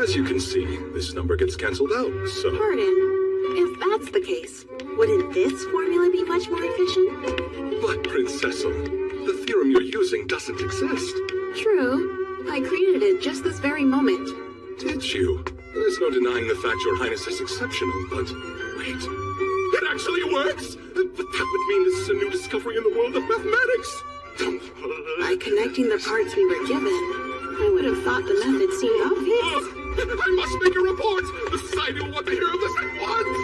As you can see, this number gets cancelled out, so... Pardon. If that's the case, wouldn't this formula be much more efficient? But, Princessel, the theorem you're using doesn't exist. True. I created it just this very moment. Did you? There's no denying the fact your highness is exceptional, but... Wait. It actually works! But that would mean this is a new discovery in the world of mathematics! By connecting the parts we were given, I would have thought the method seemed obvious. I must make a report! The society will want to hear of this at once!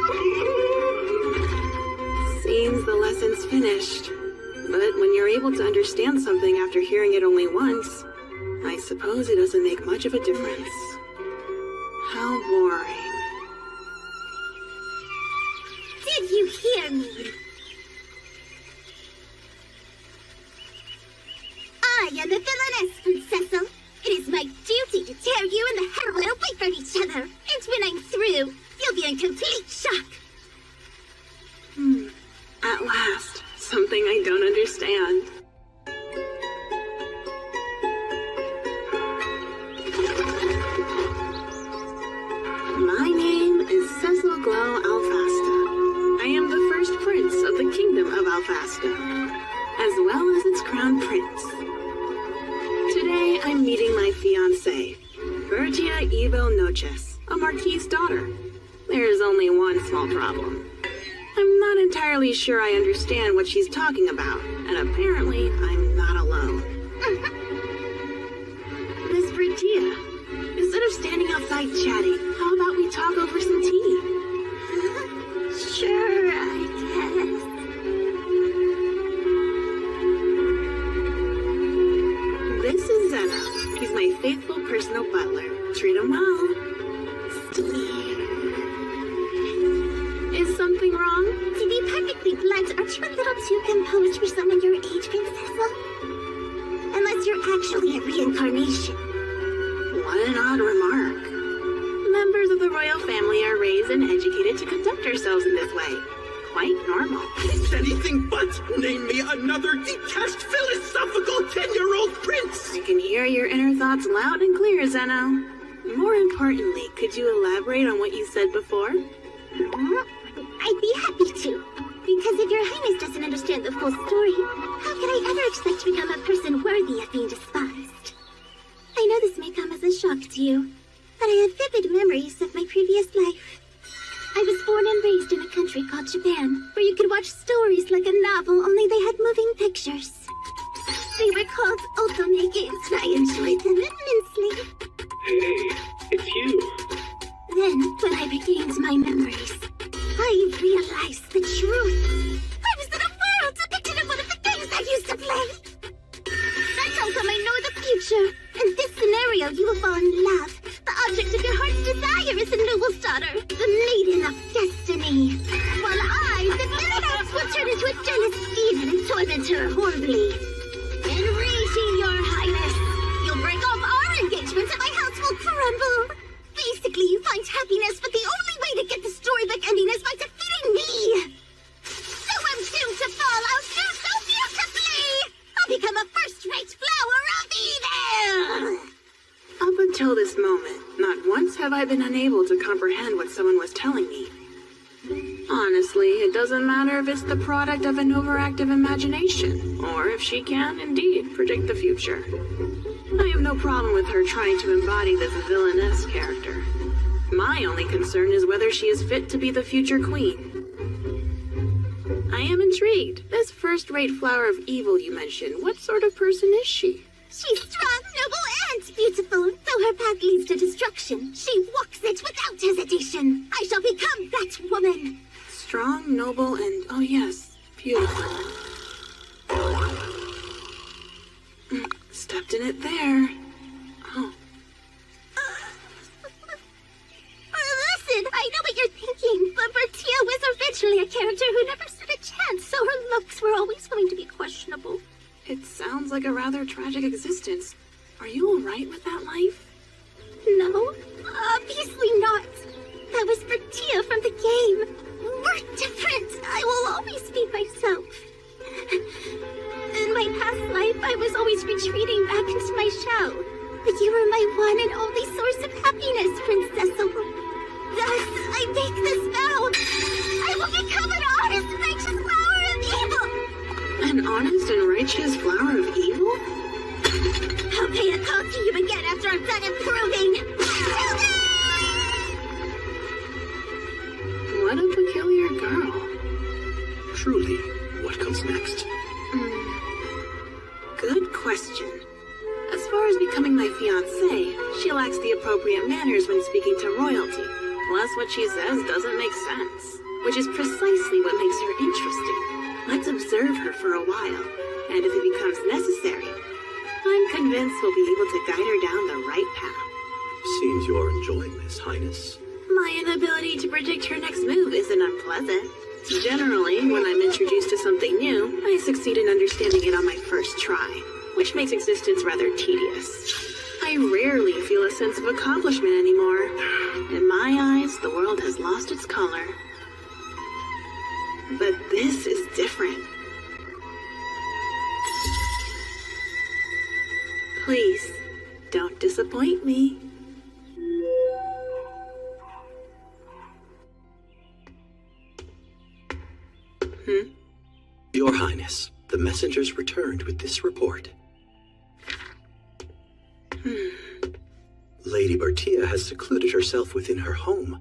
Seems the lesson's finished. But when you're able to understand something after hearing it only once, I suppose it doesn't make much of a difference. How boring. Did you hear me? I am the villainess, Princessel. It is my duty to tear you and the heroine away from each other. And when I'm through, you'll be in complete shock. At last, something I don't understand. My name is Cecil Glow Alfasta. I am the first prince of the kingdom of Alfasta, as well as its crown prince. Today, I'm meeting my fiancée, Bertia Evo Noches, a marquis's daughter. There's only one small problem. I'm not entirely sure I understand what she's talking about, and apparently I'm not alone. Miss Bertia, instead of standing outside chatting, how about we talk over some tea? Sure, I guess. This is Zeno. He's my faithful personal butler. Treat him well. Is something wrong? To be perfectly blunt, aren't you a little too composed for someone your age, Princessel? Unless you're actually a reincarnation. What an odd remark. Members of the royal family are raised and educated to conduct ourselves in this way. Quite normal. It's anything but. Name me another detached philosophical 10-year-old prince! I can hear your inner thoughts loud and clear, Zeno. More importantly, could you elaborate on what you said before? I'd be happy to. Because if your highness doesn't understand the full story, how could I ever expect to become a person worthy of being despised? I know this may come as a shock to you, but I have vivid memories of my previous life. I was born and raised in a country called Japan, where you could watch stories like a novel, only they had moving pictures. They were called otome games, and I enjoyed them immensely. Hey, it's you. Then, when I regained my memories, I realized the truth. I was in a world depicted in one of the games I used to play. That's how come I know the future. In this scenario, you will fall in love. The object of your heart's desire is the noble's daughter, the maiden of destiny. While I, the villainess, will turn into a jealous demon and torment her horribly. Enraging your highness, you'll break off our engagement and my house will crumble. Basically, you find happiness, but the only way to get the storybook ending is by defeating me! So I'm doomed to fall out here so beautifully! I'll become a first-rate flower of evil! Up until this moment, not once have I been unable to comprehend what someone was telling me. Honestly, it doesn't matter if it's the product of an overactive imagination, or if she can, indeed, predict the future. I have no problem with her trying to embody this villainess character. My only concern is whether she is fit to be the future queen. I am intrigued. This first-rate flower of evil you mentioned, what sort of person is she? She's strong, noble, and beautiful. Though her path leads to destruction, she walks it without hesitation. I shall become that woman. Strong, noble, and, oh yes, beautiful. Stepped in it there. Oh. Listen, I know what you're thinking, but Bertia was originally a character who never stood a chance, so her looks were always going to be questionable. It sounds like a rather tragic existence. Are you alright with that life? No, obviously not. That was Bertia from the game. We're different. I will always be myself. In my past life, I was always retreating back into my shell. But you were my one and only source of happiness, Princess. Thus, I make this vow. I will become an honest, righteous flower of evil. An honest and righteous flower of evil? I'll pay a call to you again after I'm done improving. What a peculiar girl. Truly, what comes next? Good question. As far as becoming my fiancé, she lacks the appropriate manners when speaking to royalty. Plus, what she says doesn't make sense, which is precisely what makes her interesting. Let's observe her for a while, and if it becomes necessary, I'm convinced we'll be able to guide her down the right path. Seems you're enjoying this, Highness. My inability to predict her next move isn't unpleasant. Generally, when I'm introduced to something new, I succeed in understanding it on my first try, which makes existence rather tedious. I rarely feel a sense of accomplishment anymore. In my eyes, the world has lost its color. But this is different. Please, don't disappoint me. Your Highness, the messengers returned with this report. Lady Bertia has secluded herself within her home.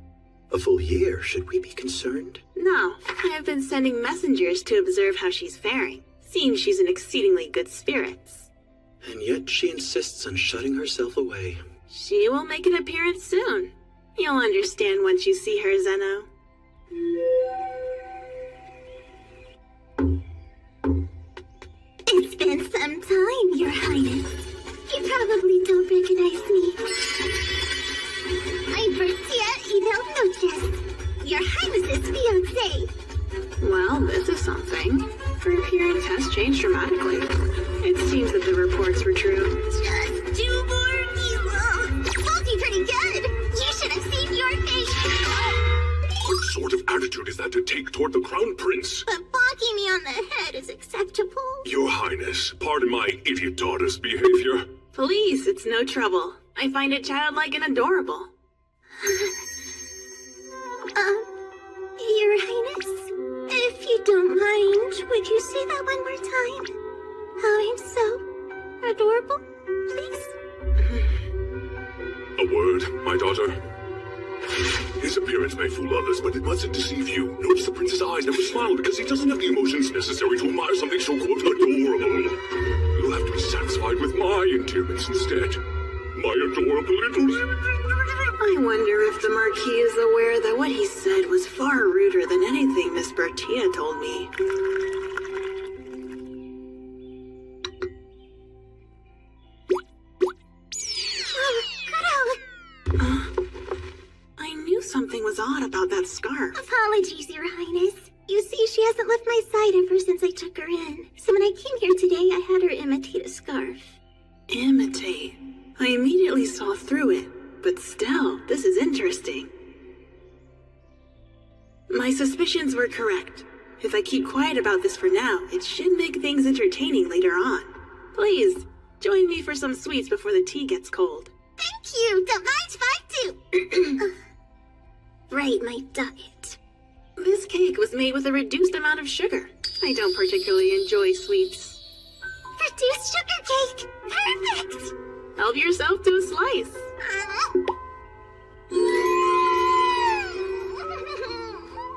A full year, should we be concerned? No, I have been sending messengers to observe how she's faring. Seems she's in exceedingly good spirits. And yet she insists on shutting herself away. She will make an appearance soon. You'll understand once you see her, Zeno. It's been some time, Your Highness. You probably don't recognize me. I'm Bertia Noches, Your Highness's fiancé. Well, this is something. Her appearance has changed dramatically. It seems that the reports were true. Just 2 more evils. Told you pretty good. You should have seen your face. What sort of attitude is that to take toward the Crown Prince? But bonking me on the head is acceptable. Your Highness, pardon my idiot daughter's behavior. Please, it's no trouble. I find it childlike and adorable. Your Highness, if you don't mind, would you say that one more time? How I'm so adorable, please? A word, my daughter. His appearance may fool others, but it mustn't deceive you. Notice the prince's eyes never smile because he doesn't have the emotions necessary to admire something so, quote, adorable. You'll have to be satisfied with my endearments instead. My adorable little... I wonder if the Marquis is aware that what he said was far ruder than anything Miss Bertia told me. I knew something was odd about that scarf. Apologies, Your Highness. You see, she hasn't left my side ever since I took her in. So when I came here today, I had her imitate a scarf. Imitate? I immediately saw through it. But still, this is interesting. My suspicions were correct. If I keep quiet about this for now, it should make things entertaining later on. Please, join me for some sweets before the tea gets cold. Thank you! Don't mind if I do! Right, my diet. This cake was made with a reduced amount of sugar. I don't particularly enjoy sweets. Reduced sugar cake! Perfect! Help yourself to a slice.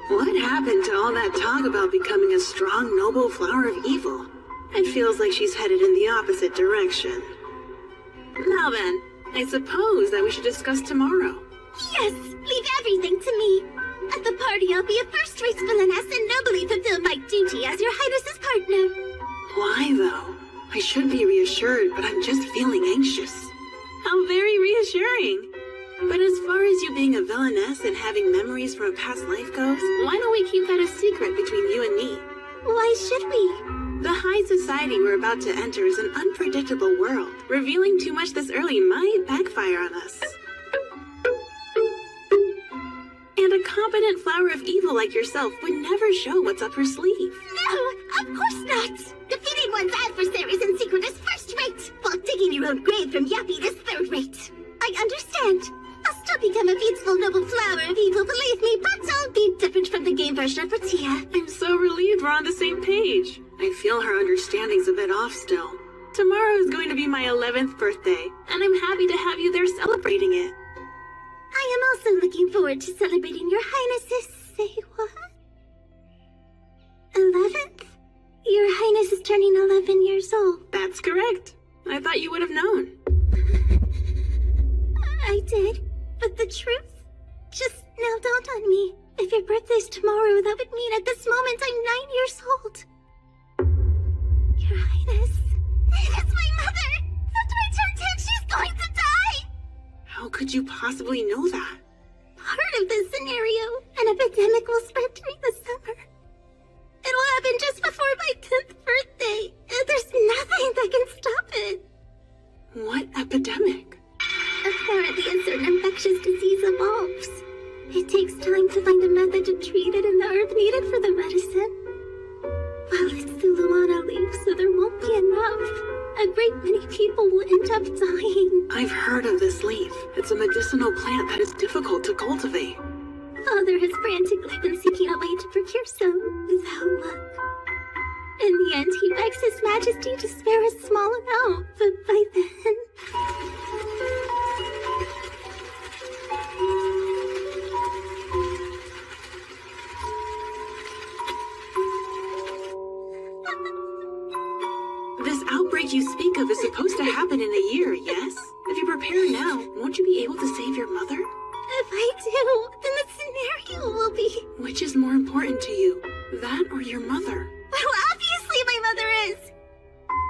What happened to all that talk about becoming a strong, noble flower of evil? It feels like she's headed in the opposite direction. Now then, I suppose that we should discuss tomorrow. Yes, leave everything to me. At the party, I'll be a first-rate villainess and nobly fulfill my duty as your highness's partner. Why, though? I should be reassured, but I'm just feeling anxious. How very reassuring. But as far as you being a villainess and having memories from a past life goes, why don't we keep that a secret between you and me? Why should we? The high society we're about to enter is an unpredictable world. Revealing too much this early might backfire on us. And a competent flower of evil like yourself would never show what's up her sleeve. No, of course not. Defeating one's adversaries in secret is first-rate, while digging your own grave from Yappy is third-rate. I understand. I'll still become a beautiful noble flower if you will believe me, but I'll be different from the game version of Bertia. I'm so relieved we're on the same page. I feel her understanding's a bit off still. Tomorrow is going to be my 11th birthday, and I'm happy to have you there celebrating it. I am also looking forward to celebrating your highness's... Say what? 11th? Your highness is turning 11 years old. That's correct. I thought you would have known. I did, but the truth just now dawned on me. If your birthday's tomorrow, that would mean at this moment I'm 9 years old. Your highness... It's my mother! After I turn 10, she's going to die! How could you possibly know that? Part of this scenario, an epidemic will spread during the summer. It'll happen just before my 10th birthday, and there's nothing that can stop it. What epidemic? Apparently a certain infectious disease evolves. It takes time to find a method to treat it and the herb needed for the medicine. Well, it's the Luana leaf, so there won't be enough. A great many people will end up dying. I've heard of this leaf. It's a medicinal plant that is difficult to cultivate. Father has frantically been seeking a way to procure some, without luck. In the end, he begs His Majesty to spare a small amount, but by then... This outbreak you speak of is supposed to happen in a year, yes? If you prepare now, won't you be able to save your mother? If I do, then the scenario will be... Which is more important to you, that or your mother? Well, obviously my mother is.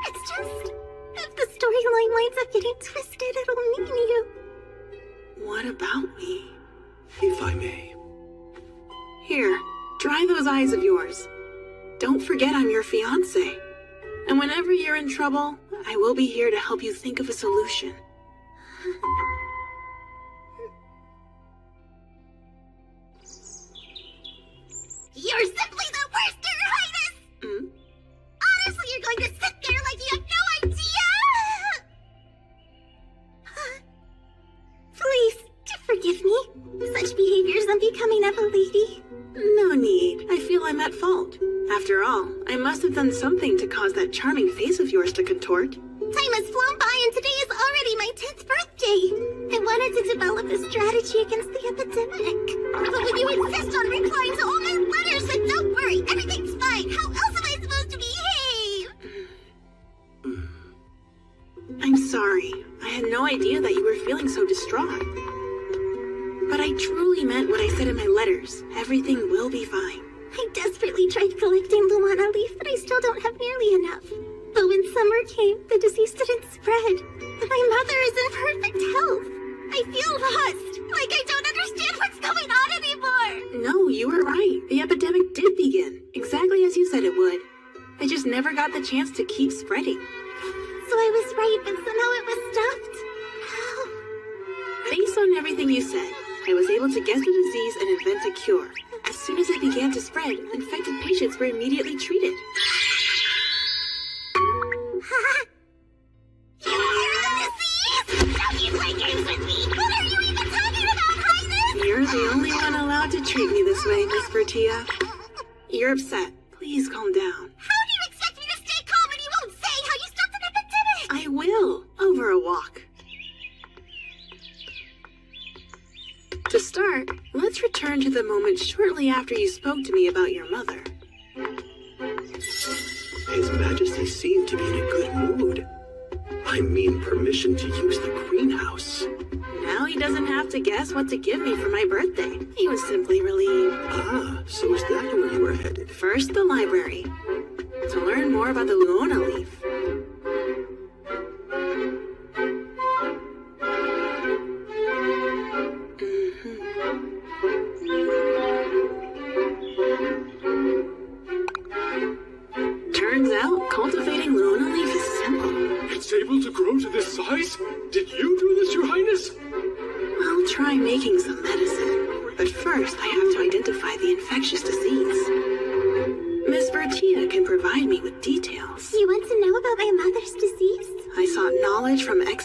It's just... if the storyline winds up getting twisted, it'll mean you. What about me? If I may. Here, dry those eyes of yours. Don't forget I'm your fiancé. And whenever you're in trouble, I will be here to help you think of a solution. You're simply the worst, Your Highness! Hmm? Honestly, you're going to sit there like you have no idea! Please, do forgive me. Such behavior's unbecoming of a lady. No need. I feel I'm at fault. After all, I must have done something to cause that charming face of yours to contort. Time has flown by and today is already my 10th birthday. I wanted to develop a strategy against the epidemic. But when you insist on replying to all my letters with "don't worry, everything's fine," how else am I supposed to behave? I'm sorry. I had no idea that you were feeling so distraught. But I truly meant what I said in my letters. Everything will be fine. I desperately tried collecting Luana leaf, but I still don't have nearly enough. But when summer came, the disease didn't spread. And my mother is in perfect health. I feel lost, like I don't understand what's going on anymore. No, you were right. The epidemic did begin, exactly as you said it would. It just never got the chance to keep spreading. So I was right, but somehow it was stopped. How? Based on everything you said, I was able to guess the disease and invent a cure. As soon as it began to spread, infected patients were immediately treated. Don't you play games with me! What are you even talking about, Highness? You're the only one allowed to treat me this way, Miss Bertia. You're upset. Please calm down. How do you expect me to stay calm when you won't say how you stopped an epidemic? I will, over a walk. To start, let's return to the moment shortly after you spoke to me about your mother. His Majesty seemed to be in a good mood. I mean permission to use the greenhouse. Now he doesn't have to guess what to give me for my birthday. He was simply relieved. Ah, so is that where you were headed? First, the library. To learn more about the Luona leaf. Turns out, cultivating Luona leaf is simple. It's able to grow to this size? Did you do this, Your Highness? I'll try making some medicine. But first, I have to identify the infectious disease. Miss Bertia can provide me with details. You want to know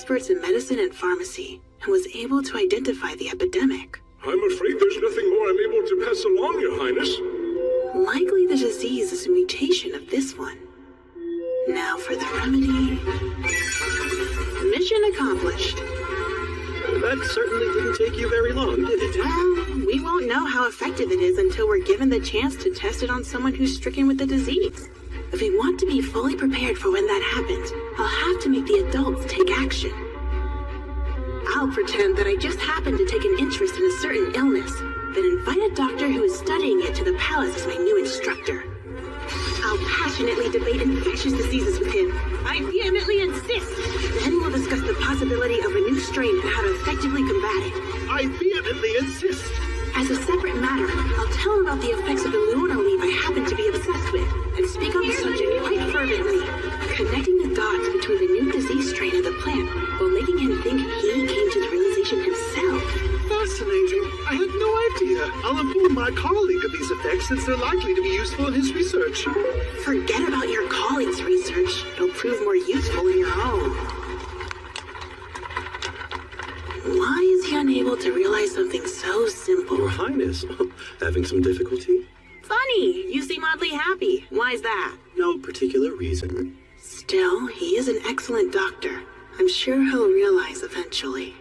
experts in medicine and pharmacy and was able to identify the epidemic. I'm afraid there's nothing more I'm able to pass along, Your Highness. Likely the disease is a mutation of this one. Now for the remedy. Mission accomplished. That certainly didn't take you very long, did it? Well, we won't know how effective it is until we're given the chance to test it on someone who's stricken with the disease. If we want to be fully prepared for when that happens, I'll have to make the adults take action. I'll pretend that I just happened to take an interest in a certain illness, then invite a doctor who is studying it to the palace as my new instructor. I'll passionately debate infectious diseases with him. I vehemently insist. Then we'll discuss the possibility of a new strain and how to effectively combat it. I vehemently insist. As a separate matter, I'll tell him about the effects of the lunar leaf I happen to be obsessed with, and speak on the subject quite fervently, connecting the dots between the new disease strain and the plant, while making him think he came to the realization himself. Fascinating. I had no idea. I'll inform my colleague of these effects since they're likely to be useful in his research. Forget about your colleague's research. It'll prove more useful in your own. Why is he unable to realize something so simple? Your Highness, having some difficulty? Funny, you seem oddly happy. Why's that? No particular reason. Still, he is an excellent doctor. I'm sure he'll realize eventually.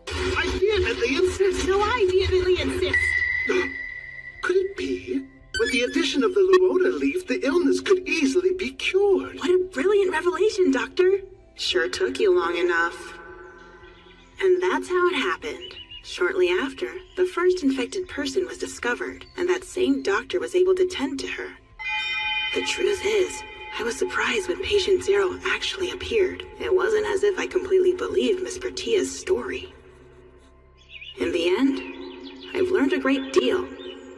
I vehemently insist. No, I vehemently insist. Could it be? With the addition of the Luona leaf, the illness could easily be cured. What a brilliant revelation, Doctor. Sure took you long enough. And that's how it happened. Shortly after, the first infected person was discovered, and that same doctor was able to tend to her. The truth is, I was surprised when patient zero actually appeared. It wasn't as if I completely believed Miss Bertia's story. In the end, I've learned a great deal.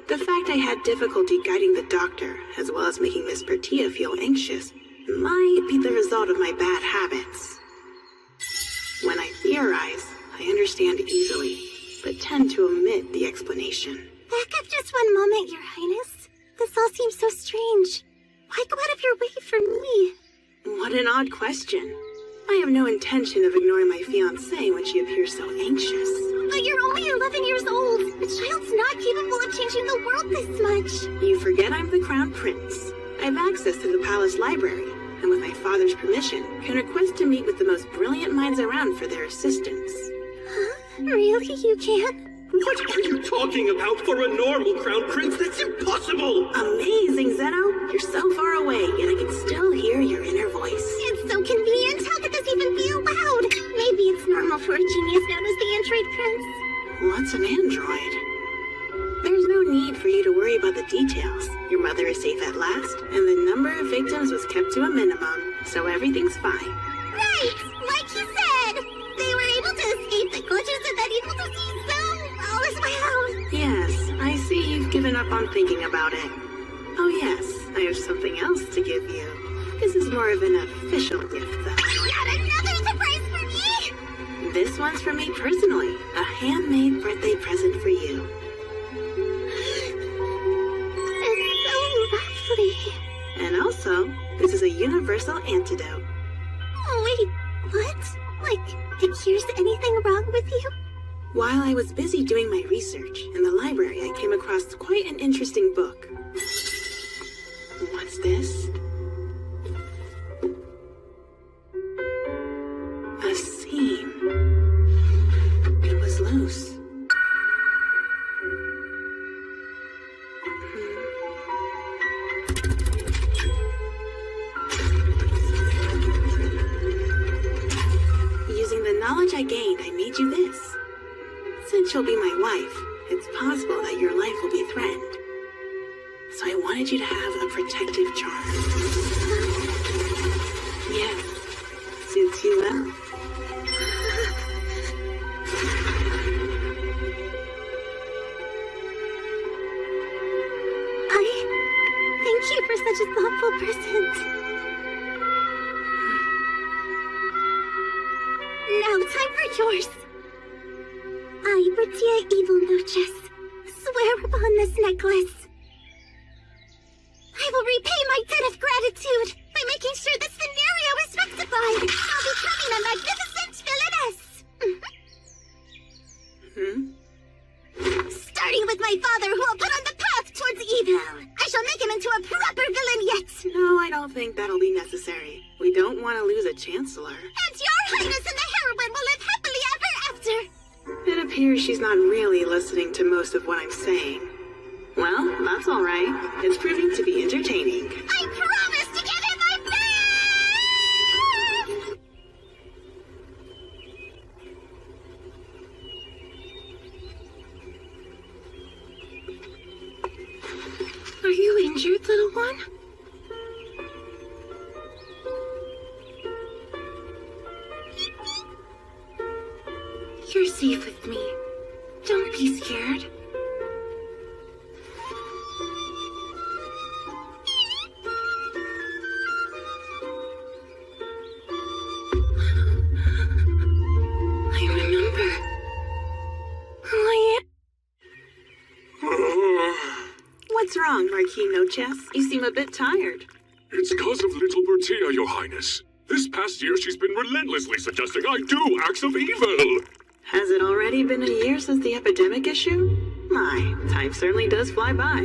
The fact I had difficulty guiding the doctor, as well as making Miss Bertia feel anxious, might be the result of my bad habits. When I theorize, I understand easily, but tend to omit the explanation. Back up just one moment, Your Highness. This all seems so strange. Why go out of your way for me? What an odd question. I have no intention of ignoring my fiancée when she appears so anxious. But you're only 11 years old. A child's not capable of changing the world this much. You forget I'm the crown prince. I have access to the palace library, and with my father's permission, can request to meet with the most brilliant minds around for their assistance. Huh? Really? You can? What are you talking about? For a normal crown prince, that's impossible! Amazing, Zeno! You're so far away, yet I can still hear your inner voice. It's so convenient. How could this even be allowed? Maybe it's normal for a genius known as the Android Prince. What's an android? There's no need for you to worry about the details. Your mother is safe at last, and the number of victims was kept to a minimum, so everything's fine. Right! Like you said! They were able to escape the clutches of that evil disease, so all is well. Yes, I see you've given up on thinking about it. Oh yes, I have something else to give you. This is more of an official gift, though. Yet another surprise for me! This one's for me personally, a handmade birthday present for you. It's so lovely. And also, this is a universal antidote. Oh, wait, what? Like, it cures anything wrong with you? While I was busy doing my research in the library, I came across quite an interesting book. What's this? A seam. It was loose. Using the knowledge I gained, I made you this. Since you'll be my wife, it's possible that your life will be threatened. So I wanted you to have a protective charm. Yes, suits you well. Thank you for such a thoughtful present. Now, time for yours. I, Bertia Evil Noches, swear upon this necklace. I will repay my debt of gratitude by making sure this scenario is is rectified. I'll becoming a magnificent villainess. Starting with my father, who will put on the path towards evil. I shall make him into a proper villain yet. No, I don't think that'll be necessary. We don't want to lose a chancellor. And your highness and the heroine will live happily ever after. It appears she's not really listening to most of what I'm saying. Well, that's all right. It's proving to be entertaining. I promise to give him my best! Are you injured, little one? You're safe with me. Don't be scared. I remember who I am. What's wrong, Marquis No Chess? You seem a bit tired. It's cause of little Bertia, Your Highness. This past year she's been relentlessly suggesting I do acts of evil. Has it already been a year since the epidemic issue? My, time certainly does fly by.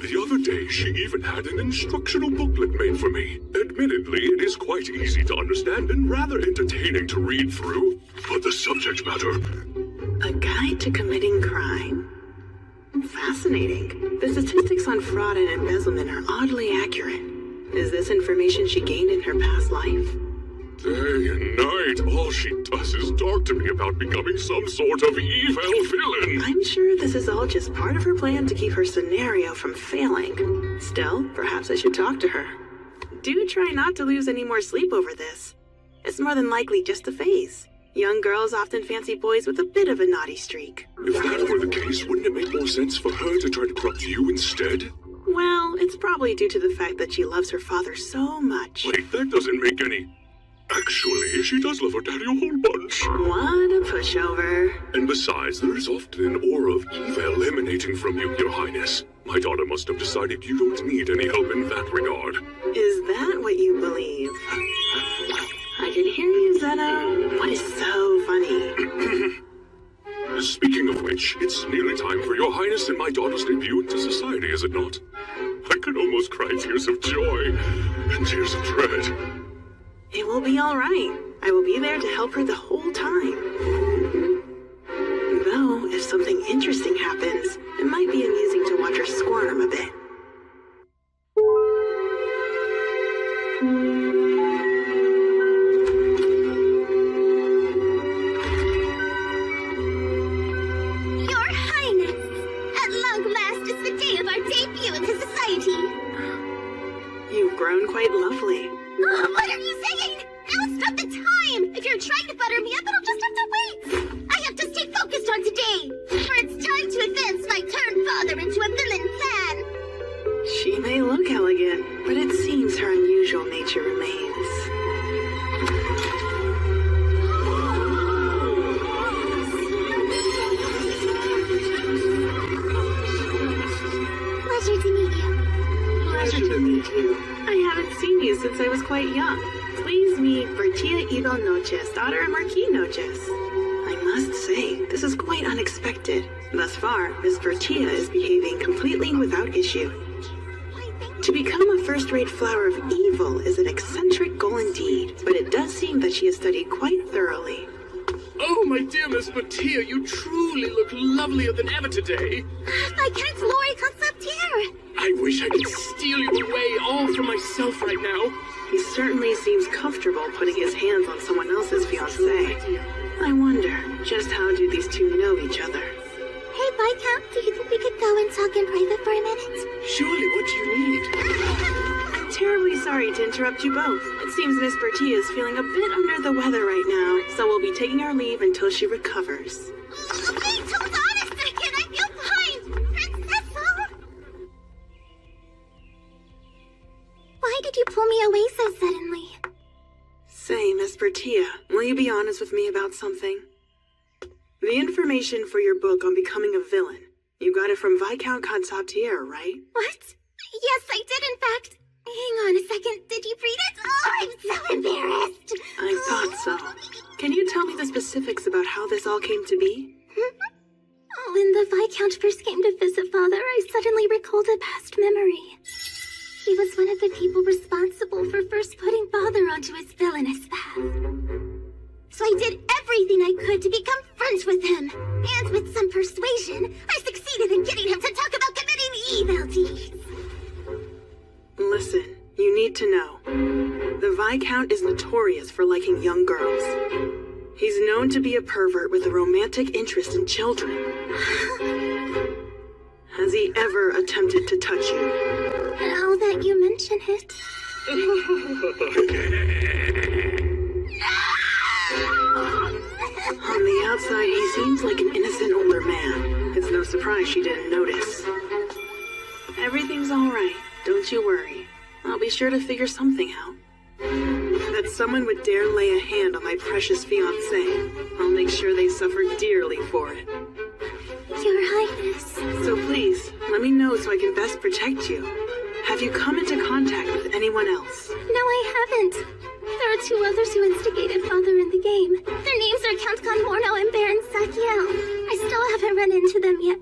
The other day, she even had an instructional booklet made for me. Admittedly, it is quite easy to understand and rather entertaining to read through. But the subject matter... A guide to committing crime? Fascinating. The statistics on fraud and embezzlement are oddly accurate. Is this information she gained in her past life? Day and night, all she does is talk to me about becoming some sort of evil villain. I'm sure this is all just part of her plan to keep her scenario from failing. Still, perhaps I should talk to her. Do try not to lose any more sleep over this. It's more than likely just a phase. Young girls often fancy boys with a bit of a naughty streak. If that were the case, wouldn't it make more sense for her to try to corrupt you instead? Well, it's probably due to the fact that she loves her father so much. Wait, that doesn't make any... Actually, she does love her daddy a whole bunch. What a pushover. And besides, there is often an aura of evil emanating from you, Your Highness. My daughter must have decided you don't need any help in that regard. Is that what you believe? I can hear you, Zeno. What is so funny? Speaking of which, it's nearly time for Your Highness and my daughter's debut into society, is it not? I could almost cry tears of joy and tears of dread. It will be all right. I will be there to help her the whole time. Though, if something interesting happens, it might be amusing to watch her squirm a bit. Your Highness! At long last is the day of our debut into society. You've grown quite lovely. What are you saying? Now's not the time! If you're trying to butter me up, it'll just have to wait! I have to stay focused on today, for it's time to advance my turned father into a villain plan! She may look elegant, but it seems her unusual nature remains. Pleasure to meet you. Pleasure to meet you. I haven't seen you since I was quite young. Please meet Bertia Evil Noches, daughter of Marquis Noches. I must say, this is quite unexpected. Thus far, Miss Bertia is behaving completely without issue. To become a first-rate flower of evil is an eccentric goal indeed, but it does seem that she has studied quite thoroughly. Oh, my dear Miss Bertia, you truly look lovelier than ever today. Viscount Lori Conceptier! I wish I could steal you away all for myself right now. He certainly seems comfortable putting his hands on someone else's fiancée. I wonder, just how do these two know each other? Hey, Viscount, do you think we could go and talk in private for a minute? Surely, what do you need? I'm terribly sorry to interrupt you both. It seems Miss Bertia is feeling a bit under the weather right now, so we'll be taking our leave until she recovers. Wait, hold on a second, I feel fine! Princessa! Why did you pull me away so suddenly? Say, Miss Bertia, will you be honest with me about something? The information for your book on becoming a villain, you got it from Viscount Conceptier, right? What? Yes, I did, in fact. Hang on a second. Did you read it? Oh, I'm so embarrassed. I thought so. Can you tell me the specifics about how this all came to be? When the Viscount first came to visit Father, I suddenly recalled a past memory. He was one of the people responsible for first putting Father onto his villainous path. So I did everything I could to become friends with him. And with some persuasion, I succeeded in getting him to talk about committing evil deeds. Listen, you need to know. The Viscount is notorious for liking young girls. He's known to be a pervert with a romantic interest in children. Has he ever attempted to touch you? Now that you mention it... On the outside, he seems like an innocent older man. It's no surprise she didn't notice. Everything's all right. Don't you worry. I'll be sure to figure something out. That someone would dare lay a hand on my precious fiancé. I'll make sure they suffer dearly for it. Your Highness. So please, let me know so I can best protect you. Have you come into contact with anyone else? No, I haven't. There are 2 others who instigated Father in the game. Their names are Count Conmorno and Baron Sakiel. I still haven't run into them yet.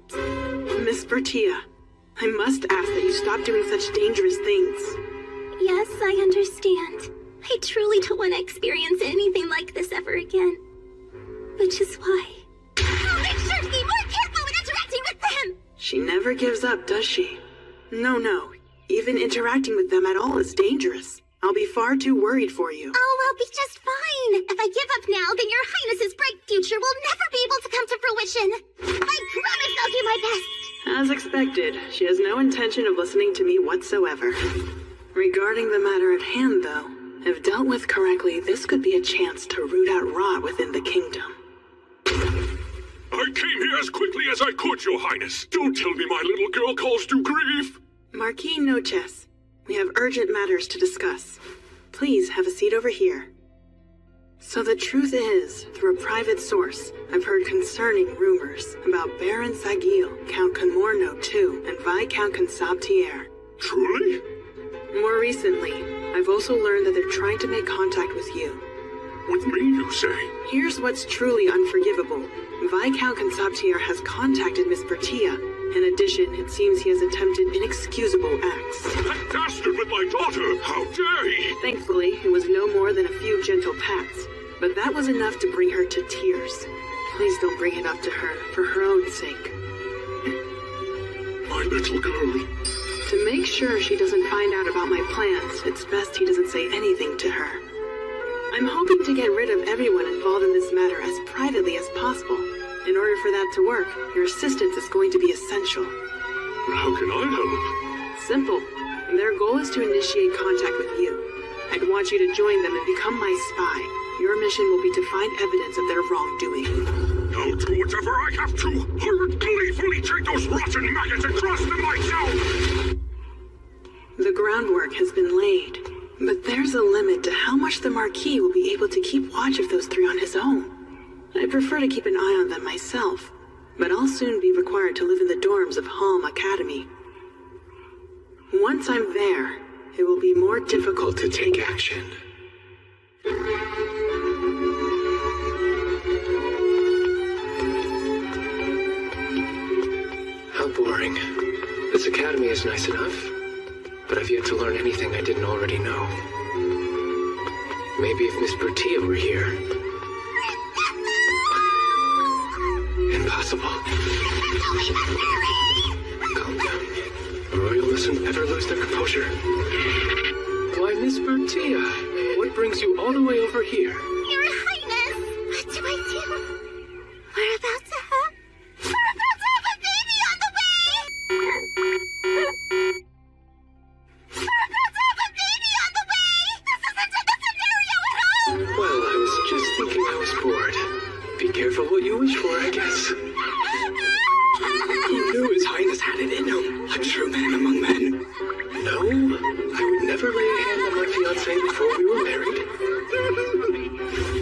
Miss Bertia, I must ask that you stop doing such dangerous things. Yes, I understand. I truly don't want to experience anything like this ever again. Which is why... I'll make sure to be more careful when interacting with them! She never gives up, does she? No. Even interacting with them at all is dangerous. I'll be far too worried for you. Oh, I'll be just fine. If I give up now, then Your Highness's bright future will never be able to come to fruition. I promise I'll do my best. As expected, she has no intention of listening to me whatsoever. Regarding the matter at hand, though, if dealt with correctly, this could be a chance to root out rot within the kingdom. I came here as quickly as I could, Your Highness. Don't tell me my little girl caused you grief. Marquis Noches, we have urgent matters to discuss. Please have a seat over here. So the truth is, through a private source, I've heard concerning rumors about Baron Sagiel, Count Conmorno II, and Viscount Consabtier. Truly? More recently, I've also learned that they're trying to make contact with you. With me, you say? Here's what's truly unforgivable. Viscount Consabtier has contacted Miss Bertia. In addition, it seems he has attempted inexcusable acts. That dastard with my daughter! How dare he! Thankfully, it was no more than a few gentle pats, but that was enough to bring her to tears. Please don't bring it up to her, for her own sake. My little girl. To make sure she doesn't find out about my plans, it's best he doesn't say anything to her. I'm hoping to get rid of everyone involved in this matter as privately as possible. In order for that to work, your assistance is going to be essential. How can I help? Simple. Their goal is to initiate contact with you. I'd want you to join them and become my spy. Your mission will be to find evidence of their wrongdoing. I'll do whatever I have to. I would gleefully take those rotten maggots and crush them myself. The groundwork has been laid, but there's a limit to how much the Marquis will be able to keep watch of those 3 on his own. I prefer to keep an eye on them myself, but I'll soon be required to live in the dorms of Halm Academy. Once I'm there, it will be more difficult to take action. How boring. This academy is nice enough, but I've yet to learn anything I didn't already know. Maybe if Miss Bertia were here. Impossible. Calm down. Royalists never lose their composure. Why, Miss Bertia, what brings you all the way over here? Your Highness! What do I do? We're about to have a baby on the way! We're about to have a baby on the way! This isn't a scenario at all! Well, I was just thinking I was bored. Be careful what you wish for, I guess. He knew His Highness had it in him, a true man among men. No, I would never lay a hand on my fiancé before we were married.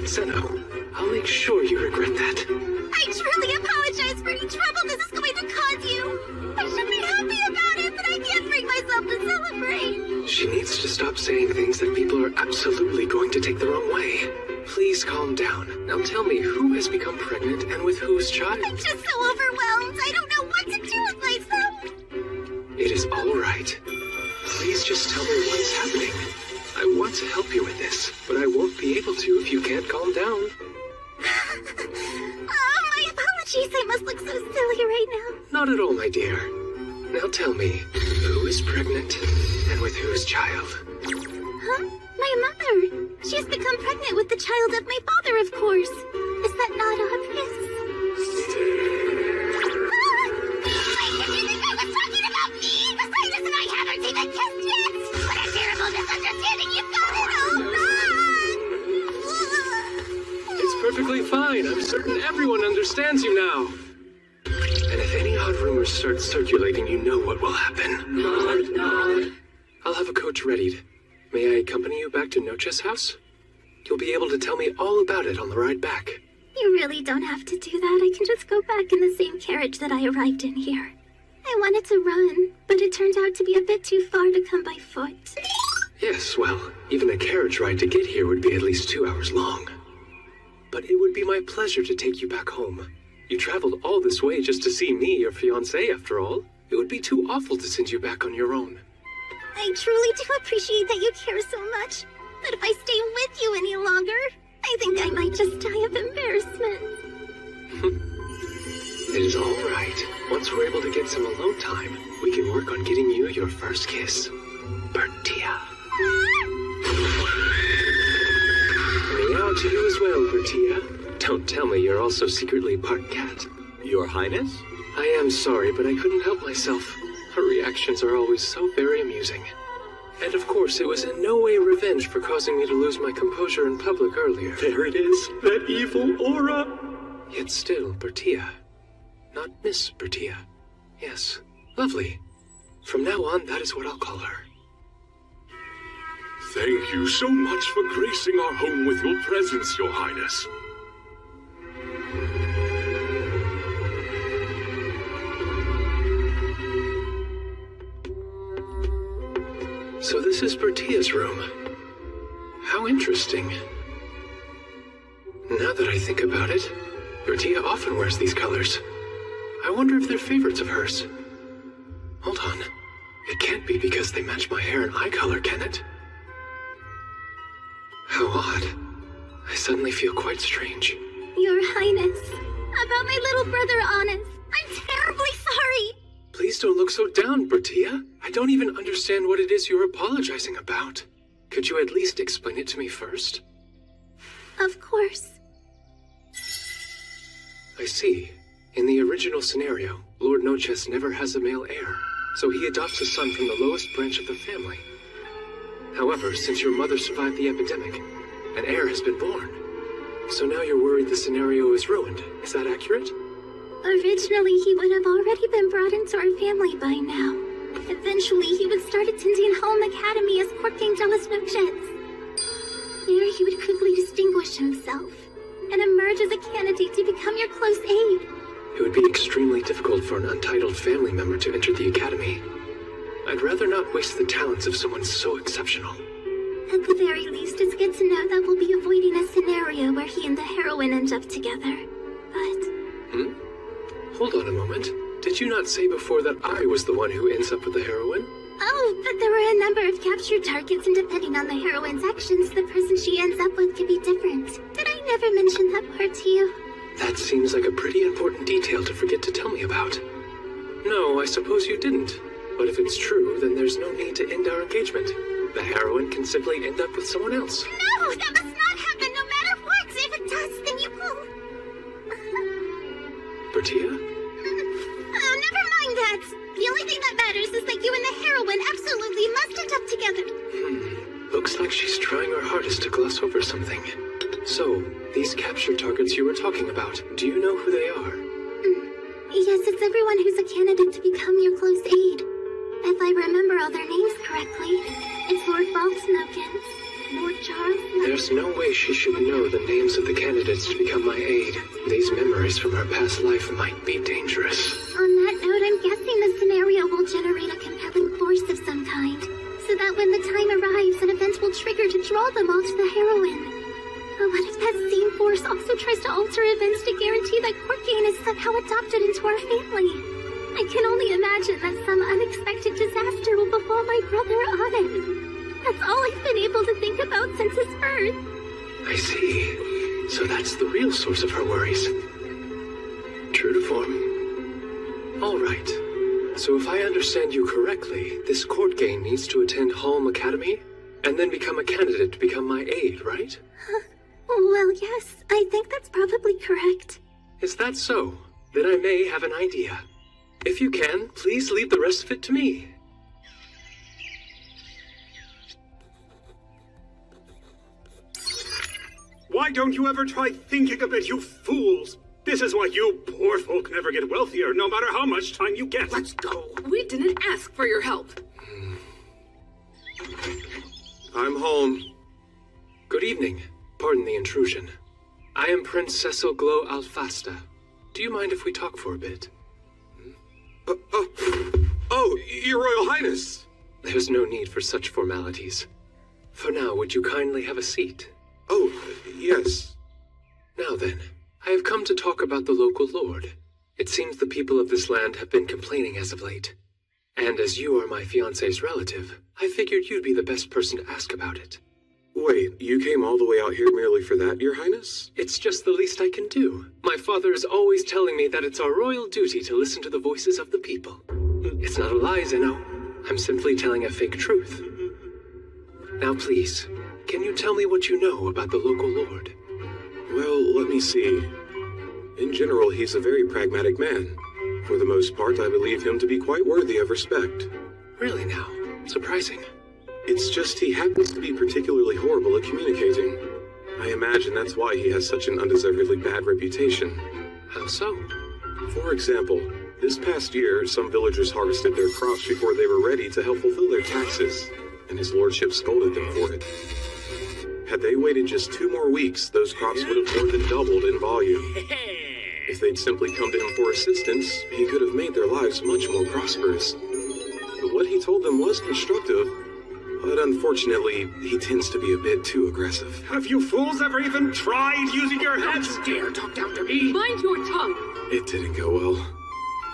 Senno, I'll make sure you regret that. I truly apologize for any trouble this is going to cause you. I should be happy about it, but I can't bring myself to celebrate. She needs to saying things that people are absolutely going to take the wrong way. Please calm down. Now tell me, who has become pregnant and with whose child? I'm just so overwhelmed. I don't know what to do with myself. It is all right. Please just tell me what's happening. I want to help you with this, but I won't be able to if you can't calm down. My apologies. I must look so silly right now. Not at all, my dear. Now tell me, who is pregnant and with whose child? Huh? My mother. She's become pregnant with the child of my father, of course. Is that not obvious? Wait, did you think I was talking about me? Besides, and I haven't even kissed yet. What a terrible misunderstanding you've got it all wrong. It's perfectly fine. I'm certain everyone understands you now. And if any odd rumors start circulating, you know what will happen. No. I'll have a coach readied. May I accompany you back to Noche's house? You'll be able to tell me all about it on the ride back. You really don't have to do that. I can just go back in the same carriage that I arrived in here. I wanted to run, but it turned out to be a bit too far to come by foot. Yes, well, even a carriage ride to get here would be at least 2 hours long. But it would be my pleasure to take you back home. You traveled all this way just to see me, your fiancé, after all. It would be too awful to send you back on your own. I truly do appreciate that you care so much. But if I stay with you any longer, I think I might just die of embarrassment. It is all right. Once we're able to get some alone time, we can work on getting you your first kiss. Bertia. Meow to you as well, Bertia. Don't tell me you're also secretly part cat. Your Highness? I am sorry, but I couldn't help myself. Her reactions are always so very amusing. And of course, it was in no way revenge for causing me to lose my composure in public earlier. There it is, that evil aura. Yet still, Bertia. Not Miss Bertia. Yes, lovely. From now on, that is what I'll call her. Thank you so much for gracing our home with your presence, Your Highness. So this is Bertia's room. How interesting. Now that I think about it, Bertia often wears these colors. I wonder if they're favorites of hers. Hold on. It can't be because they match my hair and eye color, can it? How odd. I suddenly feel quite strange. Your Highness, about my little brother Honest, I'm terribly sorry. Please don't look so down, Bertia. I don't even understand what it is you're apologizing about. Could you at least explain it to me first? Of course. I see. In the original scenario, Lord Noches never has a male heir, so he adopts a son from the lowest branch of the family. However, since your mother survived the epidemic, an heir has been born. So now you're worried the scenario is ruined. Is that accurate? Originally, he would have already been brought into our family by now. Eventually, he would start attending Home Academy as Court Angelus Noches. There, he would quickly distinguish himself and emerge as a candidate to become your close aide. It would be extremely difficult for an untitled family member to enter the academy. I'd rather not waste the talents of someone so exceptional. At the very least, it's good to know that we'll be avoiding a scenario where he and the heroine end up together. But... Hold on a moment. Did you not say before that I was the one who ends up with the heroine? Oh, but there were a number of captured targets, and depending on the heroine's actions, the person she ends up with could be different. Did I never mention that part to you? That seems like a pretty important detail to forget to tell me about. No, I suppose you didn't. But if it's true, then there's no need to end our engagement. The heroine can simply end up with someone else. No, that must not happen no matter what! If it does, then you will... Bertia? Never mind that. The only thing that matters is that you and the heroine absolutely must end up together. Looks like she's trying her hardest to gloss over something. So, these captured targets you were talking about, do you know who they are? Yes, it's everyone who's a candidate to become your close aide. If I remember all their names correctly, it's Lord Baltinoken, Lord Charles... There's no way she should know the names of the candidates to become my aide. These memories from her past life might be dangerous. On that note, I'm guessing the scenario will generate a compelling force of some kind. so that when the time arrives, an event will trigger to draw them all to the heroine. But what if that same force also tries to alter events to guarantee that Corgain is somehow adopted into our family? I can only imagine that some unexpected disaster will befall my brother Auden. That's all I've been able to think about since his birth. I see. So that's the real source of her worries. True to form. All right. So if I understand you correctly, this Corgain needs to attend Halm Academy and then become a candidate to become my aide, right? Well, yes, I think that's probably correct. Is that so? Then I may have an idea. If you can, please leave the rest of it to me. Why don't you ever try thinking a bit, you fools? This is why you poor folk never get wealthier, no matter how much time you get. Let's go. We didn't ask for your help. I'm home. Good evening. Pardon the intrusion. I am Prince Cecil Glow Alfasta. Do you mind if we talk for a bit? Oh, Your Royal Highness. There's no need for such formalities. For now, would you kindly have a seat? Oh, yes. Now then, I have come to talk about the local lord. It seems the people of this land have been complaining as of late. And as you are my fiancé's relative, I figured you'd be the best person to ask about it. Wait, you came all the way out here merely for that, Your Highness? It's just the least I can do. My father is always telling me that it's our royal duty to listen to the voices of the people. It's not a lie, Zeno. I'm simply telling a fake truth. Now please, can you tell me what you know about the local lord? Well, let me see. In general, he's a very pragmatic man. For the most part, I believe him to be quite worthy of respect. Really now? Surprising. It's just he happens to be particularly horrible at communicating. I imagine that's why he has such an undeservedly bad reputation. How so? For example, this past year, some villagers harvested their crops before they were ready to help fulfill their taxes, and his lordship scolded them for it. Had they waited just 2 more weeks, those crops would have more than doubled in volume. If they'd simply come to him for assistance, he could have made their lives much more prosperous. But what he told them was constructive, but unfortunately, he tends to be a bit too aggressive. Have you fools ever even tried using your heads? Don't you dare talk down to me. Mind your tongue. It didn't go well.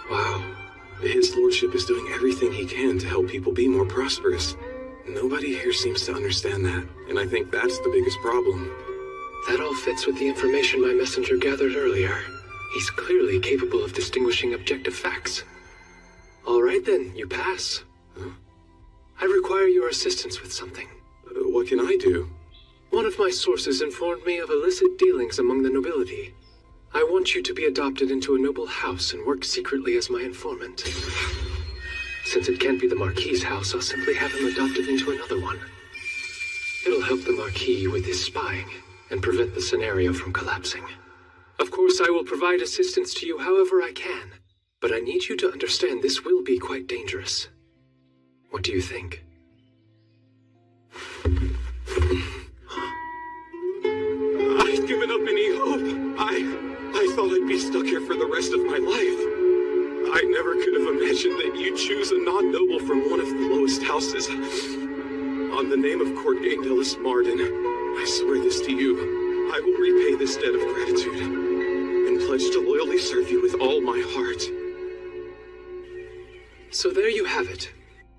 Wow. His lordship is doing everything he can to help people be more prosperous. Nobody here seems to understand that, and I think that's the biggest problem. That all fits with the information my messenger gathered earlier. He's clearly capable of distinguishing objective facts. All right then, you pass. Huh? I require your assistance with something. What can I do? One of my sources informed me of illicit dealings among the nobility. I want you to be adopted into a noble house and work secretly as my informant. Since it can't be the Marquis's house, I'll simply have him adopted into another one. It'll help the Marquis with his spying and prevent the scenario from collapsing. Of course, I will provide assistance to you however I can, but I need you to understand this will be quite dangerous. What do you think? I've given up any hope. I thought I'd be stuck here for the rest of my life. I never could have imagined that you'd choose a non-noble from one of the lowest houses. On the name of Corgain de Lismarden, I swear this to you. I will repay this debt of gratitude and pledge to loyally serve you with all my heart. So there you have it.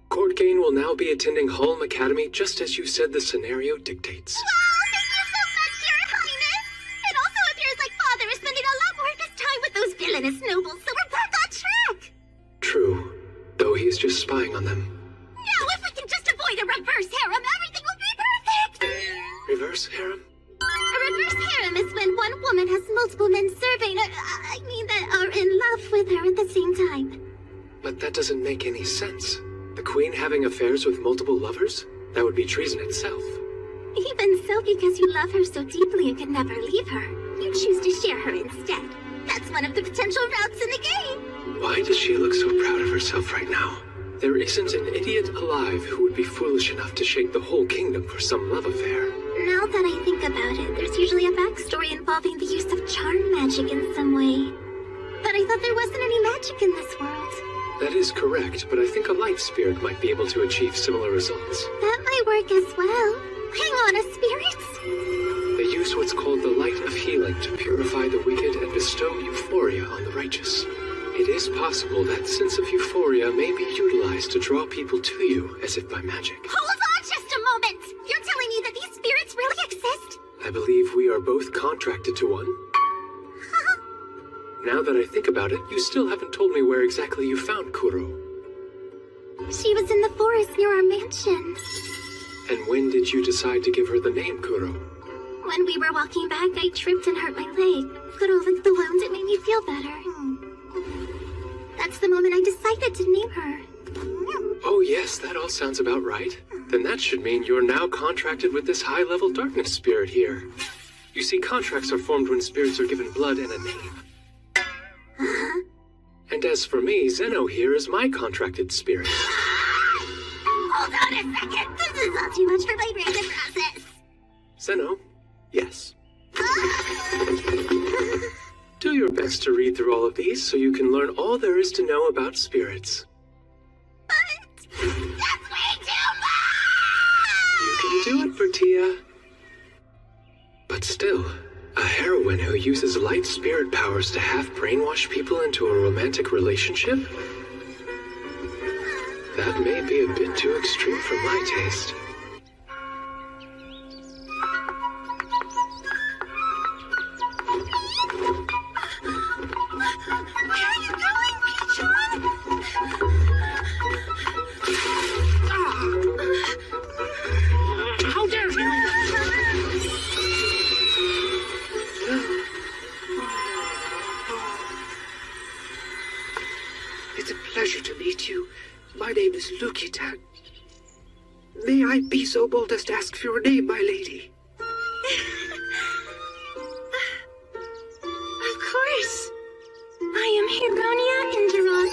Corgain will now be attending Halm Academy just as you said the scenario dictates. Wow, thank you so much, Your Highness! It also appears like Father is spending a lot more of his time with those villainous nobles, so we're back on track! True, though he is just spying on them. Now, if we can just avoid a reverse harem, everything will be perfect! Reverse harem? A reverse harem is when one woman has multiple men serving, that are in love with her at the same time. But that doesn't make any sense. The Queen having affairs with multiple lovers? That would be treason itself. Even so, because you love her so deeply and can never leave her, you choose to share her instead. That's one of the potential routes in the game. Why does she look so proud of herself right now? There isn't an idiot alive who would be foolish enough to shake the whole kingdom for some love affair. Now that I think about it, there's usually a backstory involving the use of charm magic in some way. But I thought there wasn't any magic in this world. That is correct, but I think a light spirit might be able to achieve similar results. That might work as well. Hang on, spirits. They use what's called the light of healing to purify the wicked and bestow euphoria on the righteous. It is possible that sense of euphoria may be utilized to draw people to you, as if by magic. Hold on just a moment! You're telling me that these spirits really exist? I believe we are both contracted to one. Now that I think about it, you still haven't told me where exactly you found Kuro. She was in the forest near our mansion. And when did you decide to give her the name Kuro? When we were walking back, I tripped and hurt my leg. Kuro licked the wound, it made me feel better. That's the moment I decided to name her. Oh yes, that all sounds about right. Then that should mean you're now contracted with this high-level darkness spirit here. You see, contracts are formed when spirits are given blood and a name. And as for me, Zeno here is my contracted spirit. Hold on a second. This is all too much for my brain to process. Zeno? Yes. Do your best to read through all of these so you can learn all there is to know about spirits. But that's way too much! You can do it, Bertia. But still, a heroine who uses light spirit powers to half brainwash people into a romantic relationship? That may be a bit too extreme for my taste. Where are you going, Pichon? How dare you! It's a pleasure to meet you. My name is Lukitan. May I be so bold as to ask for your name, my lady? Of course. I am Heronia Inderon.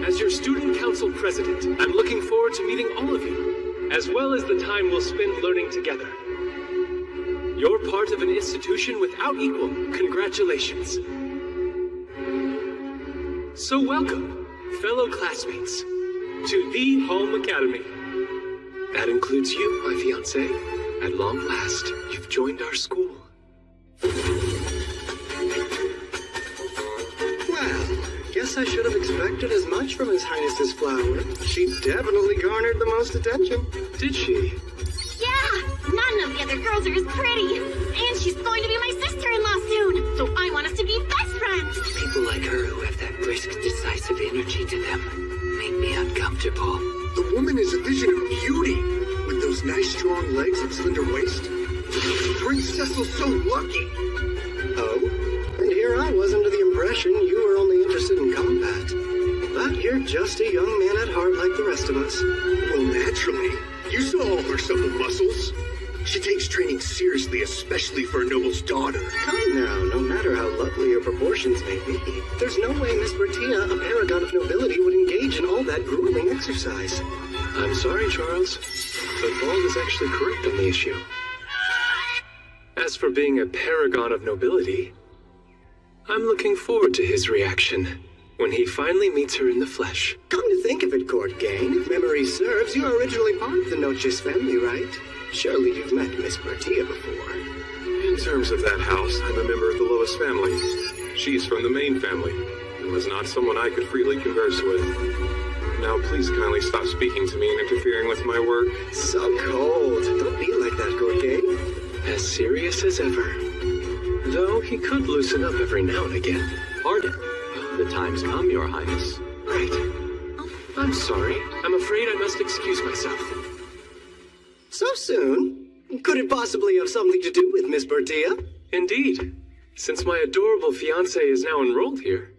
As your student council president, I'm looking forward to meeting all of you, as well as the time we'll spend learning together. You're part of an institution without equal. Congratulations. So welcome, fellow classmates, to the Home Academy. That includes you, my fiancé. At long last, you've joined our school. Well, guess I should have expected as much from His Highness's flower. She definitely garnered the most attention. Did she? Yeah, none of the other girls are as pretty. And she's going to be my sister-in-law soon. So I want us to be best friends. People like her who have that brisk, decisive energy to them make me uncomfortable. The woman is a vision of beauty, with those nice strong legs and slender waist. Prince Cecil's so lucky. Oh? And here I was under the impression you were only interested in combat. But you're just a young man at heart like the rest of us. Well, naturally. You saw all her supple muscles. She takes training seriously, especially for a noble's daughter. Come now, no matter how lovely her proportions may be, there's no way Miss Bertia, a paragon of nobility, would engage in all that grueling exercise. I'm sorry, Charles, but Bald is actually correct on the issue. As for being a paragon of nobility, I'm looking forward to his reaction when he finally meets her in the flesh. Come to think of it, Court Gain, if memory serves, you are originally part of the Noches family, right? Surely you've met Miss Bertia before. In terms of that house, I'm a member of the Lois family. She's from the main family, and was not someone I could freely converse with. Now please kindly stop speaking to me and interfering with my work. So cold. Don't be like that, Court Gain. As serious as ever. Though he could loosen up every now and again. Pardon. The time's come, Your Highness. Right. Oh, I'm sorry. I'm afraid I must excuse myself. So soon? Could it possibly have something to do with Miss Bertia? Indeed. Since my adorable fiancée is now enrolled here,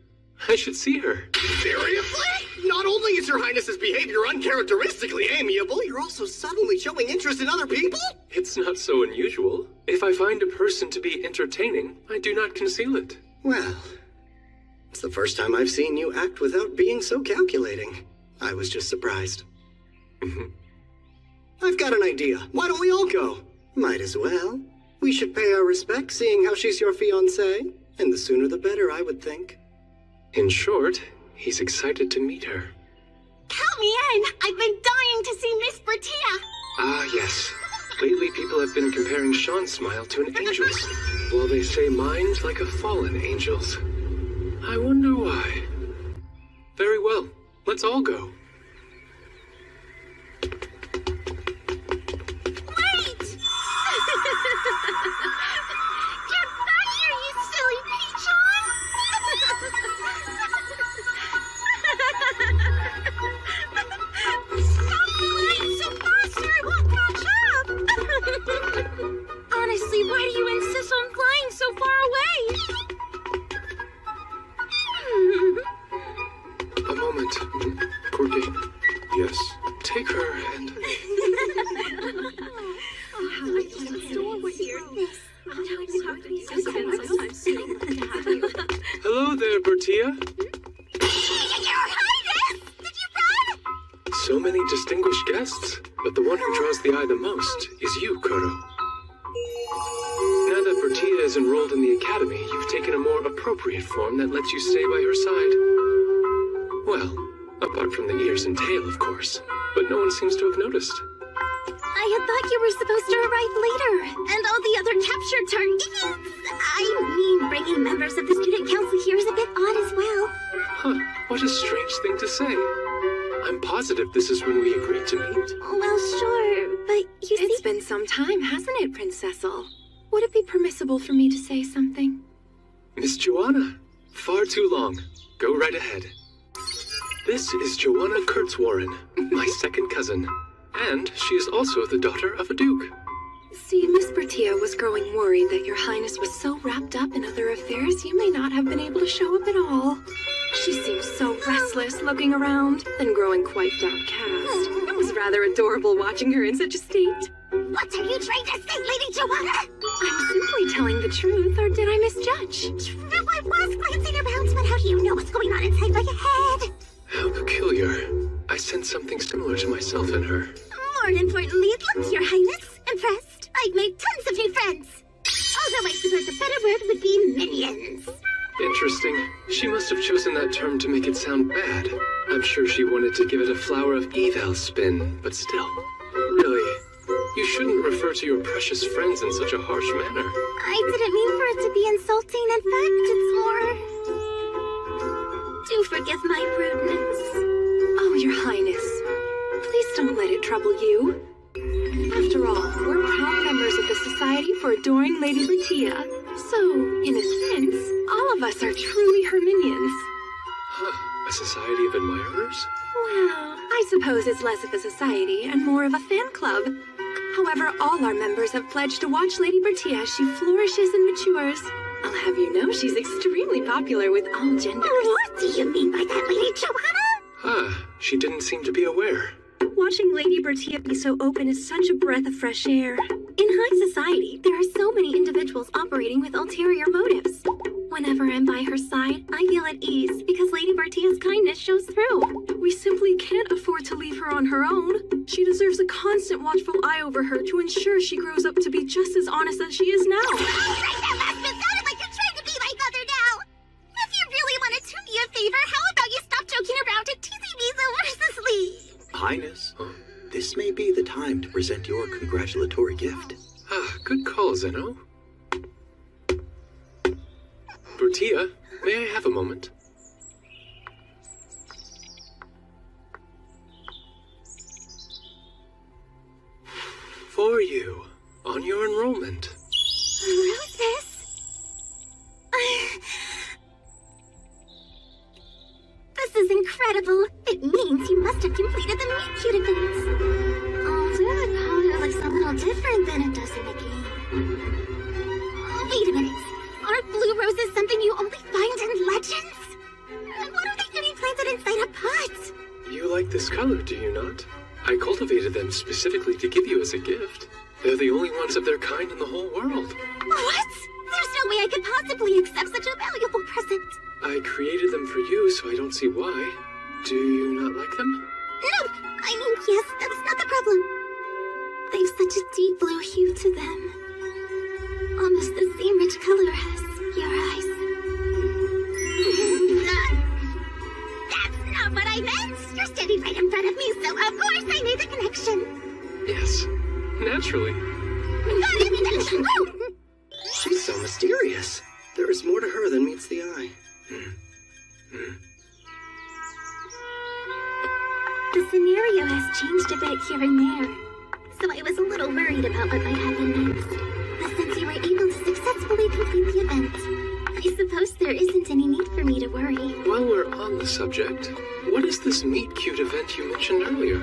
I should see her. Seriously? Not only is Your Highness's behavior uncharacteristically amiable, you're also suddenly showing interest in other people? It's not so unusual. If I find a person to be entertaining, I do not conceal it. Well, it's the first time I've seen you act without being so calculating. I was just surprised. I've got an idea. Why don't we all go? Might as well. We should pay our respects, seeing how she's your fiancée. And the sooner the better, I would think. In short, he's excited to meet her. Count me in! I've been dying to see Miss Bertia! Ah, yes. Lately, people have been comparing Sean's smile to an angel's, while they say mine's like a fallen angel's. I wonder why. Very well. Let's all go. Wait! Get back here, you silly peachon! Stop flying so fast or I won't catch up! Honestly, why do you insist on flying so far away? A moment. Corky. Yes. Take her and... Hello there, Bertia. Your Highness! Did you run? So many distinguished guests, but the one who draws the eye the most is you, Koro. Now that Bertia is enrolled in the academy, you've taken a more appropriate form that lets you stay by her side. Well, apart from the ears and tail, of course, but no one seems to have noticed. I had thought you were supposed to arrive later, and all the other captured targets. I mean, bringing members of the student council here is a bit odd as well. Huh, what a strange thing to say. I'm positive this is when we agreed to meet. Well, sure, but you see... It's been some time, hasn't it, Princess Cecil? Would it be permissible for me to say something? Miss Joanna, far too long. Go right ahead. This is Joanna Kurtzwarren, my second cousin. And she is also the daughter of a duke. See, Miss Bertia was growing worried that your Highness was so wrapped up in other affairs you may not have been able to show up at all. She seemed so restless looking around, then growing quite downcast. It was rather adorable watching her in such a state. What are you trying to say, Lady Joanna? I'm simply telling the truth, or did I misjudge? True, I was glancing around, but how do you know what's going on inside my head? How peculiar. I sense something similar to myself in her. More importantly, look, Your Highness. Impressed? I've made tons of new friends. Although I suppose a better word would be minions. Interesting. She must have chosen that term to make it sound bad. I'm sure she wanted to give it a flower of evil spin, but still. Really, you shouldn't refer to your precious friends in such a harsh manner. I didn't mean for it to be insulting. In fact, it's more... Do forgive my rudeness. Oh, Your Highness. Please don't let it trouble you. After all, we're proud members of the Society for Adoring Lady Bertia. So, in a sense, all of us are truly her minions. Huh, a society of admirers? Well, I suppose it's less of a society and more of a fan club. However, all our members have pledged to watch Lady Bertia as she flourishes and matures. I'll have you know she's extremely popular with all genders. What do you mean by that, Lady Joanna? Ah, she didn't seem to be aware. Watching Lady Bertia be so open is such a breath of fresh air. In high society, there are so many individuals operating with ulterior motives. Whenever I'm by her side, I feel at ease because Lady Bertia's kindness shows through. We simply can't afford to leave her on her own. She deserves a constant watchful eye over her to ensure she grows up to be just as honest as she is now. Right, that last bit sounded like you're trying to be my mother now. If you really want to do me a favor, how about you stop joking around and teasing me so mercilessly? Highness, this may be the time to present your congratulatory gift. Ah, good call, Zeno. Bertia, may I have a moment? For you, on your enrollment. Roses? This is incredible. It means you must have completed the meet cute events. Although the color looks a little different than it does in the game. Wait a minute. Are blue roses something you only find in legends? What are they getting planted inside a pot? You like this color, do you not? I cultivated them specifically to give you as a gift. They're the only ones of their kind in the whole world. What? There's no way I could possibly accept such a valuable present. I created them for you, so I don't see why. Do you not like them? No, I mean, yes, that's not the problem. They've such a deep blue hue to them. Almost the same rich color as your eyes. naturally. She's so mysterious. There is more to her than meets the eye. The scenario has changed a bit here and there, so I was a little worried about what might happen next. But since you were able to successfully complete the event, I suppose there isn't any need for me to worry. While we're on the subject, what is this meet cute event you mentioned earlier?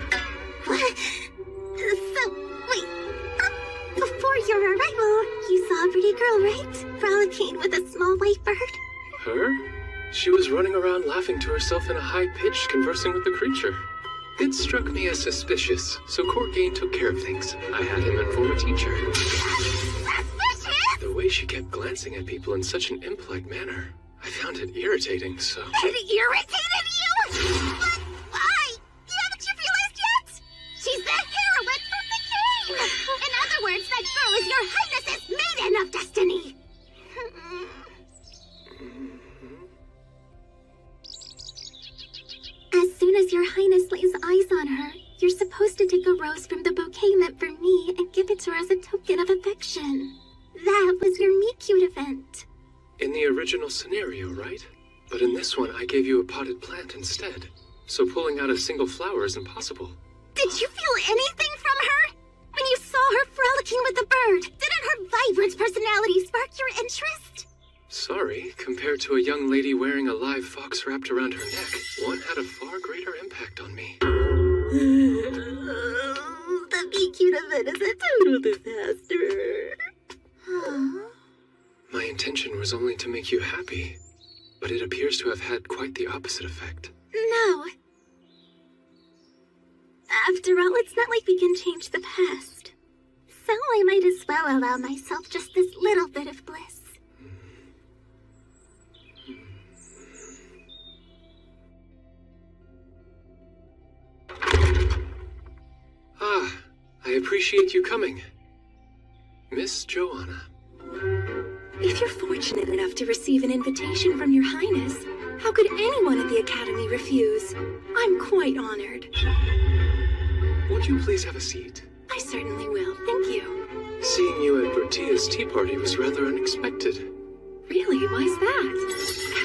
What? So, wait. Before your arrival, you saw a pretty girl, right? Frolicking with a small white bird. Her? She was running around laughing to herself in a high pitch, conversing with the creature. It struck me as suspicious, so Courtgain took care of things. I had him inform a teacher. Suspicious? The way she kept glancing at people in such an impolite manner, I found it irritating, so... It irritated you? But why? Haven't you realized yet? She's the heroine from the game! In other words, that girl is your highness's maiden of destiny! As soon as your highness lays eyes on her, you're supposed to take a rose from the bouquet meant for me and give it to her as a token of affection. That was your meet-cute event. In the original scenario, right? But in this one, I gave you a potted plant instead. So pulling out a single flower is impossible. Did you feel anything from her? When you saw her frolicking with the bird, didn't her vibrant personality spark your interest? Sorry, compared to a young lady wearing a live fox wrapped around her neck, one had a far greater impact on me. The meet-cute event is a total disaster. My intention was only to make you happy, but it appears to have had quite the opposite effect. No. After all, it's not like we can change the past. So I might as well allow myself just this little bit of bliss. Ah, I appreciate you coming. Miss Joanna. If you're fortunate enough to receive an invitation from your highness, how could anyone at the Academy refuse? I'm quite honored. Would you please have a seat? I certainly will, thank you. Seeing you at Bertia's tea party was rather unexpected. Really? Why's that?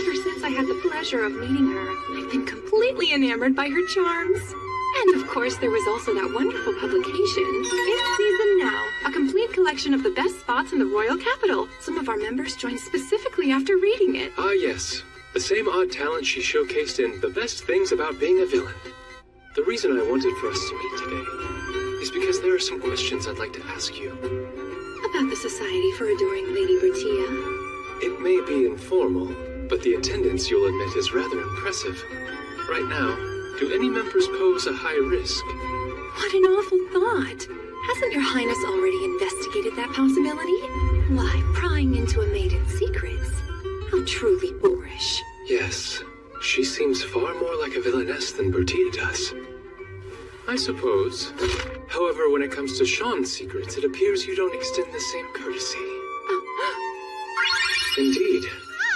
Ever since I had the pleasure of meeting her, I've been completely enamored by her charms. And of course, there was also that wonderful publication, In Season Now, a complete collection of the best spots in the royal capital. Some of our members joined specifically after reading it. Ah, yes. The same odd talent she showcased in The Best Things About Being a Villain. The reason I wanted for us to meet today is because there are some questions I'd like to ask you. About the Society for Adoring Lady Bertia. It may be informal, but the attendance, you'll admit, is rather impressive. Right now, do any members pose a high risk? What an awful thought. Hasn't your highness already investigated that possibility? Why, prying into a maiden's secrets? How truly boorish. Yes, she seems far more like a villainess than Bertia does. I suppose. However, when it comes to Sean's secrets, it appears you don't extend the same courtesy. Indeed,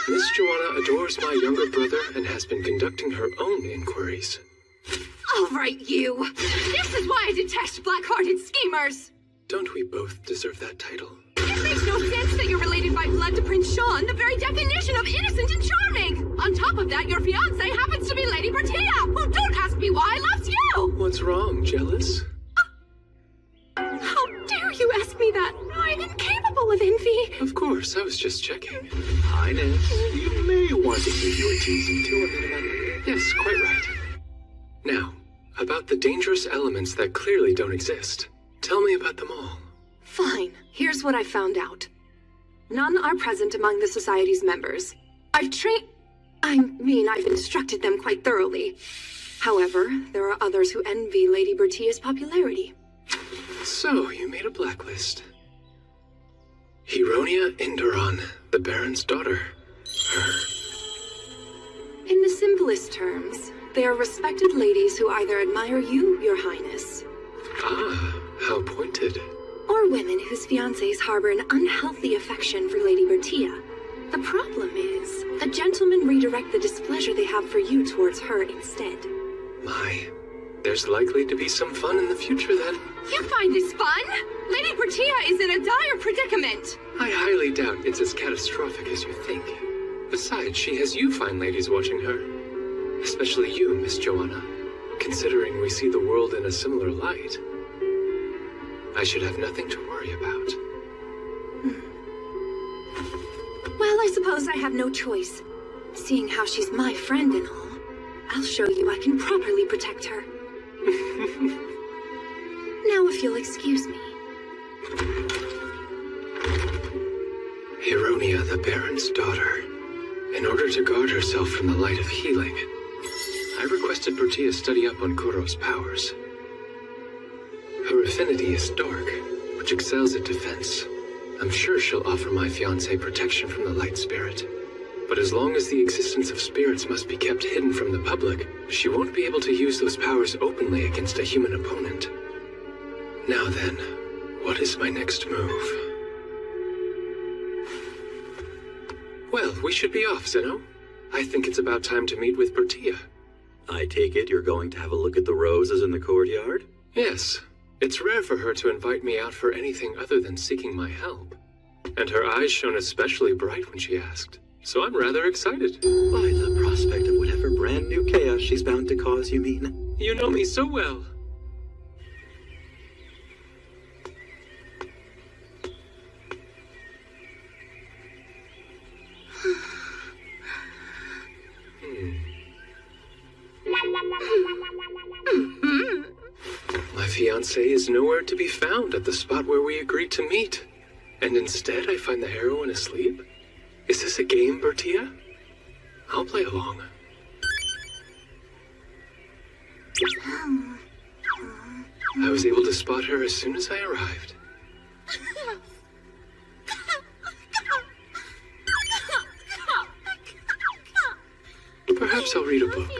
Miss Joanna adores my younger brother and has been conducting her own inquiries. All right, you. This is why I detest black-hearted schemers. Don't we both deserve that title? It makes no sense that you're related by blood to Prince Sean, the very definition of innocent and charming. On top of that, your fiancé happens to be Lady Bertia, who, don't ask me why, loves you. What's wrong, jealous? How dare you ask me that? I'm incapable of envy. Of course, I was just checking. Highness, you may want to keep your teasing to a minimum. Yes, quite right. Now, about the dangerous elements that clearly don't exist. Tell me about them all. Fine. Here's what I found out. None are present among the Society's members. I've instructed them quite thoroughly. However, there are others who envy Lady Bertia's popularity. So, you made a blacklist. Heronia Inderon, the Baron's daughter. Her. In the simplest terms, they are respected ladies who either admire you, your highness. Ah, how pointed. Or women whose fiancés harbor an unhealthy affection for Lady Bertia. The problem is, the gentlemen redirect the displeasure they have for you towards her instead. My, There's likely to be some fun in the future then. You find this fun? Lady Bertia is in a dire predicament. I highly doubt it's as catastrophic as you think. Besides, she has you fine ladies watching her. Especially you, Miss Joanna. Considering we see the world in a similar light, I should have nothing to worry about. Well, I suppose I have no choice. Seeing how she's my friend and all, I'll show you I can properly protect her. Now, if you'll excuse me. Heronia, the Baron's daughter. In order to guard herself from the light of healing, I requested Bertia study up on Kuro's powers. Her affinity is dark, which excels at defense. I'm sure she'll offer my fiancé protection from the light spirit. But as long as the existence of spirits must be kept hidden from the public, she won't be able to use those powers openly against a human opponent. Now then, what is my next move? Well, we should be off, Zeno. I think it's about time to meet with Bertia. I take it you're going to have a look at the roses in the courtyard? Yes. It's rare for her to invite me out for anything other than seeking my help. And her eyes shone especially bright when she asked. So I'm rather excited. By the prospect of whatever brand new chaos she's bound to cause, you mean? You know me so well. My fiancé is nowhere to be found at the spot where we agreed to meet. And instead I find the heroine asleep? Is this a game, Bertia? I'll play along. I was able to spot her as soon as I arrived. Perhaps I'll read a book.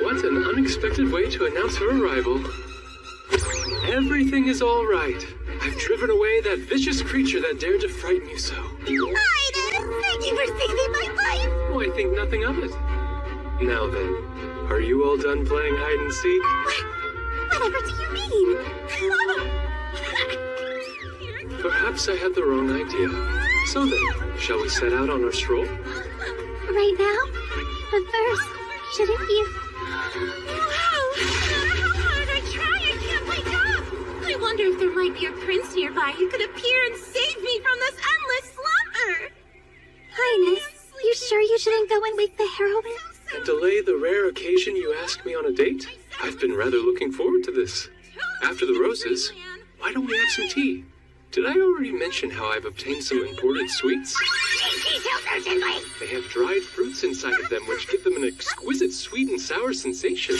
What an unexpected way to announce her arrival. Everything is all right. I've driven away that vicious creature that dared to frighten you so. Ida, thank you for saving my life. Oh, I think nothing of it. Now then, are you all done playing hide and seek? Whatever do you mean? Perhaps I had the wrong idea. So then, shall we set out on our stroll? Right now? But first, shouldn't you? Wow! No matter how hard I try, I can't wake up! I wonder if there might be a prince nearby who could appear and save me from this endless slumber! Highness, you sure you shouldn't go and wake the heroine? And delay the rare occasion you ask me on a date? I've been rather looking forward to this. After the roses, why don't we have some tea? Did I already mention how I've obtained some imported sweets? They have dried fruits inside of them, which give them an exquisite sweet and sour sensation.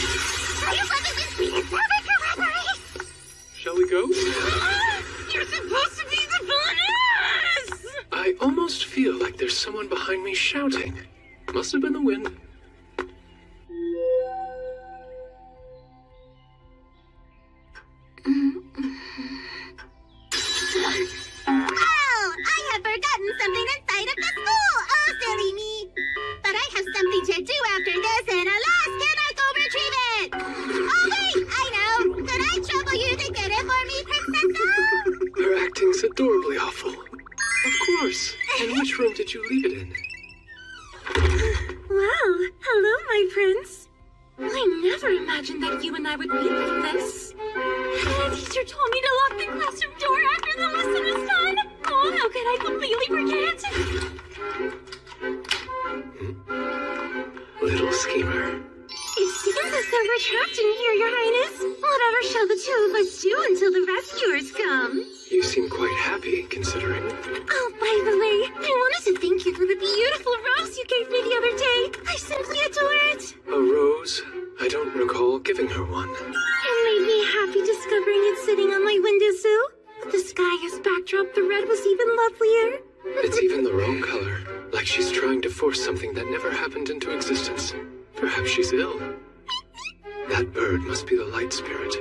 Shall we go? You're supposed to be the villainess! I almost feel like there's someone behind me shouting. Must have been the wind. Oh, I have forgotten something inside of the school. Oh, silly me. But I have something to do after this, and alas, can I go retrieve it? Oh, wait, I know. Could I trouble you to get it for me, Princessa? Her acting's adorably awful. Of course. And which room did you leave it in? Well, hello, my prince. I never imagined that you and I would meet like this. The teacher told me to lock the classroom door after the lesson was done. Oh, how could I completely forget? Little schemer. It seems as though we're trapped in here, Your Highness. Whatever shall the two of us do until the rescuers come? You seem quite happy, considering. Oh, by the way, I wanted to thank you for the beautiful rose you gave me the other day. I simply adore it. A rose? I don't recall giving her one. It made me happy discovering it sitting on my windowsill. With the sky as backdrop, the red was even lovelier. It's even the wrong color. Like she's trying to force something that never happened into existence. Perhaps she's ill. That bird must be the light spirit.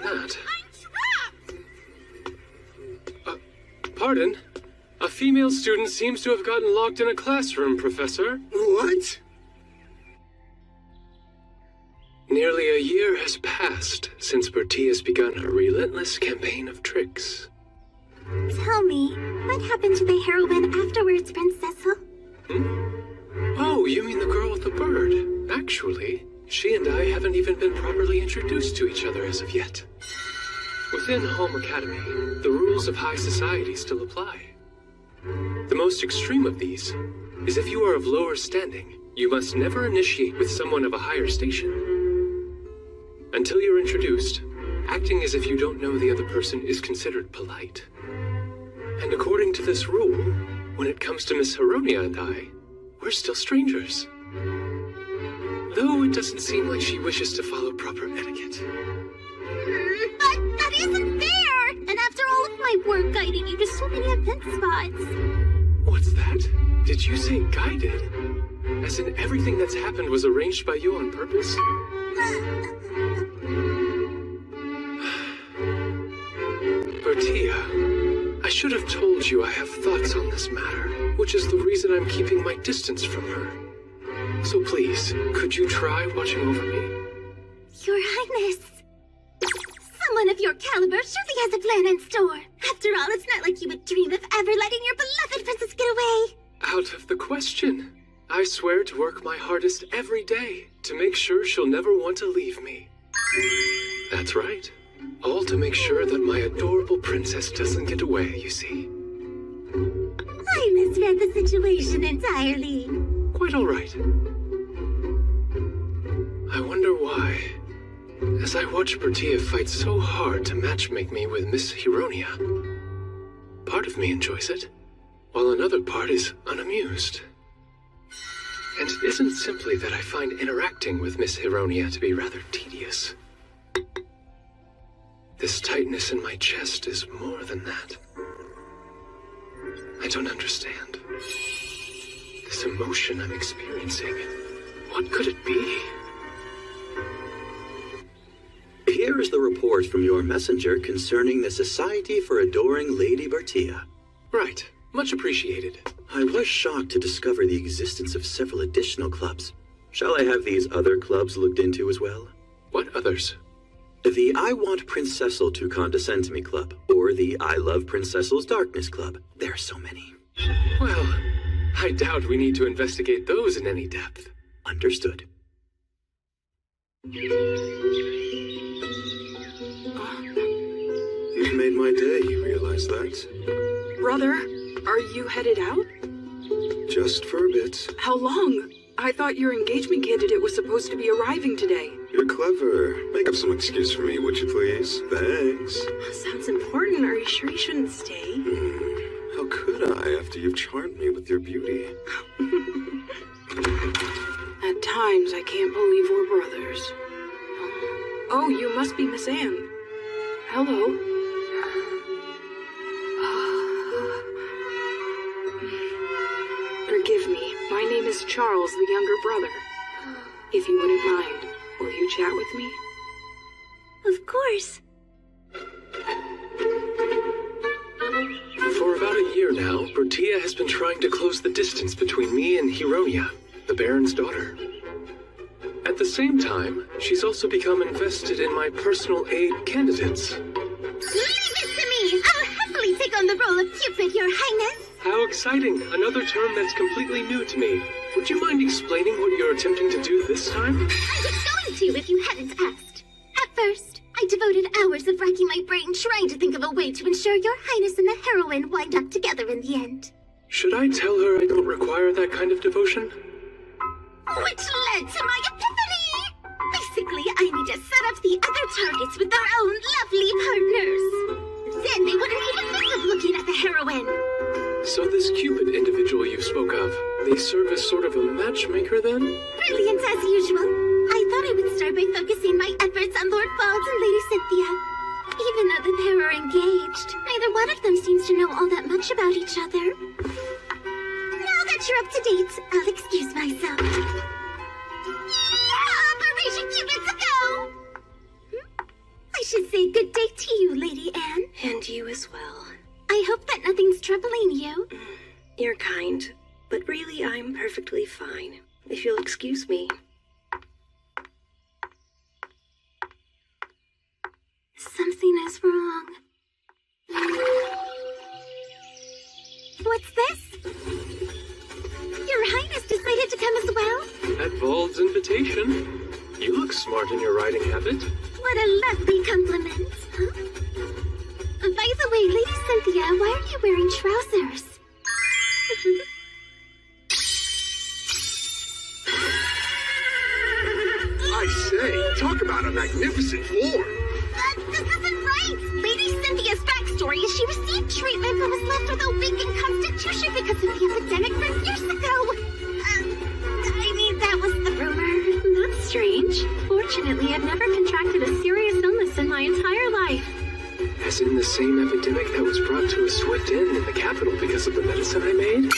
that. Pardon? A female student seems to have gotten locked in a classroom, Professor. What? Nearly a year has passed since Bertie has begun her relentless campaign of tricks. Tell me, what happened to the heroine afterwards, Princessel? Oh, you mean the girl with the bird. Actually, she and I haven't even been properly introduced to each other as of yet. Within Home Academy, the rules of high society still apply. The most extreme of these is if you are of lower standing, you must never initiate with someone of a higher station. Until you're introduced, acting as if you don't know the other person is considered polite. And according to this rule, when it comes to Miss Hironia and I, we're still strangers. Though it doesn't seem like she wishes to follow proper etiquette. But that isn't fair! And after all of my work guiding you to so many event spots. What's that? Did you say guided? As in everything that's happened was arranged by you on purpose? Bertia, I should have told you I have thoughts on this matter, which is the reason I'm keeping my distance from her. So please, could you try watching over me? Your Highness. Someone of your caliber surely has a plan in store. After all, it's not like you would dream of ever letting your beloved princess get away. Out of the question. I swear to work my hardest every day to make sure she'll never want to leave me. That's right. All to make sure that my adorable princess doesn't get away, you see. I misread the situation entirely. Quite all right. I wonder why. As I watch Bertia fight so hard to matchmake me with Miss Hironia, part of me enjoys it, while another part is unamused. And it isn't simply that I find interacting with Miss Hironia to be rather tedious. This tightness in my chest is more than that. I don't understand. This emotion I'm experiencing, what could it be? Here is the report from your messenger concerning the Society for Adoring Lady Bertia. Right. Much appreciated. I was shocked to discover the existence of several additional clubs. Shall I have these other clubs looked into as well? What others? The I Want Princessel to Condescend to Me Club, or the I Love Princessel's Darkness Club. There are so many. Well, I doubt we need to investigate those in any depth. Understood. You've made my day, you realize that? Brother, are you headed out? Just for a bit. How long? I thought your engagement candidate was supposed to be arriving today. You're clever. Make up some excuse for me, would you please? Thanks. Sounds important. Are you sure you shouldn't stay? How could I after you've charmed me with your beauty? At times, I can't believe we're brothers. Oh, you must be Miss Anne. Hello. Forgive me. My name is Charles, the younger brother. If you wouldn't mind, will you chat with me? Of course. For about a year now, Bertia has been trying to close the distance between me and Hironia, the Baron's daughter. At the same time, she's also become invested in my personal aid candidates. Leave it to me! I'll happily take on the role of Cupid, Your Highness! How exciting! Another term that's completely new to me. Would you mind explaining what you're attempting to do this time? I was going to if you hadn't asked. At first, I devoted hours of racking my brain trying to think of a way to ensure Your Highness and the heroine wind up together in the end. Should I tell her I don't require that kind of devotion? Which led to my epiphany! Basically, I need to set up the other targets with their own lovely partners. Then they wouldn't even think of looking at the heroine. So this Cupid individual you spoke of, they serve as sort of a matchmaker then? Brilliant as usual. I thought I would start by focusing my efforts on Lord Bald and Lady Cynthia. Even though the pair are engaged, neither one of them seems to know all that much about each other. Now that you're up to date, I'll excuse myself. Operation Cupid's a go! I should say good day to you, Lady Anne. And you as well. I hope that nothing's troubling you. You're kind, but really I'm perfectly fine. If you'll excuse me. Something is wrong. What's this? Your Highness decided to come as well? At Bald's invitation. You look smart in your riding habit. What a lovely compliment. Huh? By the way, Lady Cynthia, why are you wearing trousers? I say, talk about a magnificent form. This isn't right! Lady Cynthia's backstory is she received treatment but was left with a weakened constitution because of the epidemic from years ago. That was the rumor. That's strange. Fortunately, I've never contracted a serious illness in my entire life. As in the same epidemic that was brought to a swift end in the capital because of the medicine I made?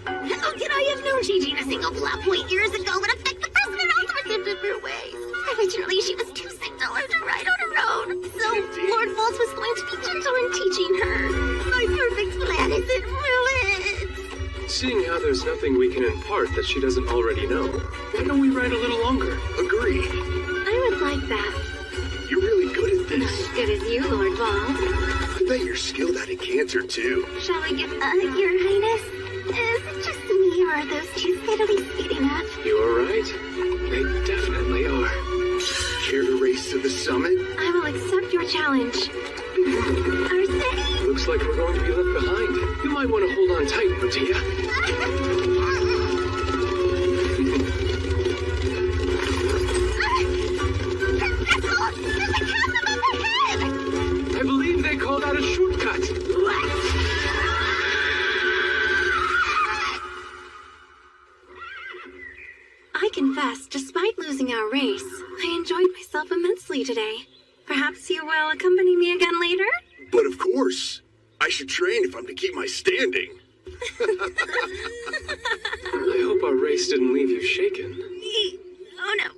How could I have known changing a single plot point years ago would affect the president in different ways? Originally, she was too sick to learn to ride on her own, so Lord Bolt was going to be gentle in teaching her. My perfect plan is in ruins. Seeing how there's nothing we can impart that she doesn't already know, why don't we ride a little longer? Agreed. I would like that. You're really good at this. Not as good as you, Lord Bald. I bet you're skilled at a canter, too. Shall we get... Your Highness, is it just me or are those two steadily speeding up? You're right. They definitely are. Care to race to the summit? I will accept your challenge. Are they? Looks like we're going to be left behind. You might want to hold on tight, Bertia. I believe they call that a shortcut. I confess, despite losing our race, I enjoyed myself immensely today. Perhaps you will accompany me again later? But of course. I should train if I'm to keep my standing. I hope our race didn't leave you shaken. Oh no,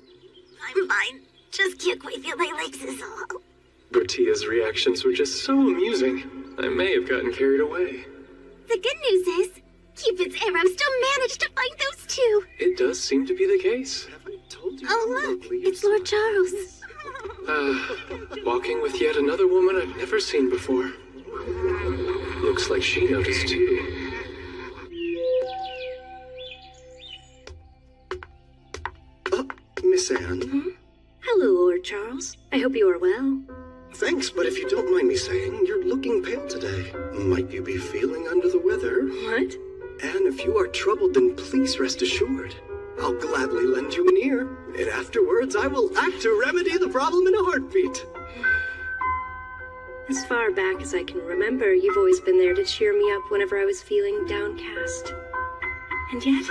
I'm fine. Just can't quite feel my legs is all. Bertia's reactions were just so amusing. I may have gotten carried away. The good news is, Cupid's arrow still managed to find those two. It does seem to be the case. Have I told you? Oh look, it's Lord Charles. Walking with yet another woman I've never seen before. Looks like she noticed too. Miss Anne? Hello, Lord Charles. I hope you are well. Thanks, but if you don't mind me saying, you're looking pale today. Might you be feeling under the weather? What? And if you are troubled, then please rest assured. I'll gladly lend you an ear, and afterwards I will act to remedy the problem in a heartbeat. As far back as I can remember, you've always been there to cheer me up whenever I was feeling downcast. And yet,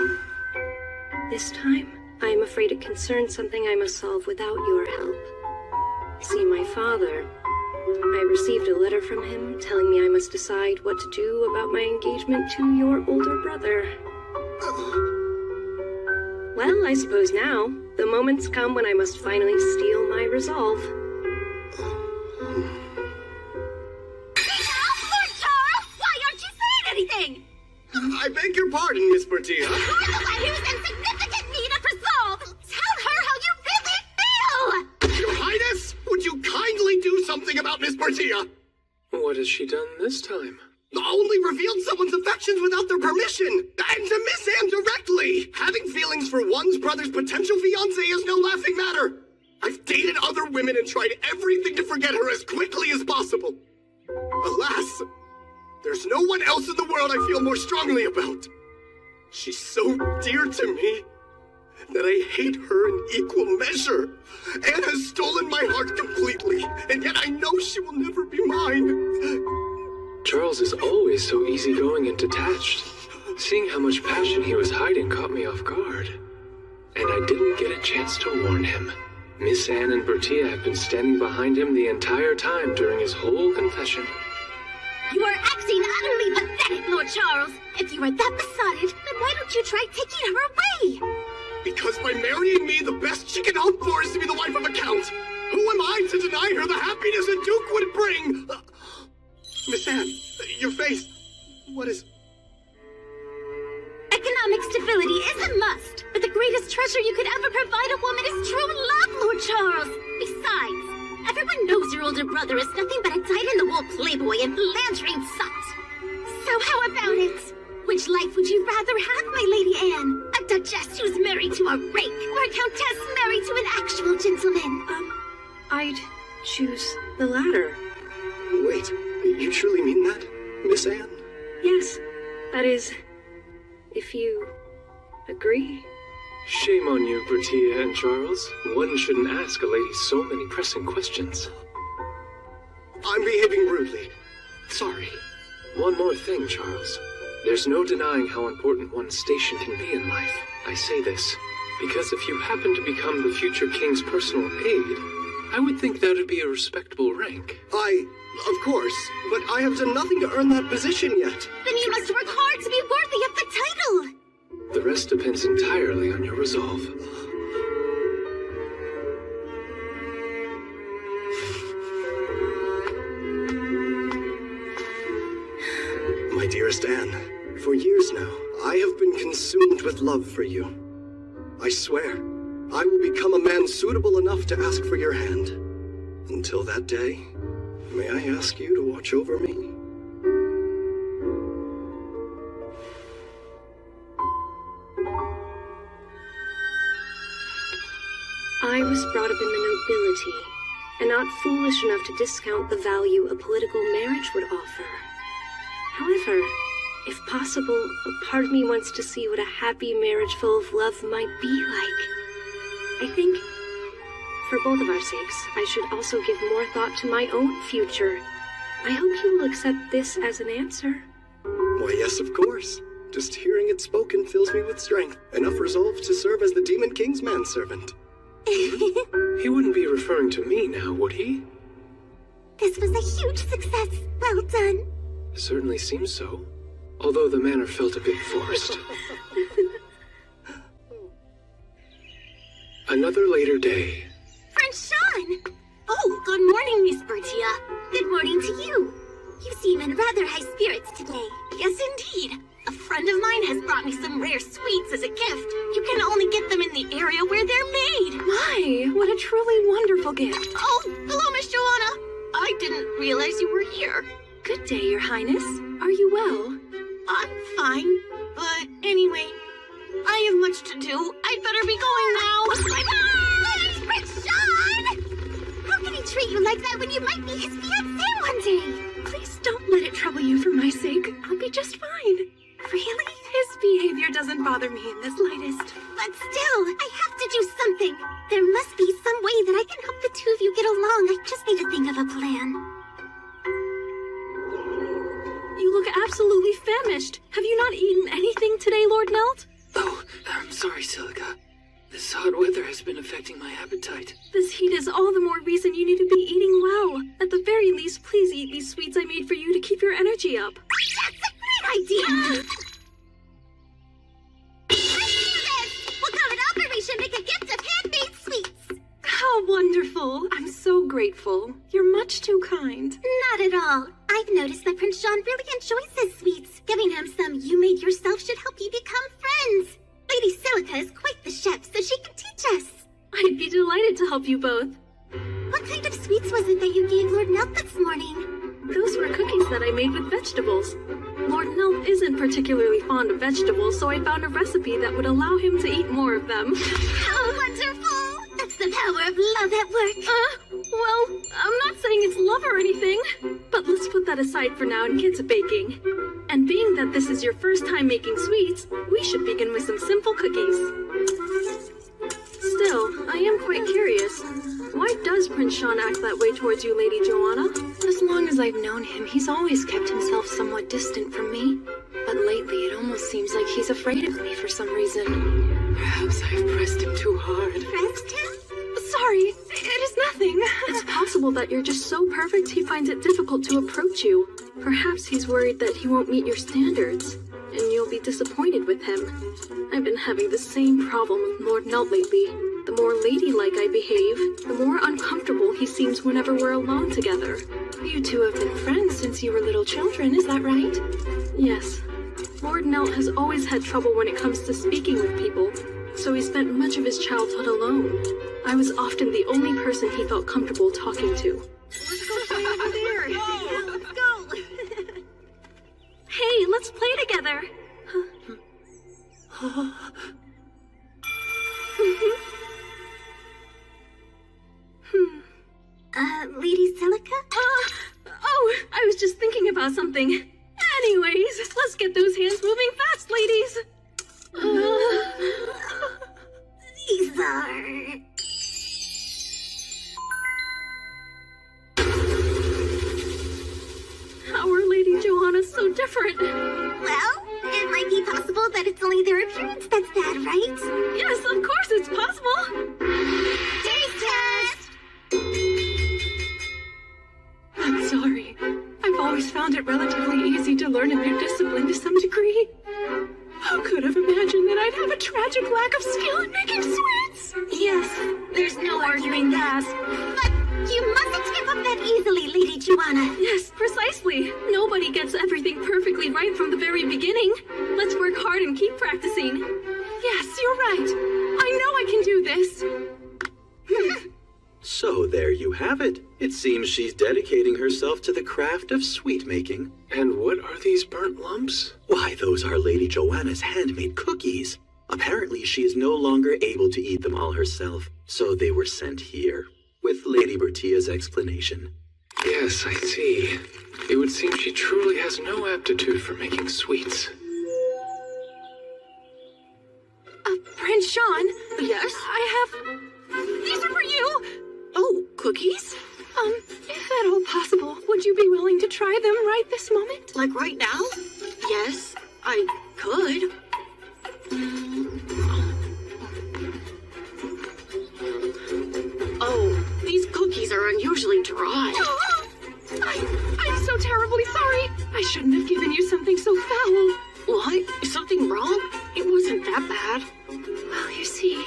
this time, I am afraid it concerns something I must solve without your help. See, my father, I received a letter from him telling me I must decide what to do about my engagement to your older brother. Well, I suppose now, the moment's come when I must finally steel my resolve. Lord Charles, why aren't you saying anything? I beg your pardon, Miss Bertia. You're the one who's in significant need of resolve. Tell her how you really feel. Your Highness, would you kindly do something about Miss Bertia? What has she done this time? Only revealed someone's affections without their permission, and to Miss Anne directly. Having feelings for one's brother's potential fiancé is no laughing matter. I've dated other women and tried everything to forget her as quickly as possible. Alas, there's no one else in the world I feel more strongly about. She's so dear to me that I hate her in equal measure. Anne has stolen my heart completely, and yet I know she will never be mine. Charles is always so easygoing and detached. Seeing how much passion he was hiding caught me off guard. And I didn't get a chance to warn him. Miss Anne and Bertia have been standing behind him the entire time during his whole confession. You are acting utterly pathetic, Lord Charles. If you are that besotted, then why don't you try taking her away? Because by marrying me, the best she can hope for is to be the wife of a count. Who am I to deny her the happiness a duke would bring? Miss Anne, your face. What is... Economic stability is a must, but the greatest treasure you could ever provide a woman is true love, Lord Charles. Besides, everyone knows your older brother is nothing but a dyed-in-the-wool playboy and philandering sot. So how about it? Which life would you rather have, my Lady Anne? A duchess who's married to a rake, or a countess married to an actual gentleman? I'd choose the latter. Wait, you truly mean that, Miss Anne? Yes, that is, if you agree. Shame on you, Bertia and Charles. One shouldn't ask a lady so many pressing questions. I'm behaving rudely. Sorry. One more thing, Charles. There's no denying how important one's station can be in life. I say this because if you happen to become the future king's personal aide, I would think that would be a respectable rank. Of course, but I have done nothing to earn that position yet. Then you must work hard to be worthy of the title. The rest depends entirely on your resolve. My dearest Anne, for years now, I have been consumed with love for you. I swear, I will become a man suitable enough to ask for your hand. Until that day, may I ask you to watch over me? I was brought up in the nobility, and not foolish enough to discount the value a political marriage would offer. However, if possible, a part of me wants to see what a happy marriage full of love might be like. I think, for both of our sakes, I should also give more thought to my own future. I hope you will accept this as an answer. Why, yes, of course. Just hearing it spoken fills me with strength, enough resolve to serve as the Demon King's manservant. He wouldn't be referring to me now, would he? This was a huge success. Well done. Certainly seems so, although the manner felt a bit forced. Another later day. Prince Sean! Oh, good morning, Miss Bertia. Good morning to you. You seem in rather high spirits today. Yes, indeed. A friend of mine has brought me some rare sweets as a gift. You can only get them in the area where they're made. My, what a truly wonderful gift. Oh, hello, Miss Joanna. I didn't realize you were here. Good day, Your Highness. Are you well? I'm fine, but anyway, I have much to do. I'd better be going now. Bye-bye! Prince Sean! How can he treat you like that when you might be his fiancé one day? Please don't let it trouble you for my sake. I'll be just fine. Really? His behavior doesn't bother me in the slightest. But still, I have to do something. There must be some way that I can help the two of you get along. I just need to think of a plan. You look absolutely famished. Have you not eaten anything today, Lord Nelt? Oh, I'm sorry, Silica. This hot weather has been affecting my appetite. This heat is all the more reason you need to be eating well. At the very least, please eat these sweets I made for you to keep your energy up. That's a great idea! Let's do this! We'll call it Operation Make a Gift of Handmade Sweets! How wonderful! I'm so grateful. You're much too kind. Not at all. I've noticed that Prince Sean really enjoys his sweets. Giving him some you made yourself should help you become friends. Lady Silica is quite the chef, so she can teach us. I'd be delighted to help you both. What kind of sweets was it that you gave Lord Nelt this morning? Those were cookies that I made with vegetables. Lord Nelt isn't particularly fond of vegetables, so I found a recipe that would allow him to eat more of them. How wonderful! That's the power of love at work. Well, I'm not saying it's love or anything, but let's put that aside for now and get to baking. And being that this is your first time making sweets, we should begin with some simple cookies. Still, I am quite curious. Why does Prince Sean act that way towards you, Lady Joanna? As long as I've known him, he's always kept himself somewhat distant from me. But lately, it almost seems like he's afraid of me for some reason. Perhaps I've pressed him too hard. Pressed him? Sorry, it is nothing. It's possible that you're just so perfect he finds it difficult to approach you. Perhaps he's worried that he won't meet your standards, and you'll be disappointed with him. I've been having the same problem with Lord Nelt lately. The more ladylike I behave, the more uncomfortable he seems whenever we're alone together. You two have been friends since you were little children, is that right? Yes. Lord Nelt has always had trouble when it comes to speaking with people, so he spent much of his childhood alone. I was often the only person he felt comfortable talking to. Let's go play over there. Yeah, let's go. Hey, let's play together. Lady Silica? Oh, I was just thinking about something. Anyways, let's get those hands moving fast, ladies. These are... How are Lady Johanna so different? Well, it might be possible that it's only their appearance that's bad, right? Yes, of course it's possible. Taste test! I'm sorry. I've always found it relatively easy to learn a new discipline to some degree. Who could have imagined that I'd have a tragic lack of skill in making sweets? Yes, there's no arguing that. But you mustn't give up that easily, Lady Johanna. Yes, precisely. Nobody gets everything perfectly right from the very beginning. Let's work hard and keep practicing. Yes, you're right. I know I can do this. So there you have it. It seems she's dedicating herself to the craft of sweet making. And what are these burnt lumps? Why, those are Lady Johanna's handmade cookies. Apparently, she is no longer able to eat them all herself, so they were sent here, with Lady Bertia's explanation. Yes, I see. It would seem she truly has no aptitude for making sweets. Prince Sean? Yes? I have... These are for you! Oh, cookies? If at all possible, would you be willing to try them right this moment? Like right now? Yes, I could. Oh, these cookies are unusually dry. I'm so terribly sorry. I shouldn't have given you something so foul. What? Is something wrong? It wasn't that bad. Well, you see,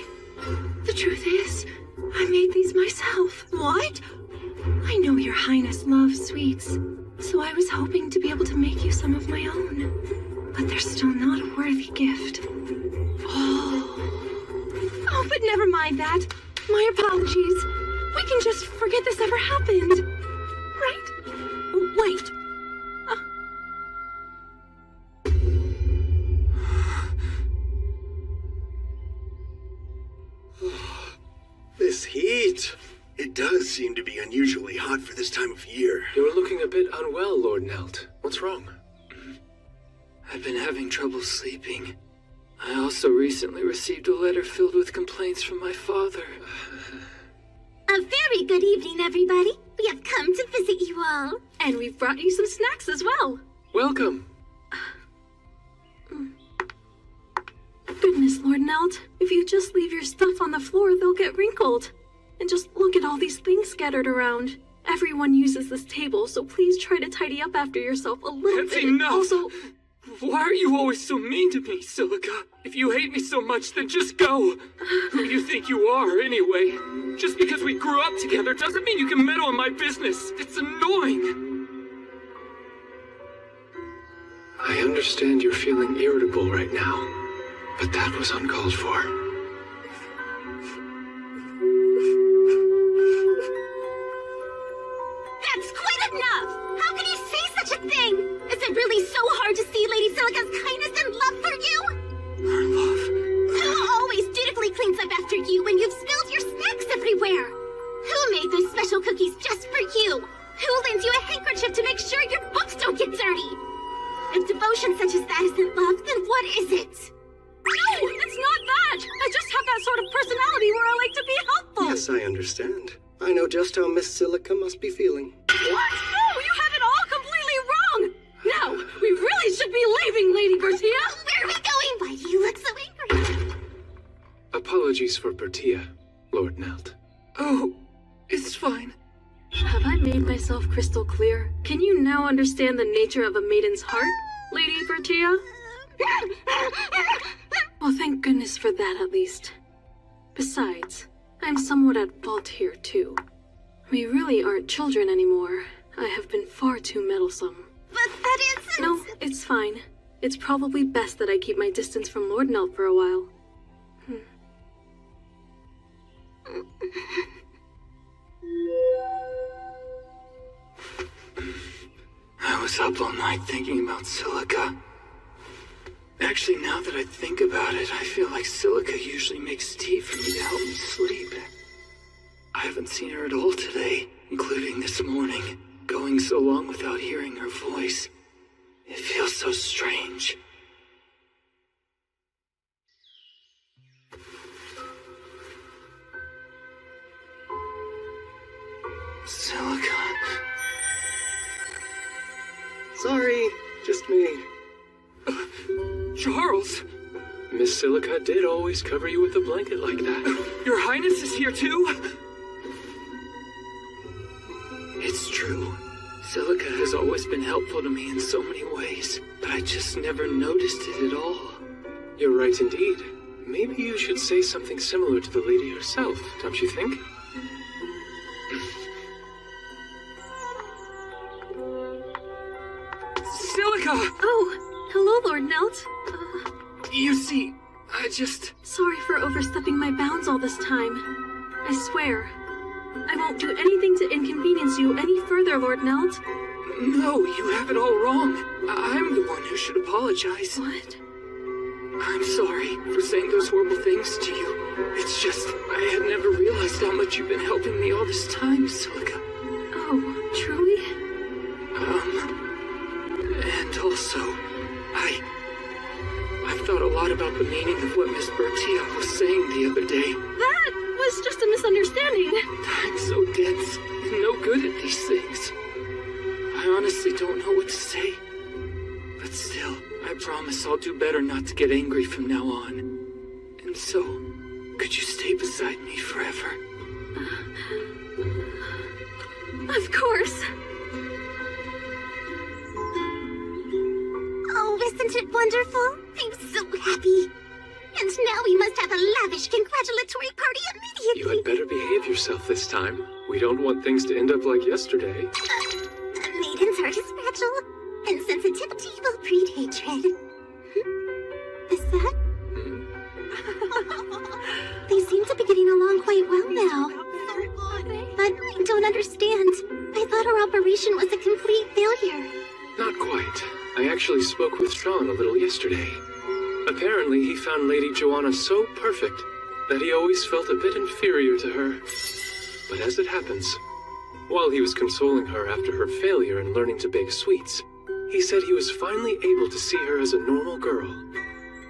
the truth is, I made these myself. What? I know your highness loves sweets, so I was hoping to be able to make you some of my own. But they're still not a worthy gift. Oh, but never mind that. My apologies. We can just forget this ever happened. Right? Wait. This heat. It does seem to be unusually hot for this time of year. You're looking a bit unwell, Lord Nelt. What's wrong? I've been having trouble sleeping. I also recently received a letter filled with complaints from my father. A very good evening, everybody. We have come to visit you all. And we've brought you some snacks as well. Welcome. Goodness, Lord Nelt. If you just leave your stuff on the floor, they'll get wrinkled. And just look at all these things scattered around. Everyone uses this table, so please try to tidy up after yourself a little That's bit. enough! Also, why are you always so mean to me, Silica? If you hate me so much, then just go. Who do you think you are, anyway? Just because we grew up together doesn't mean you can meddle in my business. It's annoying. I understand you're feeling irritable right now, but that was uncalled for. That's quite enough! How can you say such a thing? Is it really so hard to see Lady Silica's kindness and love for you? Her love. Who always dutifully cleans up after you when you've spilled your snacks everywhere? Who made those special cookies just for you? Who lends you a handkerchief to make sure your books don't get dirty? If devotion such as that isn't love, then what is it? no, it's not that. I just have that sort of personality where I like to be helpful. Yes, I understand. I know just how Miss Silica must be feeling. What? No, you have it all completely wrong. Now, we really should be leaving, Lady Bertia. Where are we going? Why do you look so angry? Apologies for Bertia, Lord Nelt. Oh, it's fine. Have I made myself crystal clear? Can you now understand the nature of a maiden's heart, Lady Bertia? Well, thank goodness for that, at least. Besides, I'm somewhat at fault here, too. We really aren't children anymore. I have been far too meddlesome. But that isn't... No, it's fine. It's probably best that I keep my distance from Lord Nelt for a while. I was up all night thinking about Silica. Actually, now that I think about it, I feel like Silica usually makes tea for me to help me sleep. I haven't seen her at all today, including this morning. Going so long without hearing her voice. It feels so strange. Silica. Sorry, just me. Charles! Miss Silica did always cover you with a blanket like that. Your Highness is here too? It's true. Silica has always been helpful to me in so many ways, but I just never noticed it at all. You're right indeed. Maybe you should say something similar to the lady herself, don't you think? Silica! Oh, hello, Lord Nelt. You see, I just... Sorry for overstepping my bounds all this time. I swear. I won't do anything to inconvenience you any further, Lord Nelt. No, you have it all wrong. I'm the one who should apologize. What? I'm sorry for saying those horrible things to you. It's just, I had never realized how much you've been helping me all this time, Silica. Oh, truly? And also, I've thought a lot about the meaning of what Miss Bertia was saying the other day. That was just a misunderstanding. I'm so dense and no good at these things. I honestly don't know what to say. But still, I promise I'll do better not to get angry from now on. And so, could you stay beside me forever? Of course. Oh, isn't it wonderful? I'm so happy. And now we must have a lavish congratulatory party immediately. You had better behave yourself this time. We don't want things to end up like yesterday. Maiden's heart is fragile, and sensitivity will breed hatred. Is that? They seem to be getting along quite well now. But I don't understand. I thought our operation was a complete failure. Not quite. I actually spoke with Sean a little yesterday. Apparently, he found Lady Joanna so perfect that he always felt a bit inferior to her. But as it happens, while he was consoling her after her failure in learning to bake sweets, he said he was finally able to see her as a normal girl.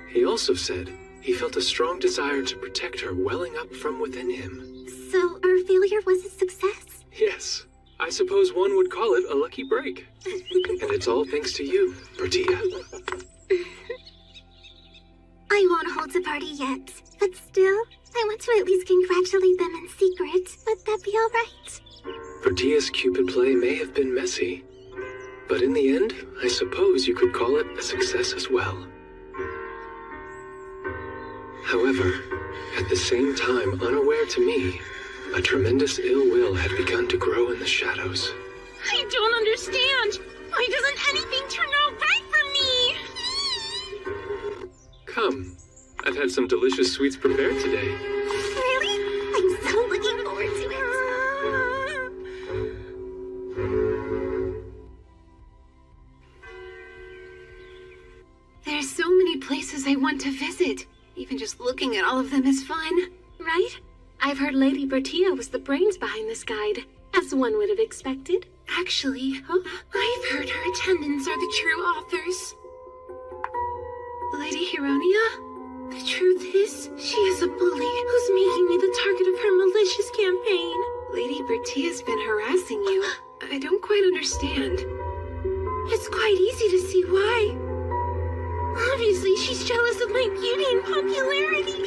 He also said he felt a strong desire to protect her welling up from within him. So our failure was a success? Yes, I suppose one would call it a lucky break. And it's all thanks to you, Bertia. I won't hold a party yet, but still, I want to at least congratulate them in secret. Would that be all right? Bertia's Cupid play may have been messy, but in the end, I suppose you could call it a success as well. However, at the same time, unaware to me, a tremendous ill will had begun to grow in the shadows. I don't understand. Why doesn't anything turn out right for me? Come, I've had some delicious sweets prepared today. Really? I'm so looking forward to it. There's so many places I want to visit. Even just looking at all of them is fun. Right? I've heard Lady Bertia was the brains behind this guide, as one would have expected. Actually, I've heard her attendants are the true authors. Lady Hironia? The truth is, she is a bully who's making me the target of her malicious campaign. Lady Bertia's been harassing you. I don't quite understand. It's quite easy to see why. Obviously, she's jealous of my beauty and popularity.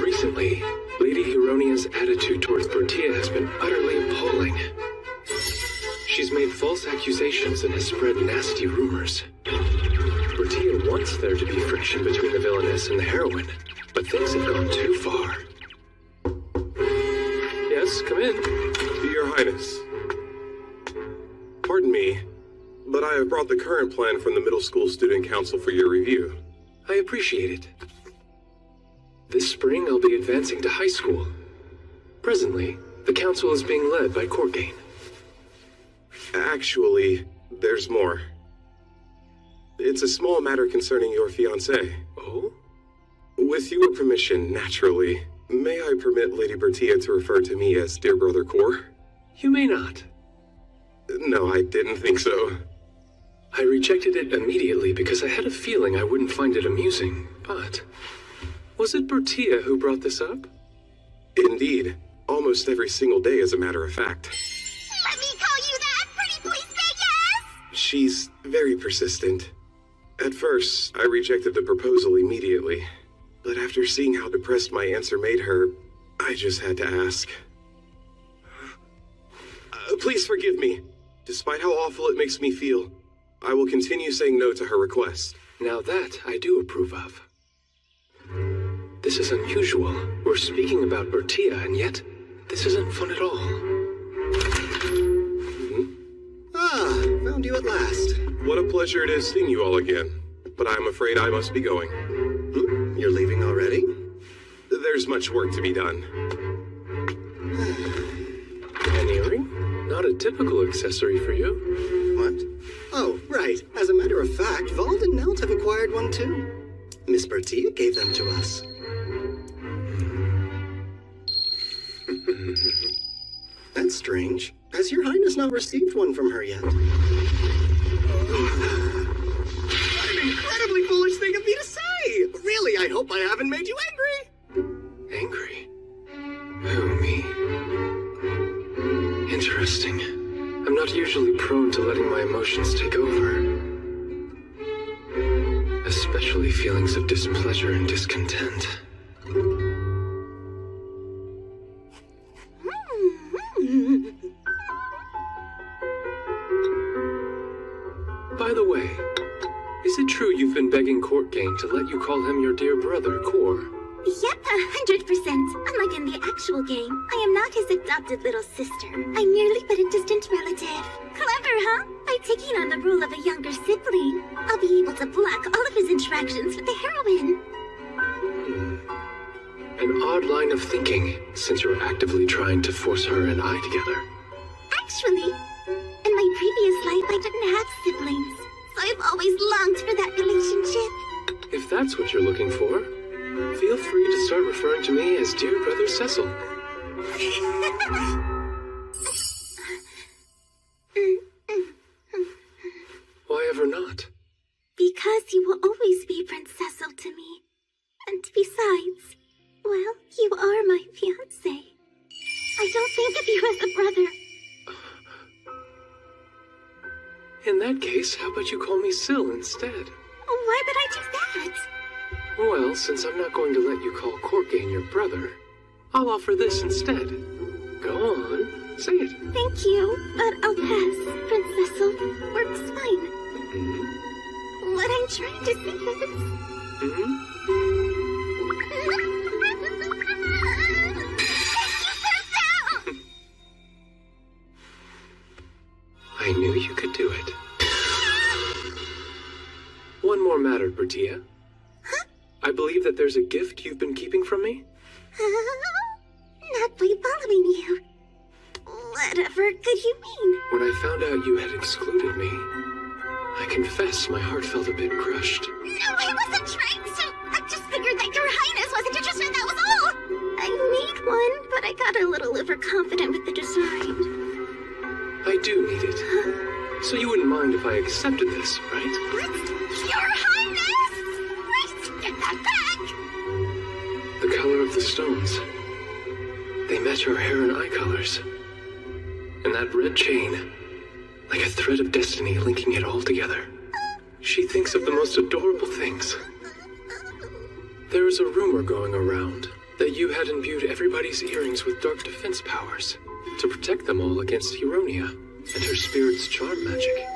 Recently, Lady Hironia's attitude towards Bertia has been utterly appalling. She's made false accusations and has spread nasty rumors. Bertia wants there to be friction between the villainess and the heroine, but things have gone too far. Yes, come in. Your Highness. Pardon me, but I have brought the current plan from the Middle School Student Council for your review. I appreciate it. This spring, I'll be advancing to high school. Presently, the council is being led by Courtgain. Actually, there's more. It's a small matter concerning your fiancé. Oh? With your permission, naturally, may I permit Lady Bertia to refer to me as Dear Brother Cor? You may not. No, I didn't think so. I rejected it immediately because I had a feeling I wouldn't find it amusing, but... Was it Bertia who brought this up? Indeed. Almost every single day, as a matter of fact. Let me call you that! Pretty please say yes! She's very persistent. At first, I rejected the proposal immediately. But after seeing how depressed my answer made her, I just had to ask. Please forgive me. Despite how awful it makes me feel, I will continue saying no to her request. Now that I do approve of. This is unusual. We're speaking about Bertia, and yet, this isn't fun at all. Ah, found you at last. What a pleasure it is seeing you all again. But I'm afraid I must be going. You're leaving already? There's much work to be done. An earring? Not a typical accessory for you. What? Oh, right. As a matter of fact, Vald and Nelt have acquired one too. Miss Bertia gave them to us. That's strange. Has your Highness not received one from her yet? What an incredibly foolish thing of me to say! Really, I hope I haven't made you angry! Angry? Who, me? Interesting. I'm not usually prone to letting my emotions take over. Especially feelings of displeasure and discontent. By the way, is it true you've been begging Courtgain to let you call him your dear brother, Cor? Yep, 100%. Unlike in the actual game, I am not his adopted little sister. I'm merely but a distant relative. Clever, huh? By taking on the role of a younger sibling, I'll be able to block all of his interactions with the heroine. An odd line of thinking, since you're actively trying to force her and I together. Actually, in my previous life, I didn't have siblings, so I've always longed for that relationship. If that's what you're looking for, feel free to start referring to me as Dear Brother Cecil. Why ever not? Because you will always be Prince Cecil to me. And besides, well, you are my fiancé. I don't think of you as a brother. In that case, how about you call me Syl instead? Why would I do that? Well, since I'm not going to let you call Courtgain your brother, I'll offer this instead. Go on, say it. Thank you, but I'll pass. Prince Cecil works fine. What I'm trying to say is... I knew you could do it. One more matter, Bertia. Huh? I believe that there's a gift you've been keeping from me? Not by following you. Whatever could you mean? When I found out you had excluded me, I confess my heart felt a bit crushed. No, I wasn't trying to. I just figured that your Highness wasn't interested, that was all. I need one, but I got a little overconfident with the design. I do need it. So you wouldn't mind if I accepted this, right? What? Your Highness! Please get that back! The color of the stones. They match our hair and eye colors. And that red chain, like a thread of destiny linking it all together. She thinks of the most adorable things. There is a rumor going around that you had imbued everybody's earrings with dark defense powers to protect them all against Heronia. and her spirit's charm magic.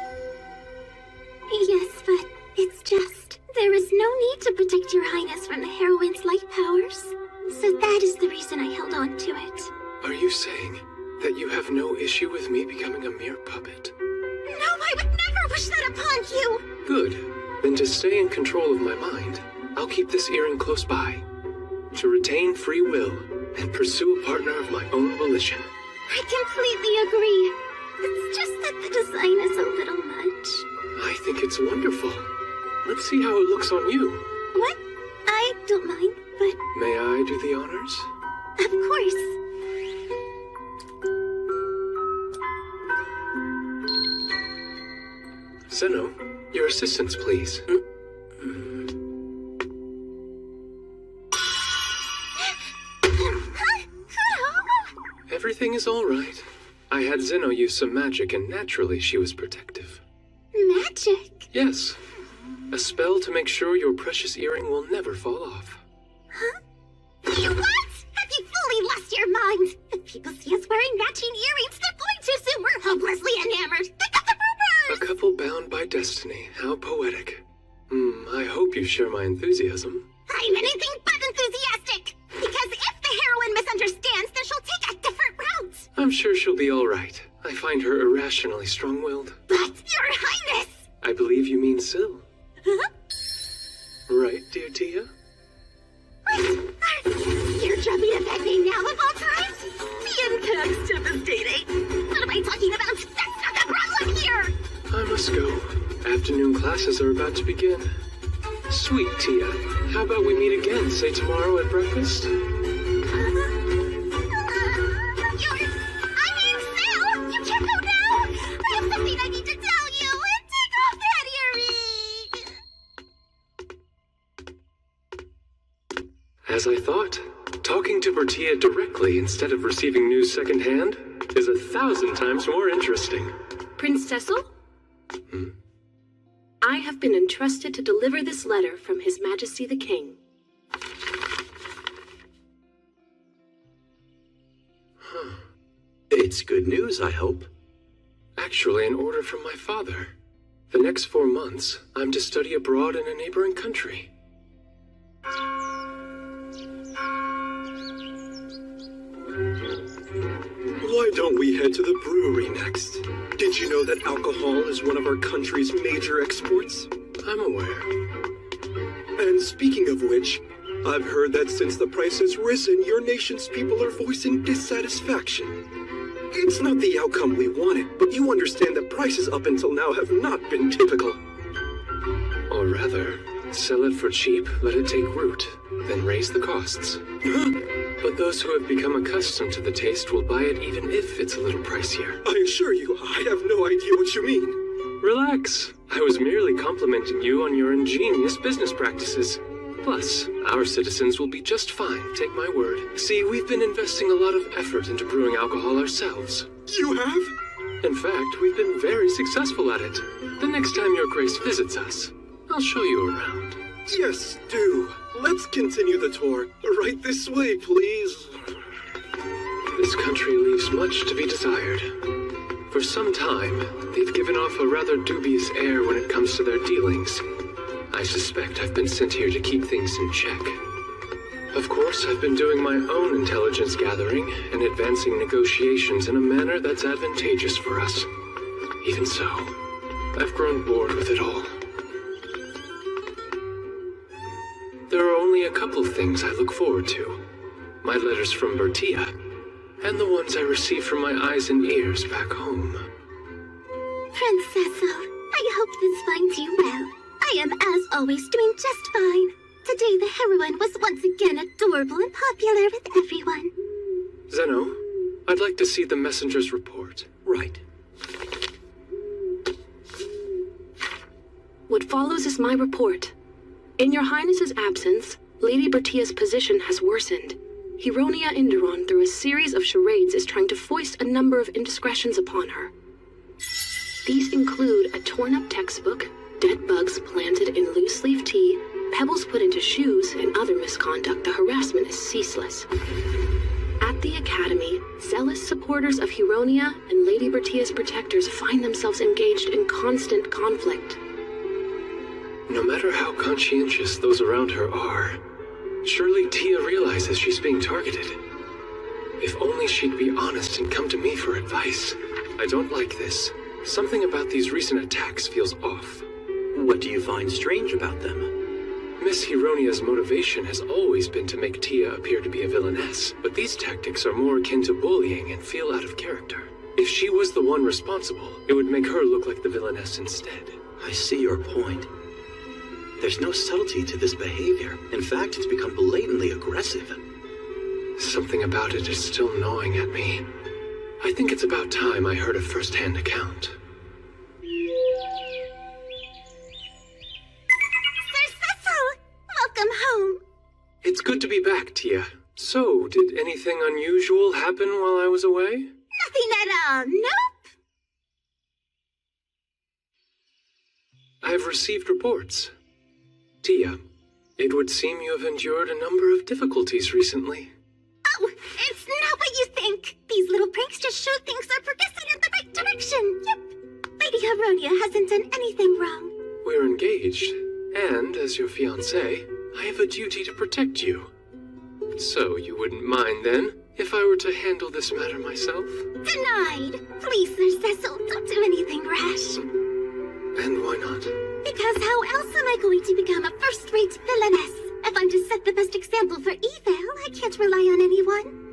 Yes, but it's just... There is no need to protect your highness from the heroine's light powers. So that is the reason I held on to it. Are you saying that you have no issue with me becoming a mere puppet? No, I would never wish that upon you! Good. Then to stay in control of my mind, I'll keep this earring close by. To retain free will and pursue a partner of my own volition. I completely agree. It's just that the design is a little much. I think it's wonderful. Let's see how it looks on you. What? I don't mind, but... May I do the honors? Of course. Zeno, your assistance, please. Everything is all right. I had Zeno use some magic, and naturally she was protective. Magic? Yes. A spell to make sure your precious earring will never fall off. Huh? You what? Have you fully lost your mind? If people see us wearing matching earrings, they're going to assume we're hopelessly enamored. They got the rumors! A couple bound by destiny. How poetic. I hope you share my enthusiasm. I'm anything but enthusiastic! Because if the heroine misunderstands, then she'll take a different route! I'm sure she'll be all right. I find her irrationally strong-willed. But, Your Highness! I believe you mean Syl. Huh? Right, dear Tia? You're dropping a bad name now of all time? The impact's devastating. What am I talking about? That's not the problem here! I must go. Afternoon classes are about to begin. Sweet Tia, how about we meet again, say tomorrow at breakfast? I mean, Syl! You can't go now! I have something I need to tell you! Take off that earring! As I thought, talking to Bertia directly instead of receiving news secondhand is 1,000 times more interesting. Prince Cecil? I have been entrusted to deliver this letter from His Majesty the King. It's good news, I hope. Actually, an order from my father. The next 4 months, I'm to study abroad in a neighboring country. Why don't we head to the brewery next? Did you know that alcohol is one of our country's major exports? I'm aware. And speaking of which, I've heard that since the price has risen, your nation's people are voicing dissatisfaction. It's not the outcome we wanted, but you understand that prices up until now have not been typical. Or rather, sell it for cheap, let it take root, then raise the costs. But those who have become accustomed to the taste will buy it even if it's a little pricier. I assure you, I have no idea what you mean. Relax. I was merely complimenting you on your ingenious business practices. Plus, our citizens will be just fine, take my word. See, we've been investing a lot of effort into brewing alcohol ourselves. You have? In fact, we've been very successful at it. The next time your grace visits us, I'll show you around. Yes, do. Let's continue the tour. Right this way, please. This country leaves much to be desired. For some time, they've given off a rather dubious air when it comes to their dealings. I suspect I've been sent here to keep things in check. Of course, I've been doing my own intelligence gathering and advancing negotiations in a manner that's advantageous for us. Even so, I've grown bored with it all. There are only a couple things I look forward to. My letters from Bertia, and the ones I receive from my eyes and ears back home. Prince Cecil, I hope this finds you well. I am, as always, doing just fine. Today the heroine was once again adorable and popular with everyone. Zeno, I'd like to see the messenger's report. Right. What follows is my report. In your highness's absence, Lady Bertia's position has worsened. Heronia Inderon, through a series of charades, is trying to foist a number of indiscretions upon her. These include a torn-up textbook, dead bugs planted in loose-leaf tea, pebbles put into shoes, and other misconduct. The harassment is ceaseless. At At the Academy, zealous supporters of Huronia and Lady Bertia's protectors find themselves engaged in constant conflict. No matter how conscientious those around her are, surely Tia realizes she's being targeted. If only she'd be honest and come to me for advice. I don't like this. Something about these recent attacks feels off. What do you find strange about them? Miss Hironia's motivation has always been to make Tia appear to be a villainess, but these tactics are more akin to bullying and feel out of character. If she was the one responsible, it would make her look like the villainess instead. I see your point. There's no subtlety to this behavior. In fact, it's become blatantly aggressive. Something about it is still gnawing at me. I think it's about time I heard a first-hand account. Sir Cecil! Welcome home. It's good to be back, Tia. So, did anything unusual happen while I was away? Nothing at all, nope. I've received reports. Tia, it would seem you have endured a number of difficulties recently. Oh, it's not what you think. These little pranks just show things are progressing in the right direction. Yep. Lady Huronia hasn't done anything wrong. We're engaged, and as your fiancé, I have a duty to protect you. So you wouldn't mind, then, if I were to handle this matter myself? Denied. Please, Sir Cecil, don't do anything rash. And why not? Because how else am I going to become a first-rate villainess? If I'm to set the best example for evil, I can't rely on anyone.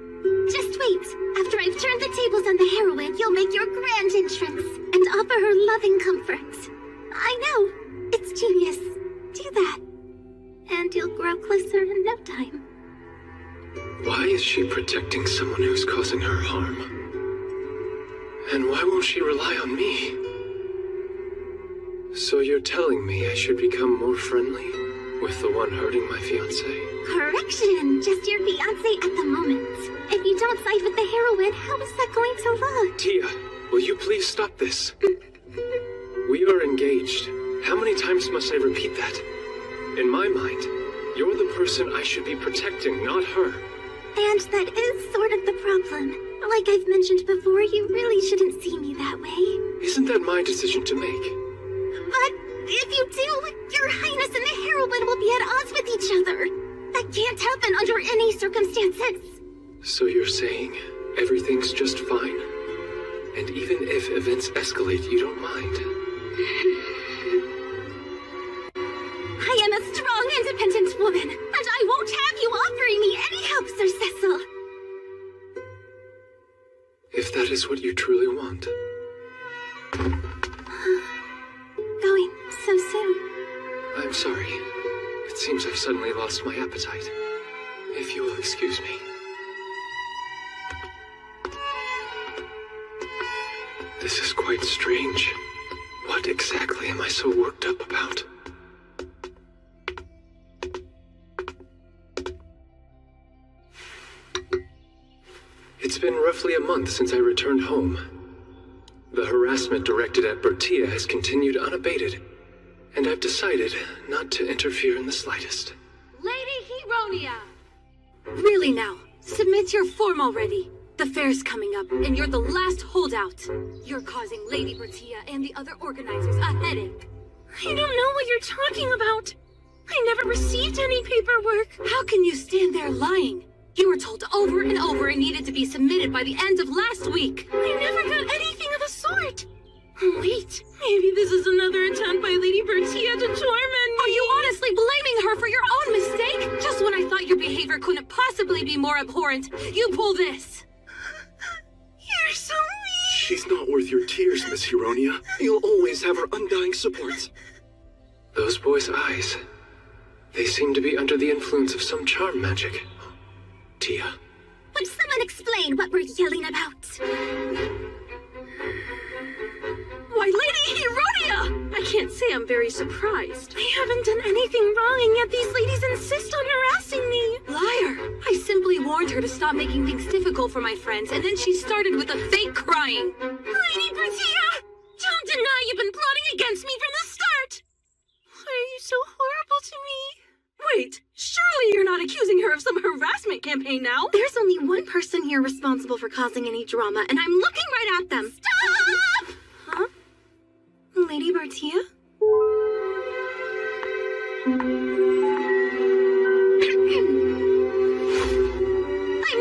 Just wait. After I've turned the tables on the heroine, you'll make your grand entrance and offer her loving comfort. I know. It's genius. Do that. And you'll grow closer in no time. Why is she protecting someone who's causing her harm? And why won't she rely on me? So you're telling me I should become more friendly with the one hurting my fiancé? Correction, just your fiancé at the moment. If you don't side with the heroine, how is that going to look? Tia, will you please stop this? We are engaged. How many times must I repeat that? In my mind, you're the person I should be protecting, not her. And that is sort of the problem. Like I've mentioned before, you really shouldn't see me that way. Isn't that my decision to make? But if you do, your highness and the heroine will be at odds with each other. That can't happen under any circumstances. So you're saying everything's just fine? And even if events escalate, you don't mind? I am a strong, independent woman, and I won't have you offering me any help, Sir Cecil. If that is what you truly want. Going so soon. I'm sorry. It seems I've suddenly lost my appetite. If you will excuse me. This is quite strange. What exactly am I so worked up about? It's been roughly a month since I returned home. The harassment directed at Bertia has continued unabated, and I've decided not to interfere in the slightest. Lady Huronia! Really now, submit your form already. The fair's coming up, and you're the last holdout. You're causing Lady Bertia and the other organizers a headache. I don't know what you're talking about. I never received any paperwork. How can you stand there lying? You were told over and over it needed to be submitted by the end of last week. I never got anything of the sort. Wait, maybe this is another attempt by Lady Bertia to torment me. Are you honestly blaming her for your own mistake? Just when I thought your behavior couldn't possibly be more abhorrent, you pull this. You're so mean. She's not worth your tears, Miss Huronia. You'll always have her undying support. Those boys' eyes. They seem to be under the influence of some charm magic. Tia. Would someone explain what we're yelling about? Why, Lady Huronia! I can't say I'm very surprised. I haven't done anything wrong, and yet these ladies insist on harassing me. Liar! I simply warned her to stop making things difficult for my friends, and then she started with a fake crying. Lady Bertia! Don't deny you've been plotting against me from the start! Why are you so horrible to me? Wait, surely you're not accusing her of some harassment campaign now? There's only one person here responsible for causing any drama, and I'm looking right at them. Stop! Huh? Lady Bertia? I'm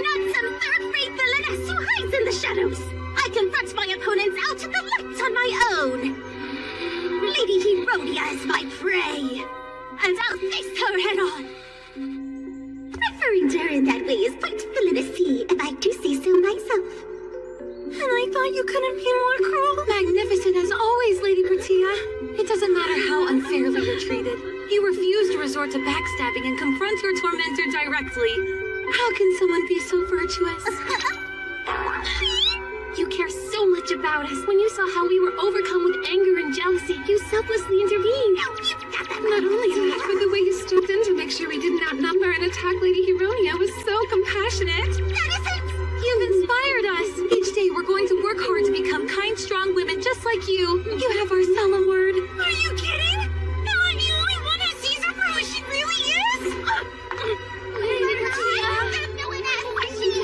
not some third-rate villainess who hides in the shadows. I confront my opponents out in the lights on my own. Lady Herodia is my prey, and I'll face her head-on. Referring to her in that way is quite villainousy, if I do say so myself. And I thought you couldn't be more cruel. Magnificent as always, Lady Bertia. It doesn't matter how unfairly you're treated. You refuse to resort to backstabbing and confront your tormentor directly. How can someone be so virtuous? You care so much about us. When you saw how we were overcome with anger and jealousy, you selflessly intervened. Not only that, but the way you stepped in to make sure we didn't outnumber and attack Lady Heronia was so compassionate. That is it! You've inspired us. Each day we're going to work hard to become kind, strong women just like you. You have our solemn word. Are you kidding? Am I the only one who sees her for who she really is? Lady Bertia? No one asked why she is.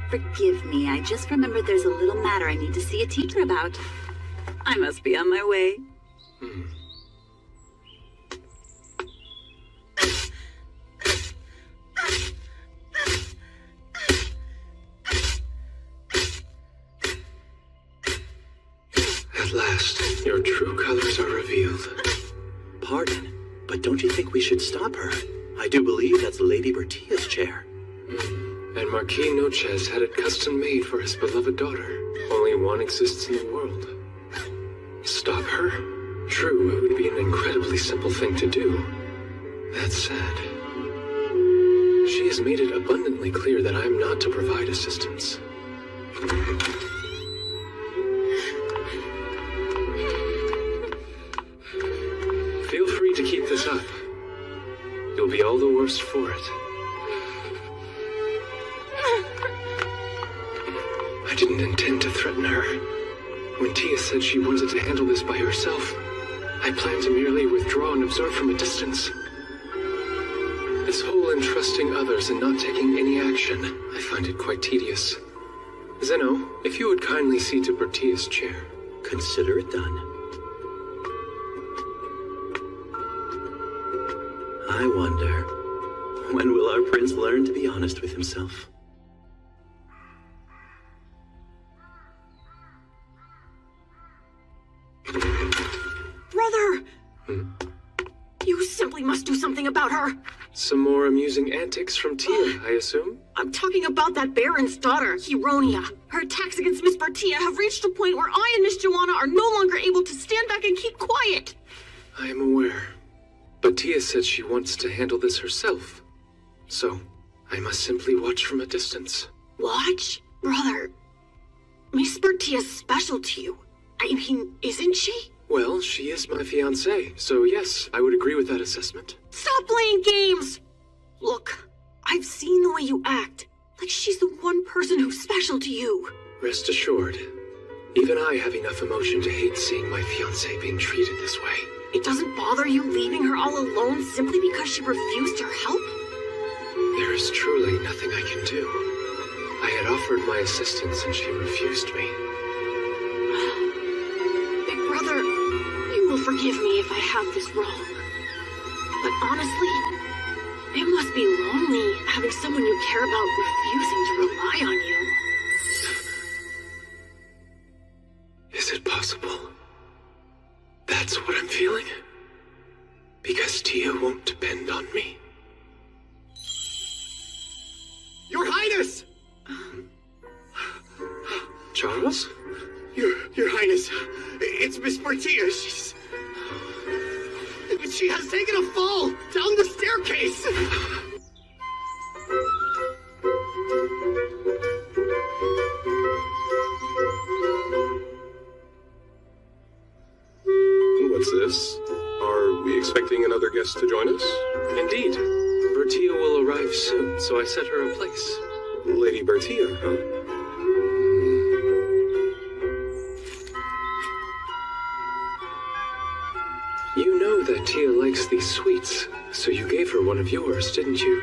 Forgive me, I just remembered there's a little matter I need to see a teacher about. I must be on my way. At last, your true colors are revealed. Pardon, but don't you think we should stop her? I do believe that's Lady Bertia's chair. And Marquis Nochez had it custom-made for his beloved daughter. Only one exists in the world. Stop her? True, it would be an incredibly simple thing to do. That said, she has made it abundantly clear that I am not to provide assistance. Feel free to keep this up. You'll be all the worse for it. I didn't intend to threaten her. When Tia said she wanted to handle this by herself, I planned to merely withdraw and observe from a distance. This whole entrusting others and not taking any action, I find it quite tedious. Zeno, if you would kindly see to Bertia's chair. Consider it done. I wonder, when will our prince learn to be honest with himself? Brother! You simply must do something about her. Some more amusing antics from Tia, I assume? I'm talking about that Baron's daughter, Heronia. Her attacks against Miss Bertia have reached a point where I and Miss Joanna are no longer able to stand back and keep quiet. I am aware. But Tia said she wants to handle this herself. So, I must simply watch from a distance. Watch? Brother, Miss Bertia's special to you. I mean, isn't she? Well, she is my fiancée, so yes, I would agree with that assessment. Stop playing games! Look, I've seen the way you act. Like she's the one person who's special to you. Rest assured, even I have enough emotion to hate seeing my fiancée being treated this way. It doesn't bother you leaving her all alone simply because she refused your help? There is truly nothing I can do. I had offered my assistance and she refused me. Big brother, you will forgive me if I have this wrong. But honestly, it must be lonely having someone you care about refusing to rely on you. Is it possible? That's what I'm feeling? Because Tia won't depend on me. Your Highness! Charles? Your Highness, it's Miss Bertia. She has taken a fall down the staircase. What's this? Are we expecting another guest to join us? Indeed. Bertia will arrive soon, so I set her a place. Lady Bertia, huh? knew that Tia likes these sweets, so you gave her one of yours, didn't you?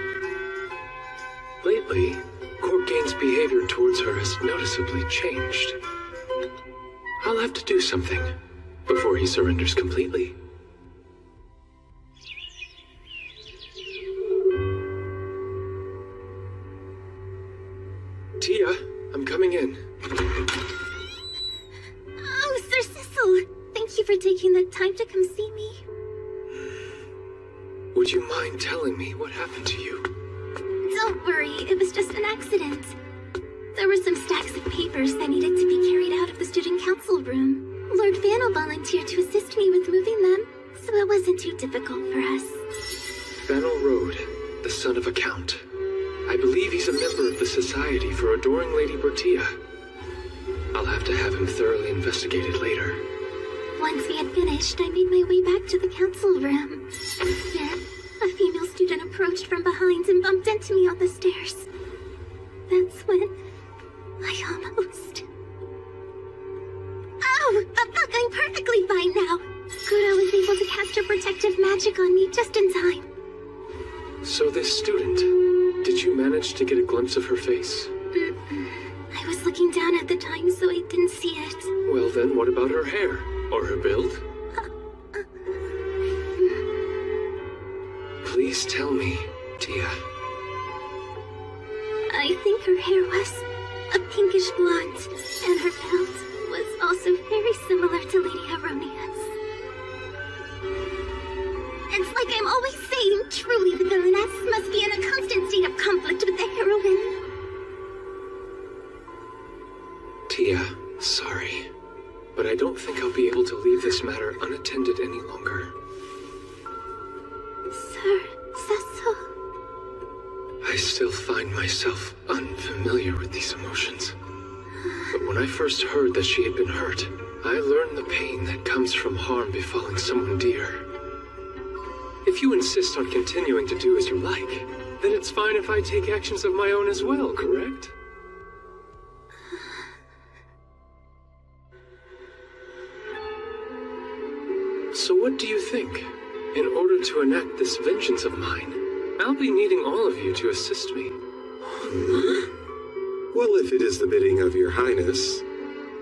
Lately, Corgain's behavior towards her has noticeably changed. I'll have to do something before he surrenders completely. Tia, I'm coming in. Oh, Sir Cecil! Thank you for taking the time to come see me. Would you mind telling me what happened to you? Don't worry, it was just an accident. There were some stacks of papers that needed to be carried out of the student council room. Lord Fannel volunteered to assist me with moving them, so it wasn't too difficult for us. Fannel Road, the son of a count. I believe he's a member of the Society for Adoring Lady Bertia. I'll have to have him thoroughly investigated later. Once we had finished, I made my way back to the council room. Then, a female student approached from behind and bumped into me on the stairs. That's when I almost... Oh, I'm going perfectly fine now. Good, I was able to cast her protective magic on me just in time. So this student, did you manage to get a glimpse of her face? I was looking down at the time, so I didn't see it. Well then, what about her hair? Or her build? Please tell me, Tia. I think her hair was a pinkish blonde, and her build was also very similar to Lady Heronia's. It's like I'm always saying, truly the villainess must be in a constant state of conflict with the heroine. Tia, sorry, but I don't think I'll be able to leave this matter unattended any longer. Sir Cecil. I still find myself unfamiliar with these emotions. But when I first heard that she had been hurt, I learned the pain that comes from harm befalling someone dear. If you insist on continuing to do as you like, then it's fine if I take actions of my own as well, correct? So what do you think? In order to enact this vengeance of mine, I'll be needing all of you to assist me. Well, if it is the bidding of your highness,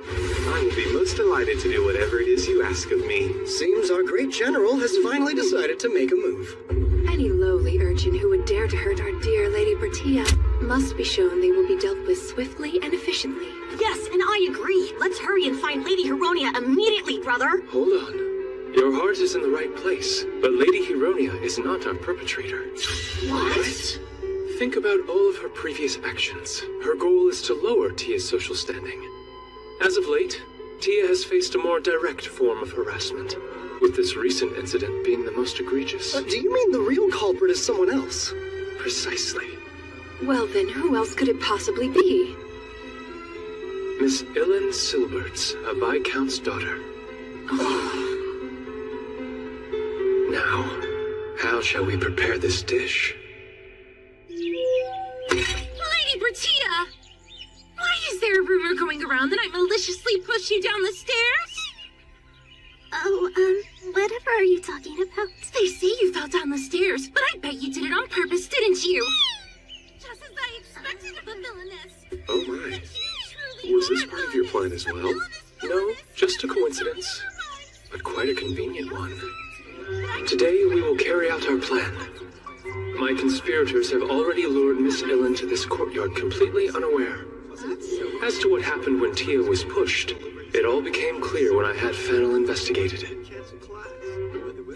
I will be most delighted to do whatever it is you ask of me. Seems our great general has finally decided to make a move. Any lowly urchin who would dare to hurt our dear Lady Bertia must be shown they will be dealt with swiftly and efficiently. Yes, and I agree. Let's hurry and find Lady Heronia immediately, brother. Hold on. Your heart is in the right place, but Lady Heronia is not our perpetrator. What? Think about all of her previous actions. Her goal is to lower Tia's social standing. As of late, Tia has faced a more direct form of harassment, with this recent incident being the most egregious. Do you mean the real culprit is someone else? Precisely. Well then, who else could it possibly be? Miss Ilyn Silberts, a Viscount's daughter. Now, how shall we prepare this dish? Lady Bertia! Why is there a rumor going around that I maliciously pushed you down the stairs? Oh, whatever are you talking about? They say you fell down the stairs, but I bet you did it on purpose, didn't you? Just as I expected of a villainess. Oh my. Was this part of your plan as well? No, just a coincidence, but quite a convenient one. Today we will carry out our plan. My conspirators have already lured Miss Ilyn to this courtyard completely unaware. As to what happened when Tia was pushed, it all became clear when I had Fannel investigated it.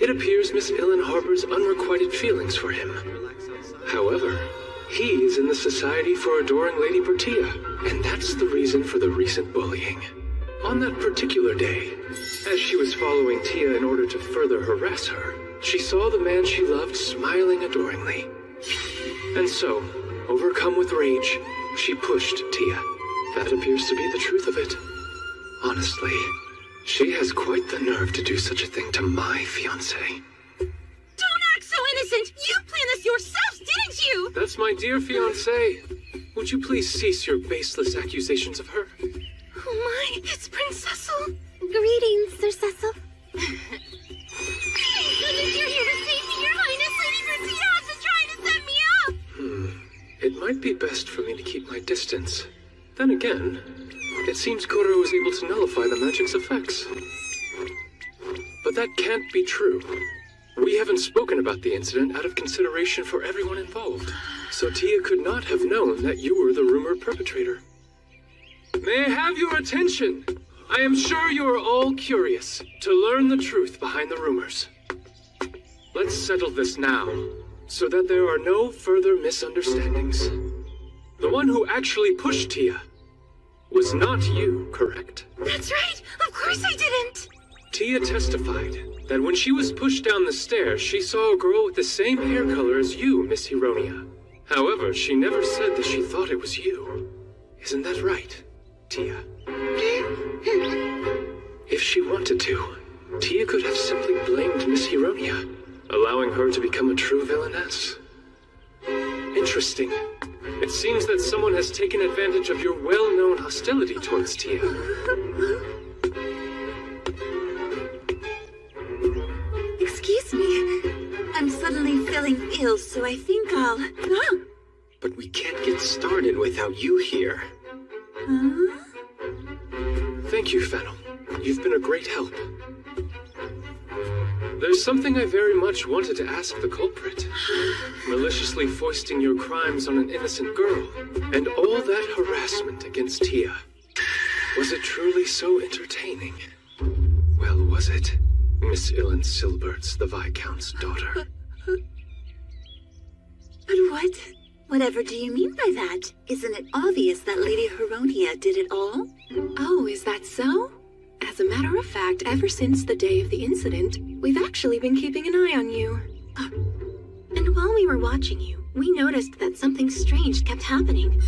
It appears Miss Ilyn harbors unrequited feelings for him. However, he is in the Society for Adoring Lady Bertia, and that's the reason for the recent bullying. On that particular day, as she was following Tia in order to further harass her, she saw the man she loved smiling adoringly. And so, overcome with rage, she pushed Tia. That appears to be the truth of it. Honestly, she has quite the nerve to do such a thing to my fiancé. Don't act so innocent! You planned this yourself, didn't you? That's my dear fiancé. Would you please cease your baseless accusations of her? Oh my, it's Prince Cecil. Greetings, Sir Cecil. Greetings, again, it seems Koro was able to nullify the magic's effects. But that can't be true. We haven't spoken about the incident out of consideration for everyone involved, so Tia could not have known that you were the rumored perpetrator. May I have your attention? I am sure you are all curious to learn the truth behind the rumors. Let's settle this now, so that there are no further misunderstandings. The one who actually pushed Tia was not you, correct? That's right! Of course I didn't! Tia testified that when she was pushed down the stairs, she saw a girl with the same hair color as you, Miss Hironia. However, she never said that she thought it was you. Isn't that right, Tia? If she wanted to, Tia could have simply blamed Miss Hironia, allowing her to become a true villainess. Interesting. It seems that someone has taken advantage of your well-known hostility towards Tia. Excuse me. I'm suddenly feeling ill, so I think I'll... Ah! But we can't get started without you here. Huh? Thank you, Fennel. You've been a great help. There's something I very much wanted to ask the culprit. Maliciously foisting your crimes on an innocent girl, and all that harassment against Tia. Was it truly so entertaining? Well, was it, Miss Illan Silberts, the Viscount's daughter? But what? Whatever do you mean by that? Isn't it obvious that Lady Hironia did it all? Oh, is that so? As a matter of fact, ever since the day of the incident, we've actually been keeping an eye on you. And while we were watching you, we noticed that something strange kept happening.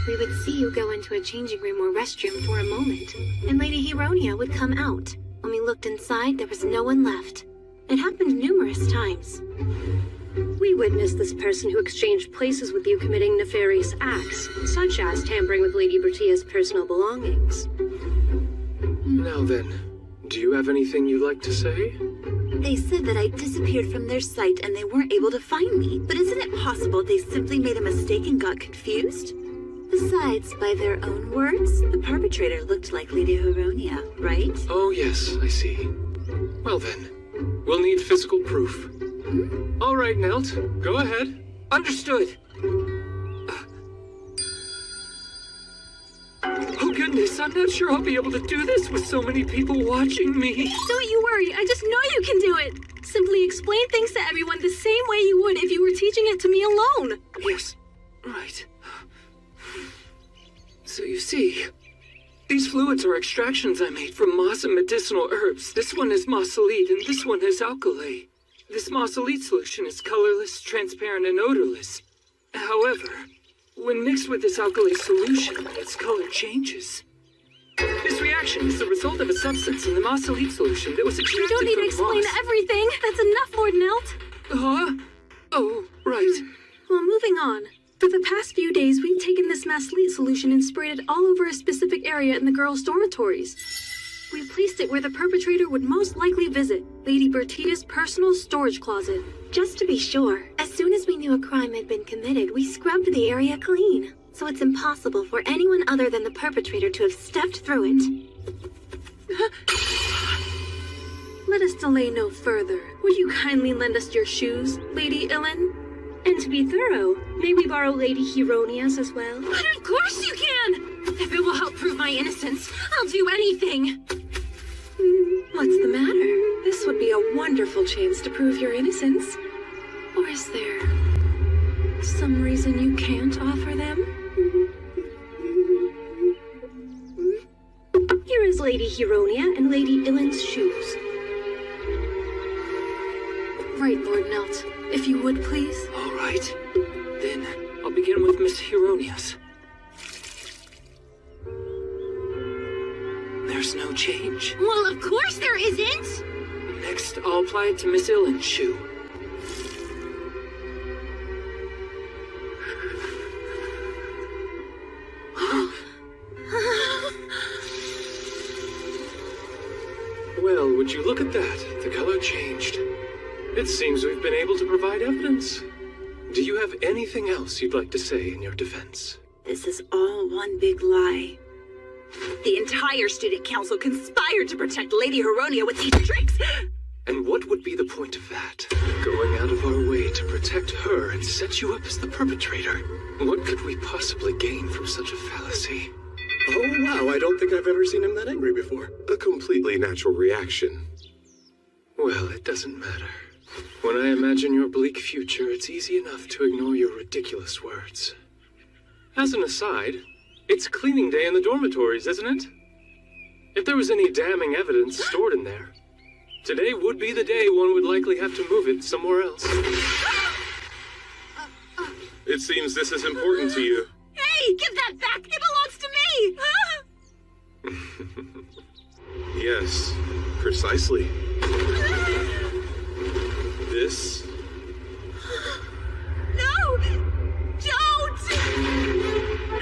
We would see you go into a changing room or restroom for a moment, and Lady Hironia would come out. When we looked inside, there was no one left. It happened numerous times. We witnessed this person who exchanged places with you committing nefarious acts, such as tampering with Lady Bertia's personal belongings. Now then, do you have anything you'd like to say? They said that I disappeared from their sight and they weren't able to find me. But isn't it possible they simply made a mistake and got confused? Besides, by their own words, the perpetrator looked like Lady Hironia, right? Oh yes, I see. Well then, we'll need physical proof. All right, Nelt, go ahead. Understood. Oh goodness, I'm not sure I'll be able to do this with so many people watching me. Don't you worry, I just know you can do it. Simply explain things to everyone the same way you would if you were teaching it to me alone. Yes, right. So you see, these fluids are extractions I made from moss and medicinal herbs. This one is mossolite and this one is alkali. This mossolite solution is colorless, transparent, and odorless. However, when mixed with this alkali solution, its color changes. This reaction is the result of a substance in the mossolite solution that was extracted from moss. You don't need to explain everything. That's enough, Lord Nelt. Huh? Oh, right. Well, moving on. For the past few days, we've taken this mossolite solution and sprayed it all over a specific area in the girls' dormitories. We placed it where the perpetrator would most likely visit, Lady Bertia's personal storage closet. Just to be sure, as soon as we knew a crime had been committed, we scrubbed the area clean. So it's impossible for anyone other than the perpetrator to have stepped through it. Let us delay no further. Would you kindly lend us your shoes, Lady Illan? And to be thorough, may we borrow Lady Hironia's as well? But of course you can! If it will help prove my innocence, I'll do anything! What's the matter? This would be a wonderful chance to prove your innocence. Or is there some reason you can't offer them? Here is Lady Hironia and Lady Illan's shoes. Right, Lord Nelt. If you would, please. All right. Then I'll begin with Miss Hironia's. There's no change. Well, of course there isn't! Next, I'll apply it to Miss Illan's shoe. Well, would you look at that? The color changed. It seems we've been able to provide evidence. Do you have anything else you'd like to say in your defense? This is all one big lie. The entire student council conspired to protect Lady Heronia with these tricks. And what would be the point of that? Going out of our way to protect her and set you up as the perpetrator. What could we possibly gain from such a fallacy? Oh, wow, I don't think I've ever seen him that angry before. A completely natural reaction. Well, it doesn't matter. When I imagine your bleak future, it's easy enough to ignore your ridiculous words. As an aside, it's cleaning day in the dormitories, isn't it? If there was any damning evidence stored in there, today would be the day one would likely have to move it somewhere else. It seems this is important to you. Hey, give that back! It belongs to me! Yes, precisely. This... No! Don't!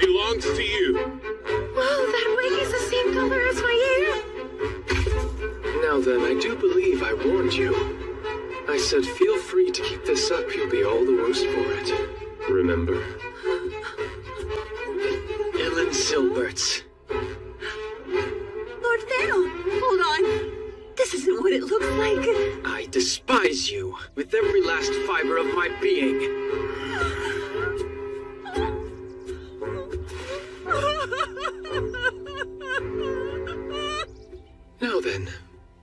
belongs to you. Whoa, that wig is the same color as my hair! Now then, I do believe I warned you. I said feel free to keep this up, you'll be all the worse for it. Remember? Ellen Silberts. Lord Theron, hold on. This isn't what it looks like. I despise you with every last fiber of my being. Now then,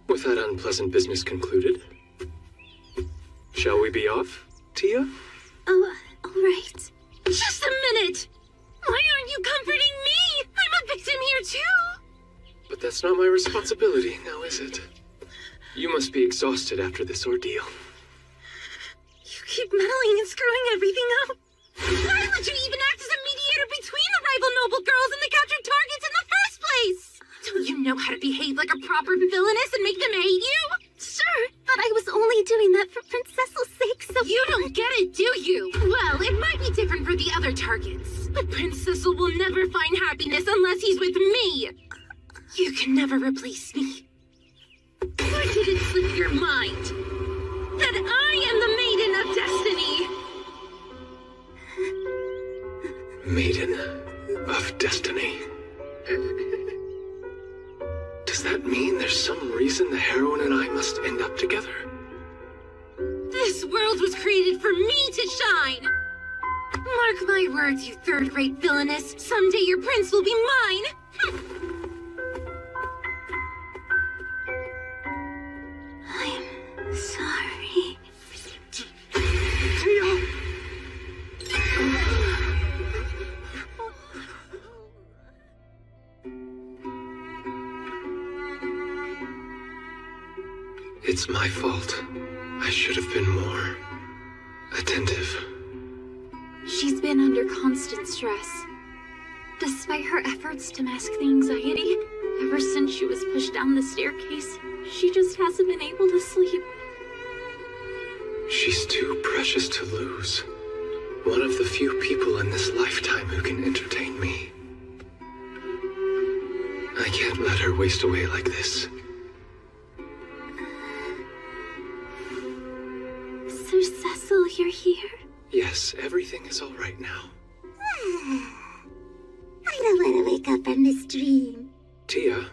with that unpleasant business concluded, shall we be off, Tia? Oh, all right. Just a minute! Why aren't you comforting me? I'm a victim here too! But that's not my responsibility, now is it? You must be exhausted after this ordeal. You keep meddling and screwing everything up. Why would you even act as a mediator between the rival noble girls and the captured targets in the first place? Don't you know how to behave like a proper villainess and make them hate you? Sure, but I was only doing that for Princess's sake, so... You don't get it, do you? Well, it might be different for the other targets, but Prince Cecil will never find happiness unless he's with me. You can never replace me. Why did it slip your mind that I am the Maiden of Destiny? Maiden of Destiny. Does that mean there's some reason the heroine and I must end up together? This world was created for me to shine! Mark my words, you third-rate villainess. Someday your prince will be mine! I'm sorry. Tia! It's my fault. I should have been more attentive. She's been under constant stress. Despite her efforts to mask the anxiety, ever since she was pushed down the staircase, she just hasn't been able to sleep. She's too precious to lose. One of the few people in this lifetime who can entertain me. I can't let her waste away like this. Sir Cecil, you're here? Yes, everything is all right now. I don't want to wake up from this dream. Tia,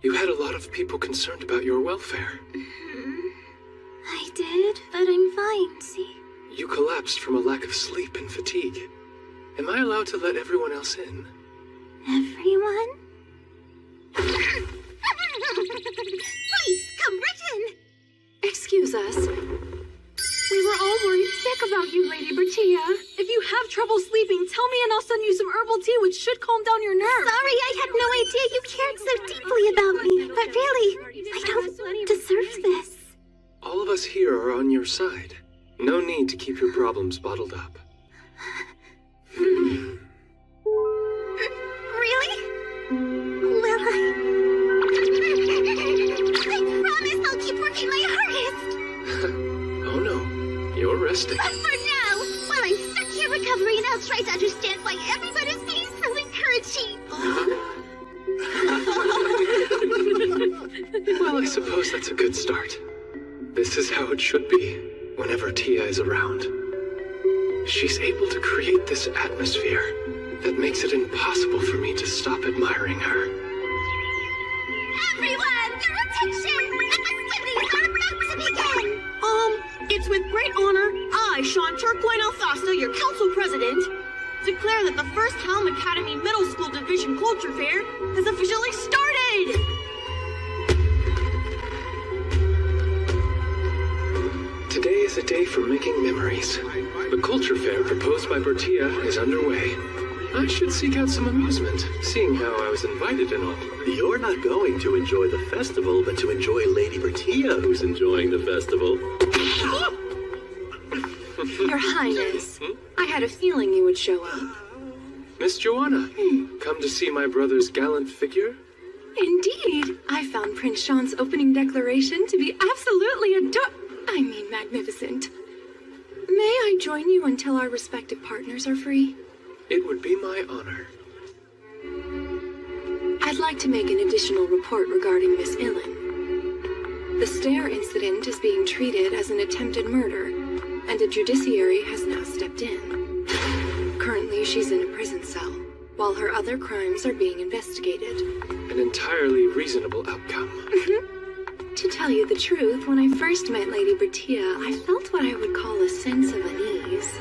you had a lot of people concerned about your welfare. I did, but I'm fine, see? You collapsed from a lack of sleep and fatigue. Am I allowed to let everyone else in? Everyone? Please, come right in! Excuse us. We were all worried sick about you, Lady Bertia. If you have trouble sleeping, tell me and I'll send you some herbal tea which should calm down your nerves. Sorry, I had no idea you cared so deeply about me. But really, I don't deserve this. All of us here are on your side. No need to keep your problems bottled up. Really? Will I promise I'll keep working my hardest. Oh no, you're resting. But for now, while I'm stuck here recovering, I'll try to understand why everyone is being so encouraging. Well, I suppose that's a good start. This is how it should be whenever Tia is around. She's able to create this atmosphere that makes it impossible for me to stop admiring her. Everyone, your attention! The festivities are about to begin! It's with great honor, I, Sean Turquoise Alfasta, your council president, declare that the first Helm Academy Middle School Division Culture Fair has officially started! Today is a day for making memories. The culture fair proposed by Bertia is underway. I should seek out some amusement, seeing how I was invited and all. You're not going to enjoy the festival, but to enjoy Lady Bertia, who's enjoying the festival. Your Highness, I had a feeling you would show up. Miss Joanna, come to see my brother's gallant figure? Indeed. I found Prince Sean's opening declaration to be absolutely magnificent. May I join you until our respective partners are free? It would be my honor. I'd like to make an additional report regarding Miss Illen. The stair incident is being treated as an attempted murder, and a judiciary has now stepped in. Currently, she's in a prison cell, while her other crimes are being investigated. An entirely reasonable outcome. To tell you the truth, when I first met Lady Bertia, I felt what I would call a sense of unease.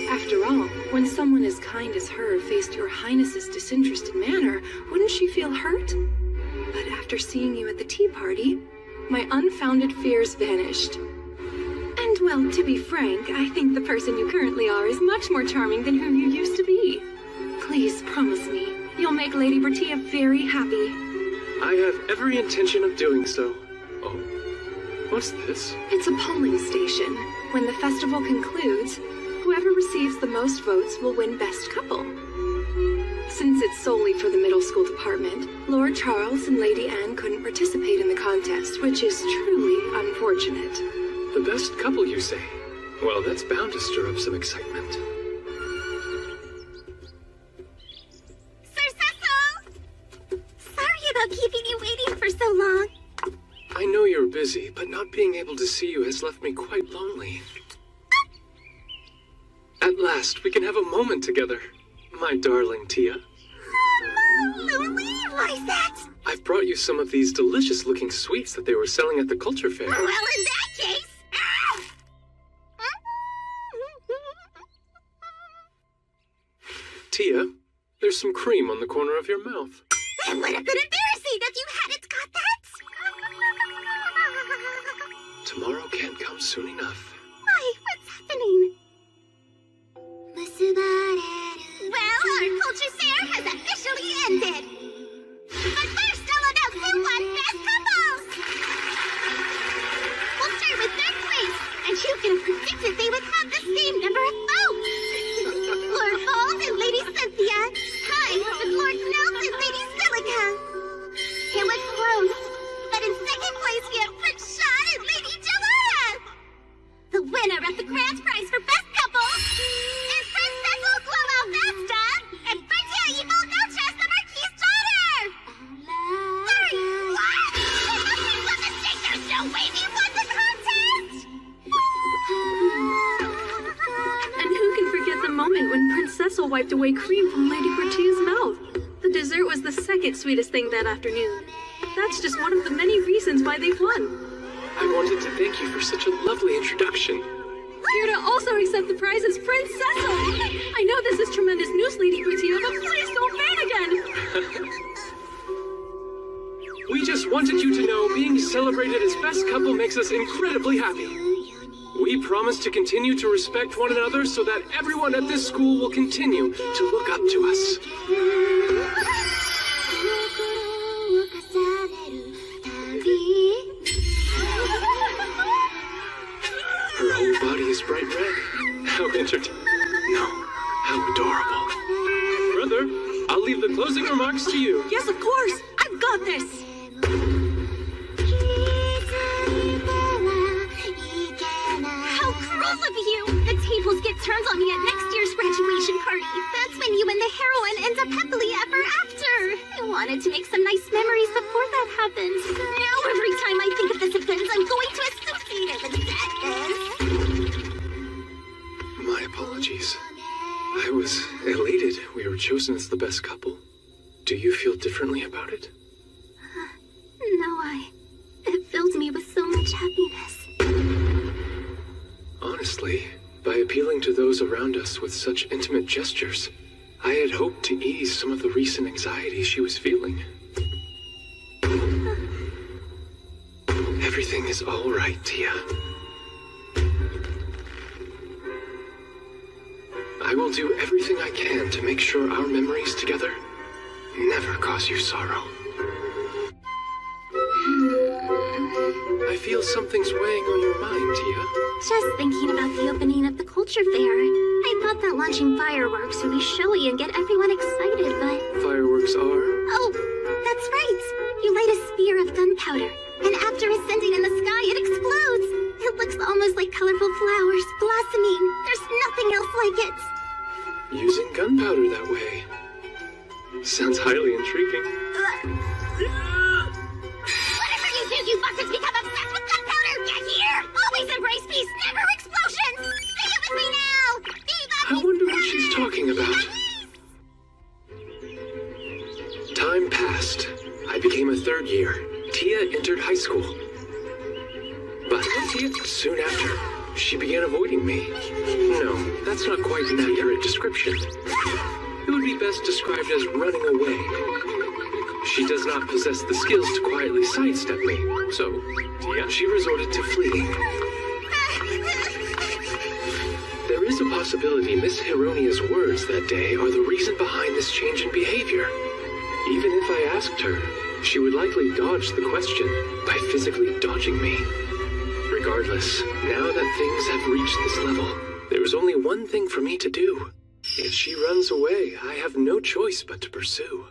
After all, when someone as kind as her faced your Highness's disinterested manner, wouldn't she feel hurt? But after seeing you at the tea party, my unfounded fears vanished. And well, to be frank, I think the person you currently are is much more charming than who you used to be. Please promise me, you'll make Lady Bertia very happy. I have every intention of doing so. Oh, what's this? It's a polling station. When the festival concludes, whoever receives the most votes will win Best Couple. Since it's solely for the middle school department, Lord Charles and Lady Anne couldn't participate in the contest, which is truly unfortunate. The best couple, you say? Well, that's bound to stir up some excitement. Sir Cecil! Sorry about keeping you waiting for so long. I know you're busy, but not being able to see you has left me quite lonely. At last, we can have a moment together, my darling Tia. Lily, why's that? I've brought you some of these delicious-looking sweets that they were selling at the culture fair. Well, in that case... Tia, there's some cream on the corner of your mouth. It would have been embarrassing if you hadn't got that. Tomorrow can't come soon enough. Why? What's happening? Well, our culture fair has officially ended. But first, I'll announce who won Best Couples. We'll start with third place, and you can have predicted they would have the same number of votes. Lord Bald and Lady Cynthia, tied with Lord Nels and Lady Silica. It was close, but in second place we have Prince Sean and Lady Joanna. The winner of the grand prize for Best Couple is Princess Glow Alvesta and Bertia Evil Noches, the Marquis's daughter! Sorry, what? It must be some mistake. There's no way we won the contest! And who can forget the moment when Prince Cecil wiped away cream from Lady Bertia's mouth? The dessert was the second sweetest thing that afternoon. That's just one of the many reasons why they won. I wanted to thank you for such a lovely introduction. Here to also accept the prize is Prince Cecil! I know this is tremendous news, Lady Bertia, but please don't faint again! We just wanted you to know being celebrated as best couple makes us incredibly happy. We promise to continue to respect one another so that everyone at this school will continue to look up to us. Her whole body is bright red. How how adorable. Brother, I'll leave the closing remarks to you. Yes, of course! I've got this! How cruel of you! The tables get turned on me at next year's graduation party. That's when you and the heroine end up happily ever after. I wanted to make some nice memories before that happens. Now every time I think of this event, I'm going to associate it with sadness. My apologies. I was elated we were chosen chosen as the best couple. Do you feel differently about it? No, it filled me with so much happiness. Honestly, by appealing to those around us with such intimate gestures, I had hoped to ease some of the recent anxiety she was feeling. Everything is all right, Tia. I will do everything I can to make sure our memories together never cause you sorrow. I feel something's weighing on your mind, Tia. Just thinking about the opening of the culture fair. I thought that launching fireworks would be showy and get everyone excited, but... Fireworks are? Oh, that's right. You light a sphere of gunpowder, and after ascending in the sky, it explodes. It looks almost like colorful flowers blossoming. There's nothing else like it. Using gunpowder that way. Sounds highly intriguing. Whatever you do, you mustn't become obsessed with gunpowder! Get here! Always embrace peace, never explosions! Say it with me now! Viva! I wonder what she's talking about. Time passed. I became a third year. Tia entered high school. But soon after, she began avoiding me. No, that's not quite an accurate description. It would be best described as running away. She does not possess the skills to quietly sidestep me, so she resorted to fleeing. There is a possibility Miss Hironia's words that day are the reason behind this change in behavior. Even if I asked her, she would likely dodge the question by physically dodging me. Regardless, now that things have reached this level, there is only one thing for me to do. If she runs away, I have no choice but to pursue.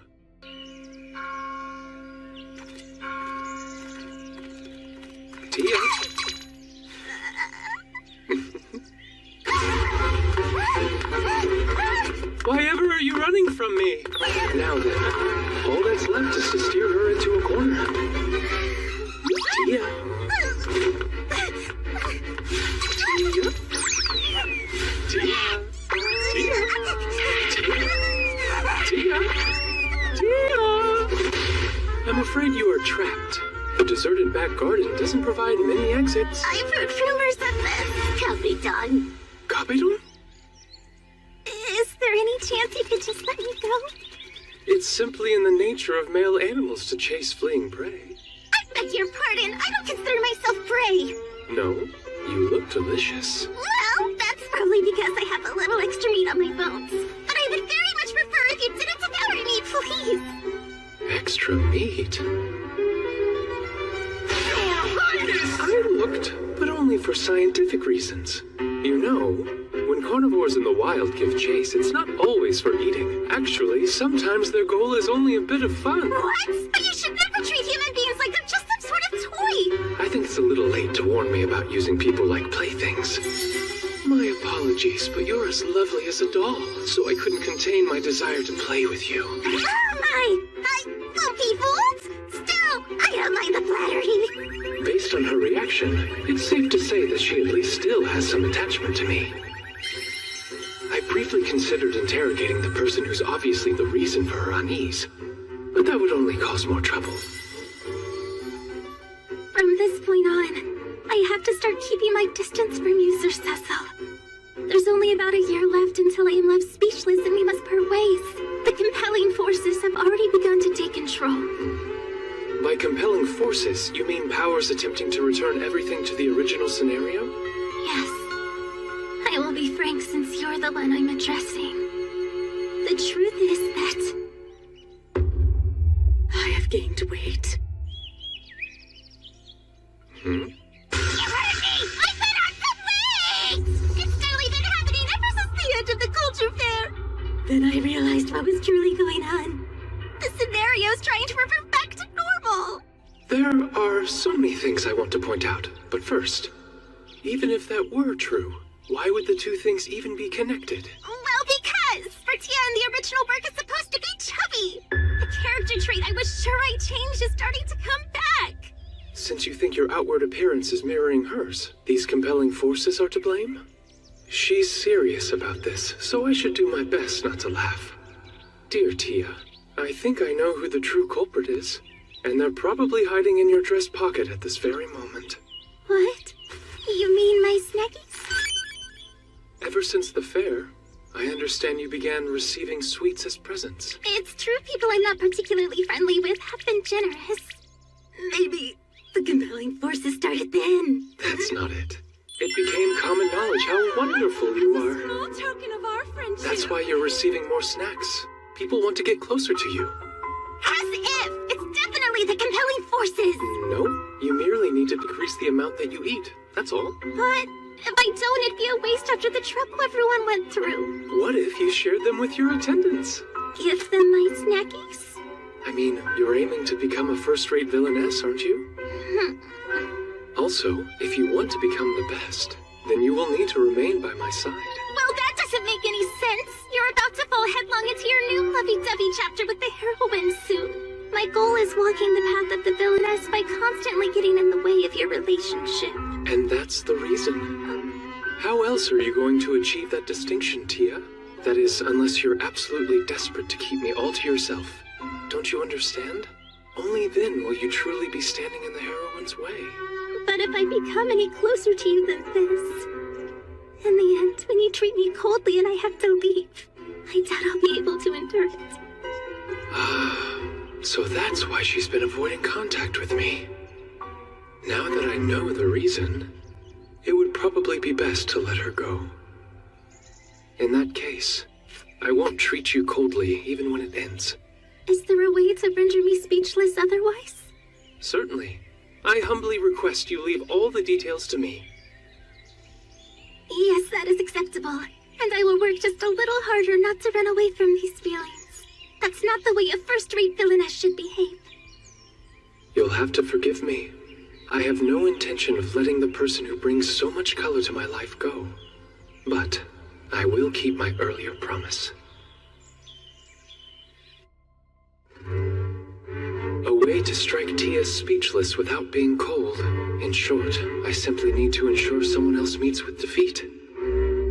Tia? Why ever are you running from me? Now then, all that's left is to steer her into a corner. Tia? Tia? Tia? Tia? Tia? I'm afraid you are trapped. The deserted back garden doesn't provide many exits. I've heard rumors of this. Capitán. Capitán? Is there any chance you could just let me go? It's simply in the nature of male animals to chase fleeing prey. I beg your pardon. I don't consider myself prey. No, you look delicious. Well, that's probably because I have a little extra meat on my bones. But I would very much prefer if you didn't devour me, please. Extra meat? I looked, but only for scientific reasons. You know, when carnivores in the wild give chase, it's not always for eating. Actually, sometimes their goal is only a bit of fun. What? But you should never treat human beings like they're just some sort of toy. I think it's a little late to warn me about using people like playthings. My apologies, but you're as lovely as a doll, so I couldn't contain my desire to play with you. Oh my! I won't be fooled! Still, I don't mind the flattery. Based on her reaction, it's safe to say that she at least still has some attachment to me. I briefly considered interrogating the person who's obviously the reason for her unease, but that would only cause more trouble. From this point on, I have to start keeping my distance from you, Sir Cecil. There's only about a year left until I am left speechless and we must part ways. The compelling forces have already begun to take control. By compelling forces, you mean powers attempting to return everything to the original scenario? Yes. I will be frank since you're the one I'm addressing. The truth is that I have gained weight. You heard me! I put on some weight! It's steadily been happening ever since the end of the culture fair. Then I realized what was truly going on. The scenario's trying to revert back to normal. There are so many things I want to point out, but first, even if that were true, why would the two things even be connected? Well, because Bertia in the original work is supposed to be chubby. The character trait I was sure I changed is starting to come back. Since you think your outward appearance is mirroring hers, these compelling forces are to blame? She's serious about this, so I should do my best not to laugh. Dear Tia, I think I know who the true culprit is, and they're probably hiding in your dress pocket at this very moment. What? You mean my snackies? Ever since the fair, I understand you began receiving sweets as presents. It's true people I'm not particularly friendly with have been generous. Maybe the compelling forces started then. That's not it. It became common knowledge how wonderful you are. Small token of our friendship. That's why you're receiving more snacks. People want to get closer to you. As if! It's definitely the compelling forces! No, you merely need to decrease the amount that you eat. That's all. But if I don't, it'd be a waste after the trouble everyone went through. What if you shared them with your attendants? Give them my snackies? I mean, you're aiming to become a first-rate villainess, aren't you? Also, if you want to become the best, then you will need to remain by my side. Well, that doesn't make any sense. You're about to fall headlong into your new lovey-dovey chapter with the heroine soon. My goal is walking the path of the villainess by constantly getting in the way of your relationship. And that's the reason. How else are you going to achieve that distinction, Tia? That is, unless you're absolutely desperate to keep me all to yourself. Don't you understand? Only then will you truly be standing in the heroine's way. But if I become any closer to you than this, in the end, when you treat me coldly and I have to leave, I doubt I'll be able to endure it. So that's why she's been avoiding contact with me. Now that I know the reason, it would probably be best to let her go. In that case, I won't treat you coldly even when it ends. Is there a way to render me speechless otherwise? Certainly. I humbly request you leave all the details to me. Yes, that is acceptable. And I will work just a little harder not to run away from these feelings. That's not the way a first-rate villainess should behave. You'll have to forgive me. I have no intention of letting the person who brings so much color to my life go. But I will keep my earlier promise. A way to strike Tia speechless without being cold. In short, I simply need to ensure someone else meets with defeat.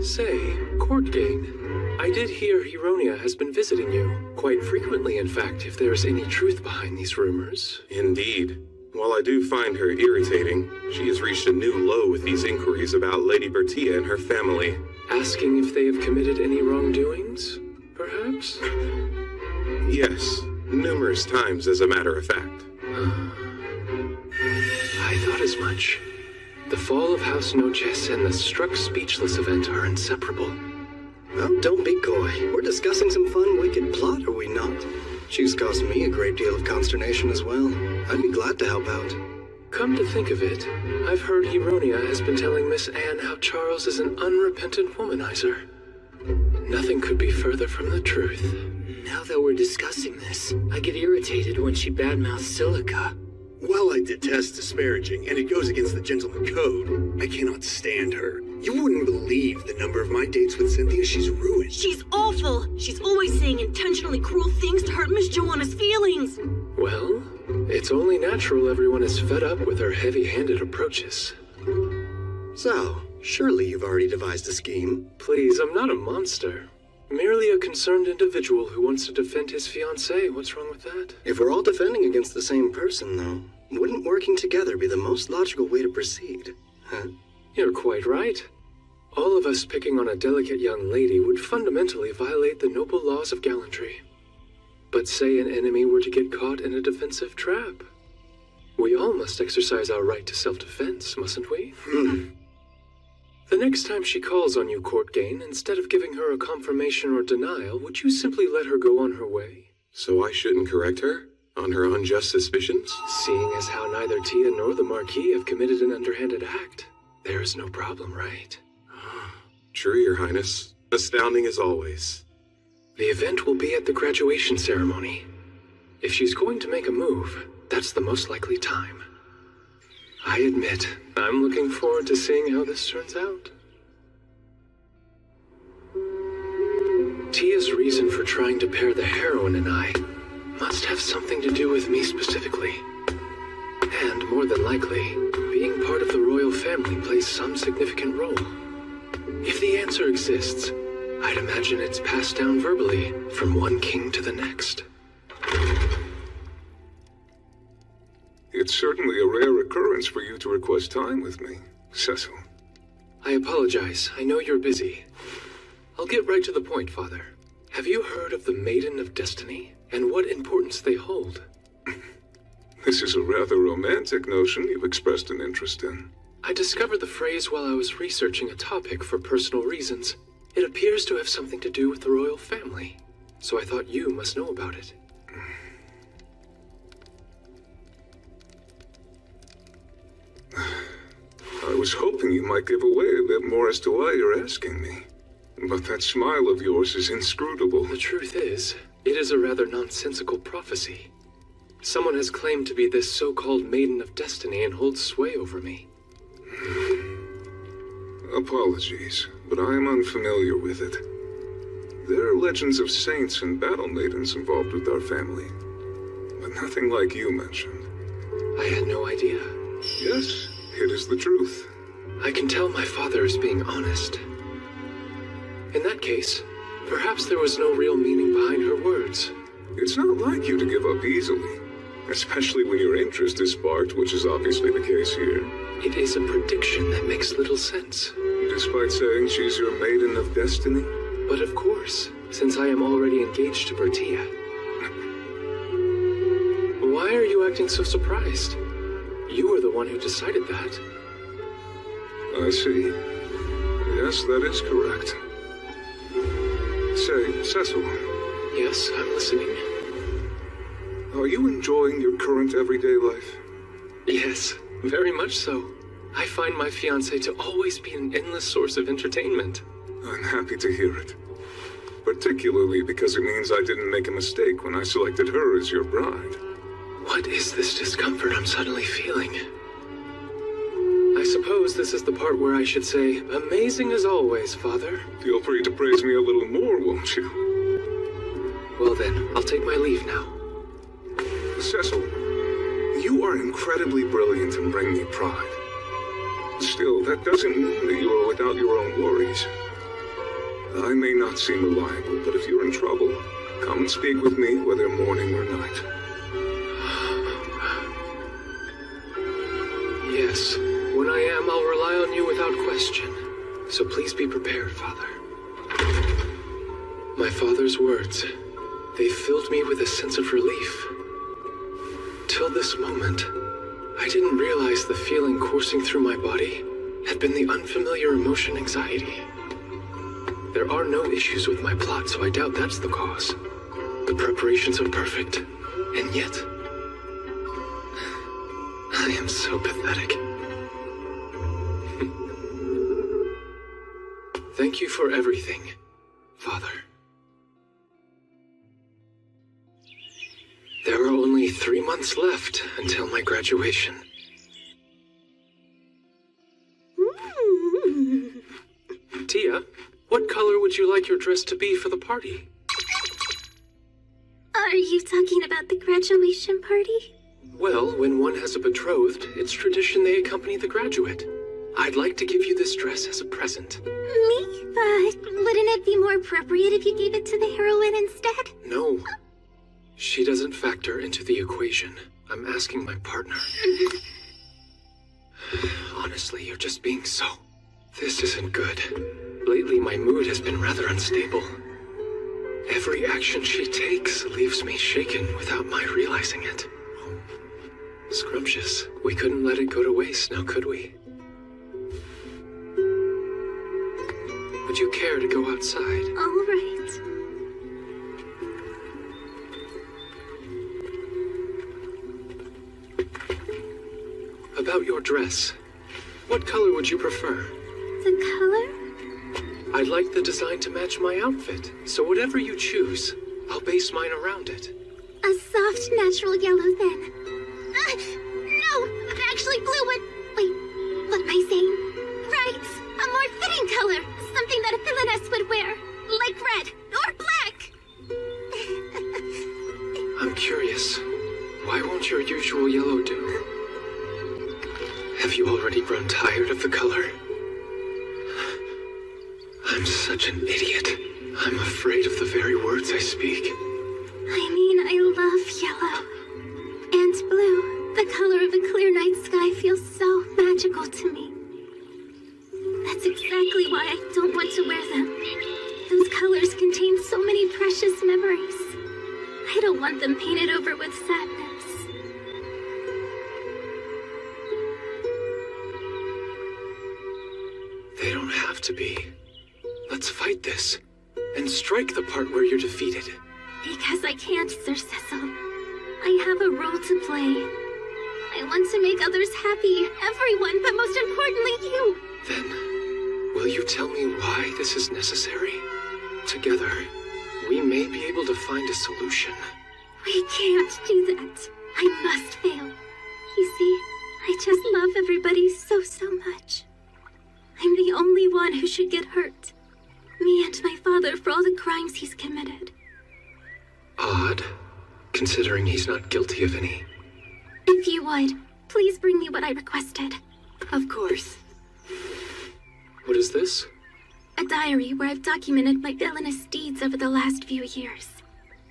Say, Courtgain, I did hear Hironia has been visiting you. Quite frequently, in fact, if there's any truth behind these rumors. Indeed. While I do find her irritating, she has reached a new low with these inquiries about Lady Bertia and her family. Asking if they have committed any wrongdoings, perhaps? Yes, numerous times as a matter of fact. I thought as much. The fall of House Noches and the Struck Speechless event are inseparable. Well, don't be coy. We're discussing some fun, wicked plot, are we not? She's caused me a great deal of consternation as well. I'd be glad to help out. Come to think of it, I've heard Hironia has been telling Miss Anne how Charles is an unrepentant womanizer. Nothing could be further from the truth. Now that we're discussing this, I get irritated when she badmouths Silica. While I detest disparaging, and it goes against the gentleman code, I cannot stand her. You wouldn't believe the number of my dates with Cynthia she's ruined. She's awful. She's always saying intentionally cruel things to hurt Miss Joanna's feelings. Well, it's only natural everyone is fed up with her heavy-handed approaches. So, surely you've already devised a scheme. Please, I'm not a monster. Merely a concerned individual who wants to defend his fiancée. What's wrong with that? If we're all defending against the same person, though, wouldn't working together be the most logical way to proceed? Huh? You're quite right. All of us picking on a delicate young lady would fundamentally violate the noble laws of gallantry. But say an enemy were to get caught in a defensive trap. We all must exercise our right to self-defense, mustn't we? The next time she calls on you, Courtgain, instead of giving her a confirmation or denial, would you simply let her go on her way? So I shouldn't correct her? On her unjust suspicions? Seeing as how neither Tia nor the Marquis have committed an underhanded act, there is no problem, right? True, Your Highness. Astounding as always. The event will be at the graduation ceremony. If she's going to make a move, that's the most likely time. I admit, I'm looking forward to seeing how this turns out. Tia's reason for trying to pair the heroine and I must have something to do with me specifically. And more than likely, being part of the royal family plays some significant role. If the answer exists, I'd imagine it's passed down verbally from one king to the next. It's certainly a rare occurrence for you to request time with me, Cecil. I apologize. I know you're busy. I'll get right to the point, Father. Have you heard of the Maiden of Destiny and what importance they hold? This is a rather romantic notion you've expressed an interest in. I discovered the phrase while I was researching a topic for personal reasons. It appears to have something to do with the royal family, so I thought you must know about it. I was hoping you might give away a bit more as to why you're asking me. But that smile of yours is inscrutable. The truth is, it is a rather nonsensical prophecy. Someone has claimed to be this so-called Maiden of Destiny and holds sway over me. Apologies, but I am unfamiliar with it. There are legends of saints and battle maidens involved with our family, but nothing like you mentioned. I had no idea. Yes, it is the truth. I can tell my father is being honest. In that case, perhaps there was no real meaning behind her words. It's not like you to give up easily, especially when your interest is sparked, which is obviously the case here. It is a prediction that makes little sense. Despite saying she's your Maiden of Destiny? But of course, since I am already engaged to Bertia. Why are you acting so surprised? You were the one who decided that. I see. Yes, that is correct. Say, Cecil. Yes, I'm listening. Are you enjoying your current everyday life? Yes, very much so. I find my fiancée to always be an endless source of entertainment. I'm happy to hear it. Particularly because it means I didn't make a mistake when I selected her as your bride. What is this discomfort I'm suddenly feeling? I suppose this is the part where I should say, amazing as always, Father. Feel free to praise me a little more, won't you? Well then, I'll take my leave now. Cecil, you are incredibly brilliant and bring me pride. Still, that doesn't mean that you are without your own worries. I may not seem reliable, but if you're in trouble, come and speak with me, whether morning or night. Yes, when I am, I'll rely on you without question. So please be prepared, Father. My father's words, they filled me with a sense of relief. Till this moment, I didn't realize the feeling coursing through my body had been the unfamiliar emotion anxiety. There are no issues with my plot, so I doubt that's the cause. The preparations are perfect, and yet, I am so pathetic. Thank you for everything, Father. There are only 3 months left until my graduation. Tia, what color would you like your dress to be for the party? Are you talking about the graduation party? Well, when one has a betrothed, it's tradition they accompany the graduate. I'd like to give you this dress as a present. Me? But wouldn't it be more appropriate if you gave it to the heroine instead? No. She doesn't factor into the equation. I'm asking my partner. Honestly, you're just being so... This isn't good. Lately, my mood has been rather unstable. Every action she takes leaves me shaken without my realizing it. Scrumptious. We couldn't let it go to waste, now could we? Would you care to go outside? All right. About your dress. What color would you prefer? The color? I'd like the design to match my outfit, so whatever you choose, I'll base mine around it. A soft, natural yellow, then. No! Actually, blue would... Wait, what am I saying? Right! A more fitting color! Something that a villainess would wear! Like red! Or black! I'm curious. Why won't your usual yellow do? Have you already grown tired of the color? I'm such an idiot. I'm afraid of the very words I speak. I mean, I love yellow. And blue. The color of a clear night sky feels so magical to me. That's exactly why I don't want to wear them. Those colors contain so many precious memories. I don't want them painted over with sadness. They don't have to be. Let's fight this. And strike the part where you're defeated. Because I can't, Sir Cecil. I have a role to play. I want to make others happy, everyone, but most importantly you. Then, will you tell me why this is necessary? Together, we may be able to find a solution. We can't do that. I must fail. You see, I just love everybody so much. I'm the only one who should get hurt. Me and my father for all the crimes he's committed. Odd, considering he's not guilty of any. If you would, please bring me what I requested. Of course. What is this? A diary where I've documented my villainous deeds over the last few years.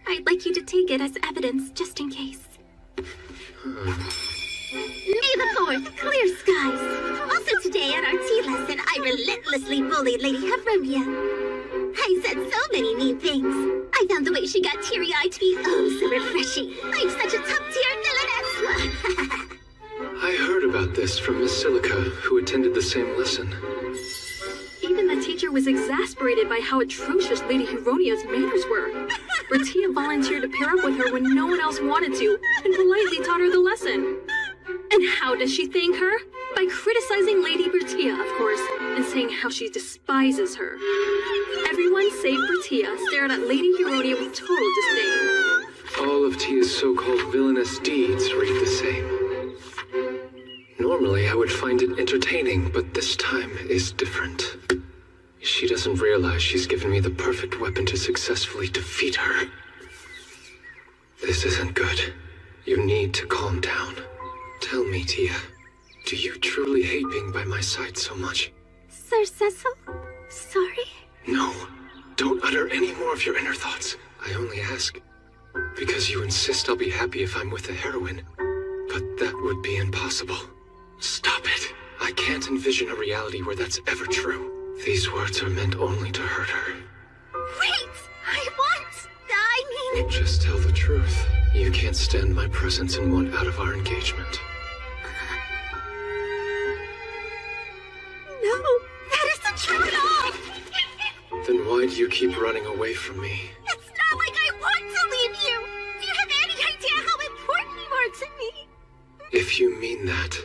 I'd like you to take it as evidence, just in case. May the 4th, clear skies. Also today at our tea lesson, I relentlessly bullied Lady Hebronia. I said so many mean things. I found the way she got teary-eyed to be oh so refreshing. I'm such a top-tier villainess. I heard about this from Miss Silica, who attended the same lesson. Even the teacher was exasperated by how atrocious Lady Heronia's manners were. Bertia volunteered to pair up with her when no one else wanted to, and politely taught her the lesson. And how does she thank her? By criticizing Lady Bertia, of course, and saying how she despises her. Everyone save Bertia stared at Lady Heronia with total disdain. All of Tia's so-called villainous deeds read the same. Normally, I would find it entertaining, but this time is different. She doesn't realize she's given me the perfect weapon to successfully defeat her. This isn't good. You need to calm down. Tell me, Tia, do you truly hate being by my side so much? Sir Cecil, sorry. No, don't utter any more of your inner thoughts. I only ask because you insist I'll be happy if I'm with a heroine, but that would be impossible. Stop it. I can't envision a reality where that's ever true. These words are meant only to hurt her. Wait! I mean... Just tell the truth. You can't stand my presence and want out of our engagement. No, that isn't true at all! Then why do you keep running away from me? It's not like I want to leave you! Do you have any idea how important you are to me? If you mean that,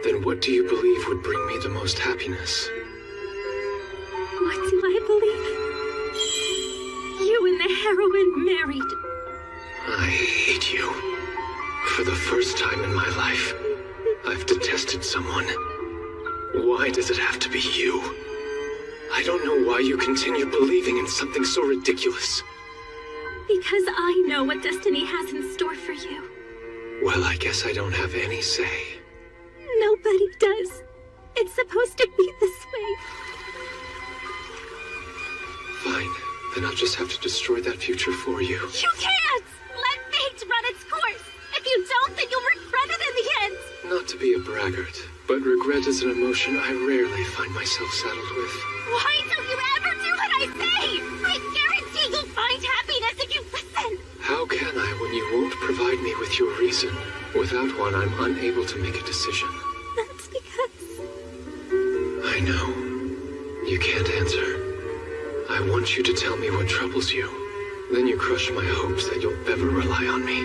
then what do you believe would bring me the most happiness? What do I believe? You and the heroine married. I hate you. For the first time in my life, I've detested someone. Why does it have to be you? I don't know why you continue believing in something so ridiculous. Because I know what destiny has in store for you. Well, I guess I don't have any say. Nobody does. It's supposed to be this way. Fine. Then I'll just have to destroy that future for you. You can't! Let fate run its course! If you don't, then you'll regret it in the end! Not to be a braggart, but regret is an emotion I rarely find myself saddled with. Why don't you ever do what I say? I guarantee you'll find happiness if you listen! How can I when you won't provide me with your reason? Without one, I'm unable to make a decision. That's because... I know. You can't answer. I want you to tell me what troubles you. Then you crush my hopes that you'll ever rely on me.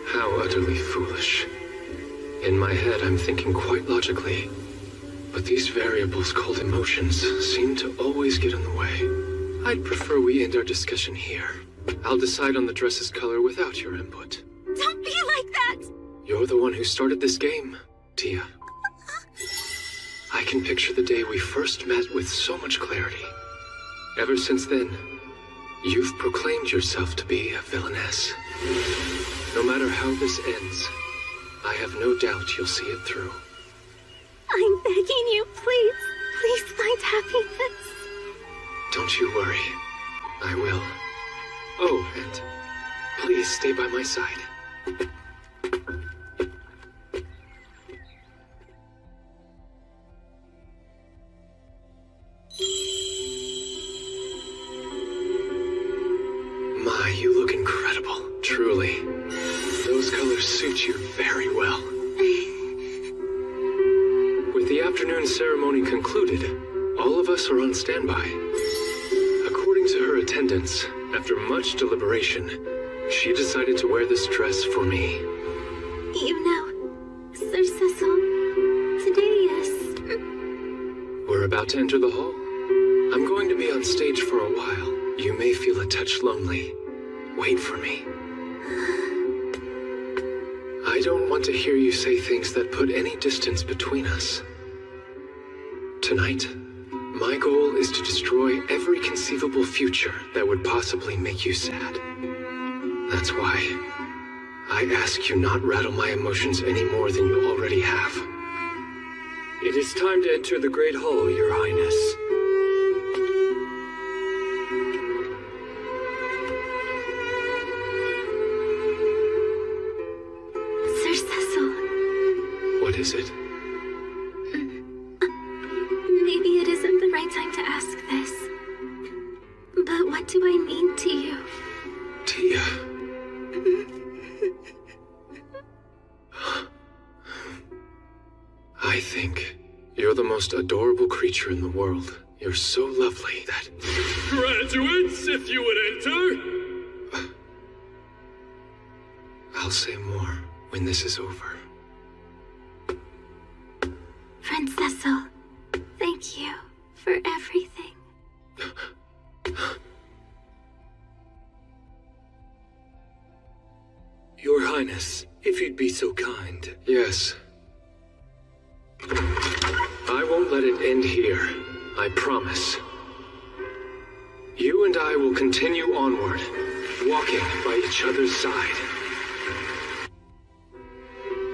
How utterly foolish. In my head, I'm thinking quite logically. But these variables called emotions seem to always get in the way. I'd prefer we end our discussion here. I'll decide on the dress's color without your input. Don't be like that! You're the one who started this game, Tia. I can picture the day we first met with so much clarity. Ever since then, you've proclaimed yourself to be a villainess. No matter how this ends, I have no doubt you'll see it through. I'm begging you, please find happiness. Don't you worry. I will. Oh, and please stay by my side. My, you look incredible. Truly. Those colors suit you very well. With the afternoon ceremony concluded, all of us are on standby. According to her attendants, after much deliberation, she decided to wear this dress for me. You know, Sir Cecil, today is... We're about to enter the hall. I'm going to be on stage for a while. You may feel a touch lonely. Wait for me. I don't want to hear you say things that put any distance between us. Tonight, my goal is to destroy every conceivable future that would possibly make you sad. That's why I ask you not rattle my emotions any more than you already have. It is time to enter the Great Hall, Your Highness. Sir Cecil. What is it? Maybe it isn't the right time to ask this. But what do I mean to you? Tia. I think you're the most adorable creature in the world. You're so lovely that... Graduates, if you would enter! I'll say more when this is over. Friend Cecil, thank you for everything. Your Highness, if you'd be so kind. Yes. I won't let it end here. I promise. You and I will continue onward, walking by each other's side.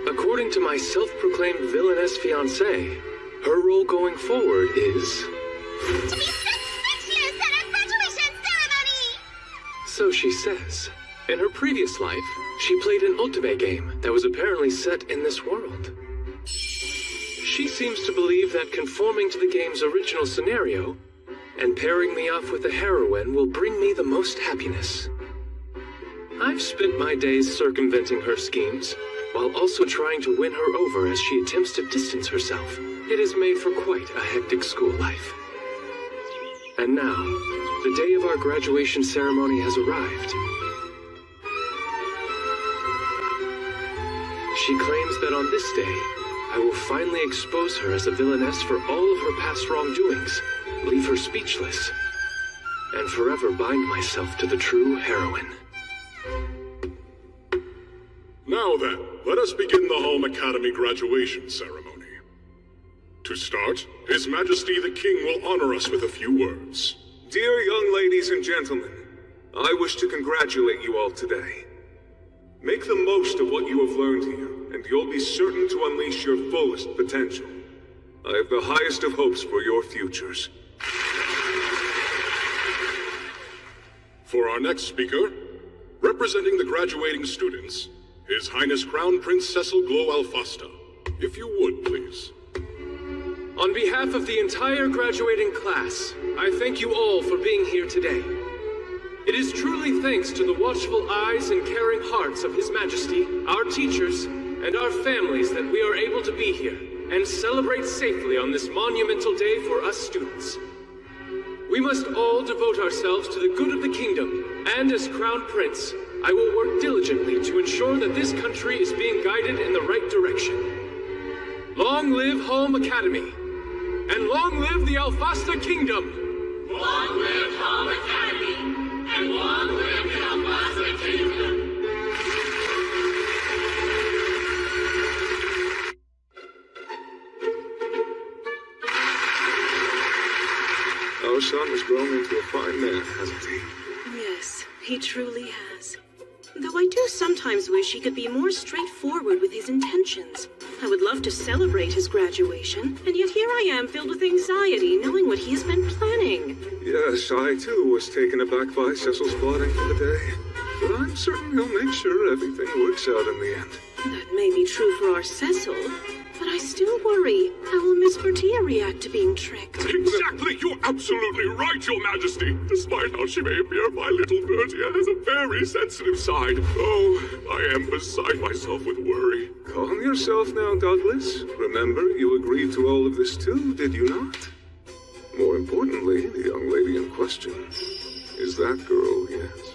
According to my self-proclaimed villainess fiancé, her role going forward is... To be suspicious at our graduation ceremony! So she says. In her previous life, she played an ultimate game that was apparently set in this world. She seems to believe that conforming to the game's original scenario and pairing me off with a heroine will bring me the most happiness. I've spent my days circumventing her schemes, while also trying to win her over as she attempts to distance herself. It has made for quite a hectic school life. And now, the day of our graduation ceremony has arrived. She claims that on this day, I will finally expose her as a villainess for all of her past wrongdoings, leave her speechless, and forever bind myself to the true heroine. Now then, let us begin the Home Academy graduation ceremony. To start, His Majesty the King will honor us with a few words. Dear young ladies and gentlemen, I wish to congratulate you all today. Make the most of what you have learned here, and you'll be certain to unleash your fullest potential. I have the highest of hopes for your futures. For our next speaker, representing the graduating students, His Highness Crown Prince Cecil Glow Alfasta. If you would, please. On behalf of the entire graduating class, I thank you all for being here today. It is truly thanks to the watchful eyes and caring hearts of His Majesty, our teachers, and our families that we are able to be here and celebrate safely on this monumental day for us students. We must all devote ourselves to the good of the kingdom, and as Crown Prince, I will work diligently to ensure that this country is being guided in the right direction. Long live Home Academy, and long live the Alfasta Kingdom! Long live Home Academy, and long live the Alfasta Kingdom! Our son has grown into a fine man, hasn't he? Yes, he truly has. Though I do sometimes wish he could be more straightforward with his intentions. I would love to celebrate his graduation, and yet here I am filled with anxiety, knowing what he's been planning. Yes, I too was taken aback by Cecil's plotting for the day. But I'm certain he'll make sure everything works out in the end. That may be true for our Cecil, but I still worry. How will Miss Bertia react to being tricked? Exactly! You're absolutely right, Your Majesty! Despite how she may appear, my little Bertia has a very sensitive side. Oh, I am beside myself with worry. Calm yourself now, Douglas. Remember, you agreed to all of this too, did you not? More importantly, the young lady in question is that girl, yes.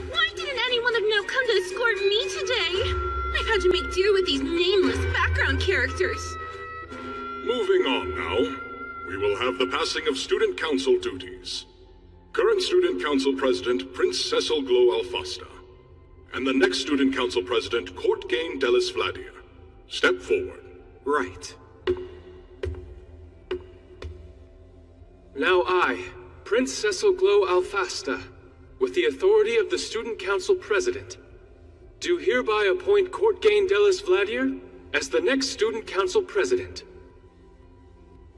Why didn't anyone of note come to escort me today? I've had to make do with these nameless background characters. Moving on now, we will have the passing of Student Council duties. Current Student Council President, Prince Cecil Glow Alfasta. And the next Student Council President, Courtgain Delis Vladir. Step forward. Right. Now I, Prince Cecil Glow Alfasta, with the authority of the Student Council President, do hereby appoint Courtgain Delis Vladir as the next Student Council President.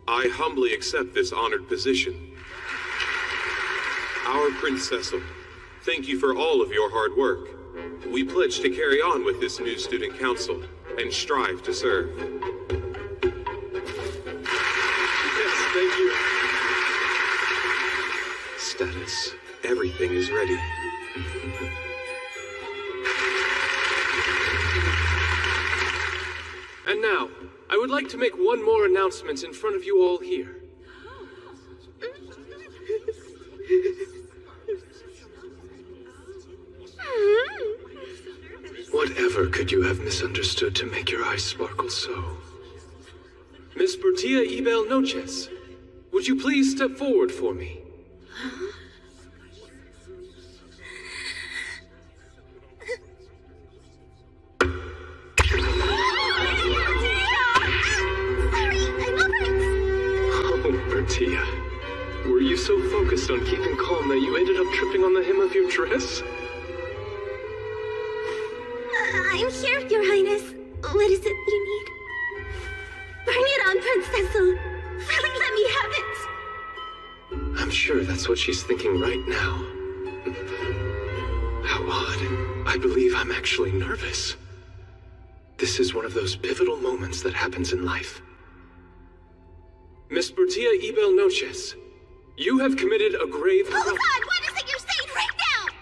I humbly accept this honored position. Our Prince Cecil, thank you for all of your hard work. We pledge to carry on with this new Student Council and strive to serve. Yes, thank you. Status. Everything is ready. And now, I would like to make one more announcement in front of you all here. Whatever could you have misunderstood to make your eyes sparkle so? Miss Bertia Ibel Noches, would you please step forward for me? Bertia, were you so focused on keeping calm that you ended up tripping on the hem of your dress? I'm here, Your Highness. What is it you need? Bring it on, Prince Cecil. Really, let me have it. I'm sure that's what she's thinking right now. How odd. I believe I'm actually nervous. This is one of those pivotal moments that happens in life. Miss Bertia Ibel Noches, you have committed a grave... Oh God, what is it you're saying right now?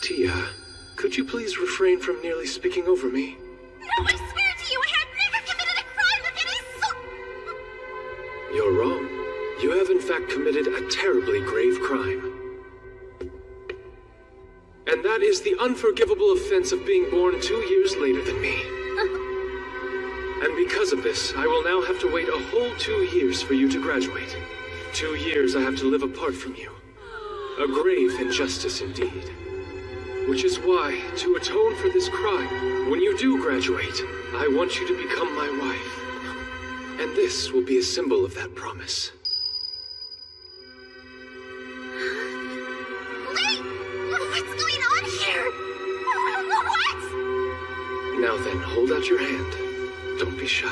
Tia, could you please refrain from nearly speaking over me? No, I swear to you, I have never committed a crime of any sort. You're wrong. You have in fact committed a terribly grave crime. And that is the unforgivable offense of being born 2 years later than me. And because of this, I will now have to wait a whole 2 years for you to graduate. 2 years I have to live apart from you. A grave injustice indeed. Which is why, to atone for this crime, when you do graduate, I want you to become my wife. And this will be a symbol of that promise. Wait! What's going on here? What? Now then, hold out your hand. Don't be shy.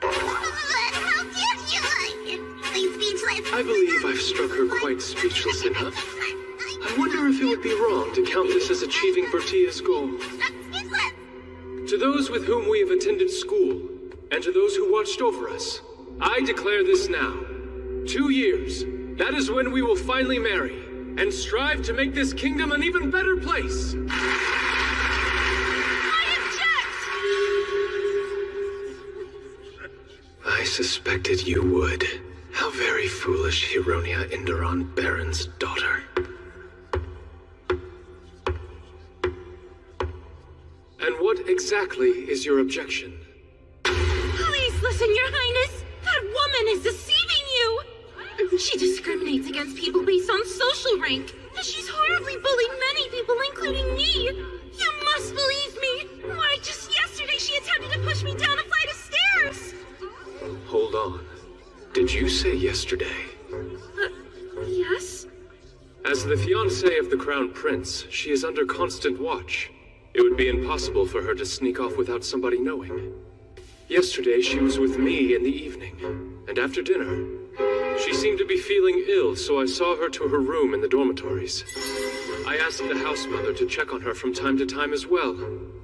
How dare you? I'm speechless. I believe I've struck her quite speechless enough. I wonder if it would be wrong to count this as achieving Bertia's goal. To those with whom we have attended school, and to those who watched over us, I declare this now. 2 years, that is when we will finally marry, and strive to make this kingdom an even better place. I suspected you would. How very foolish, Hironia Inderon, Baron's daughter. And what exactly is your objection? Please listen, Your Highness. That woman is deceiving you. She discriminates against people based on social rank. And she's horribly bullied many people, including me. You must believe me. Why, just yesterday she attempted to push me down a flight of stairs. Hold on. Did you say yesterday? Yes? As the fiancée of the Crown Prince, she is under constant watch. It would be impossible for her to sneak off without somebody knowing. Yesterday, she was with me in the evening, and after dinner, she seemed to be feeling ill, so I saw her to her room in the dormitories. I asked the house mother to check on her from time to time as well.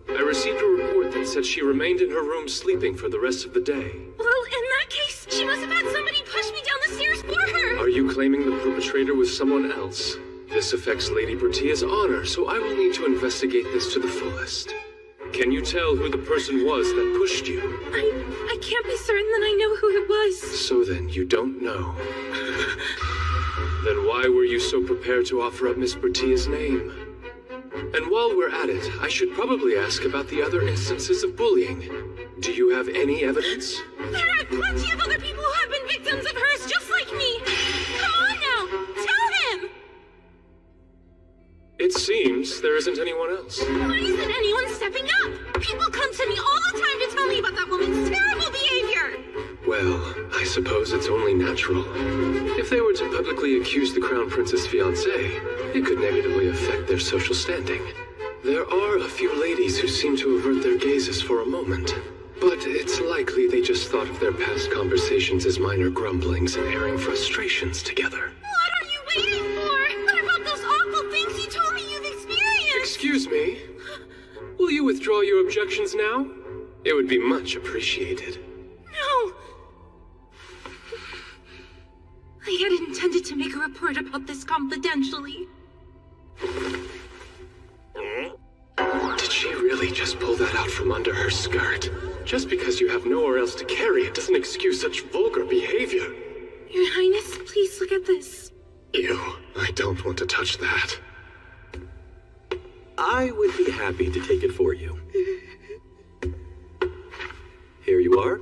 I received a report that said she remained in her room sleeping for the rest of the day. Well, in that case, she must have had somebody push me down the stairs for her! Are you claiming the perpetrator was someone else? This affects Lady Bertia's honor, so I will need to investigate this to the fullest. Can you tell who the person was that pushed you? I can't be certain that I know who it was. So then, you don't know. Then why were you so prepared to offer up Miss Bertia's name? And while we're at it, I should probably ask about the other instances of bullying. Do you have any evidence? There are plenty of other people who have been victims of hers just like me! Come on now! Tell him! It seems there isn't anyone else. Why isn't anyone stepping up? People come to me all the time to tell me about that woman's terrible behavior! Well, I suppose it's only natural. If they were to publicly accuse the Crown Prince's fiancé, it could negatively affect their social standing. There are a few ladies who seem to avert their gazes for a moment, but it's likely they just thought of their past conversations as minor grumblings and airing frustrations together. What are you waiting for? What about those awful things you told me you've experienced? Excuse me? Will you withdraw your objections now? It would be much appreciated. No! I had intended to make a report about this confidentially. Did she really just pull that out from under her skirt? Just because you have nowhere else to carry it doesn't excuse such vulgar behavior. Your Highness, please look at this. Ew, I don't want to touch that. I would be happy to take it for you. Here you are.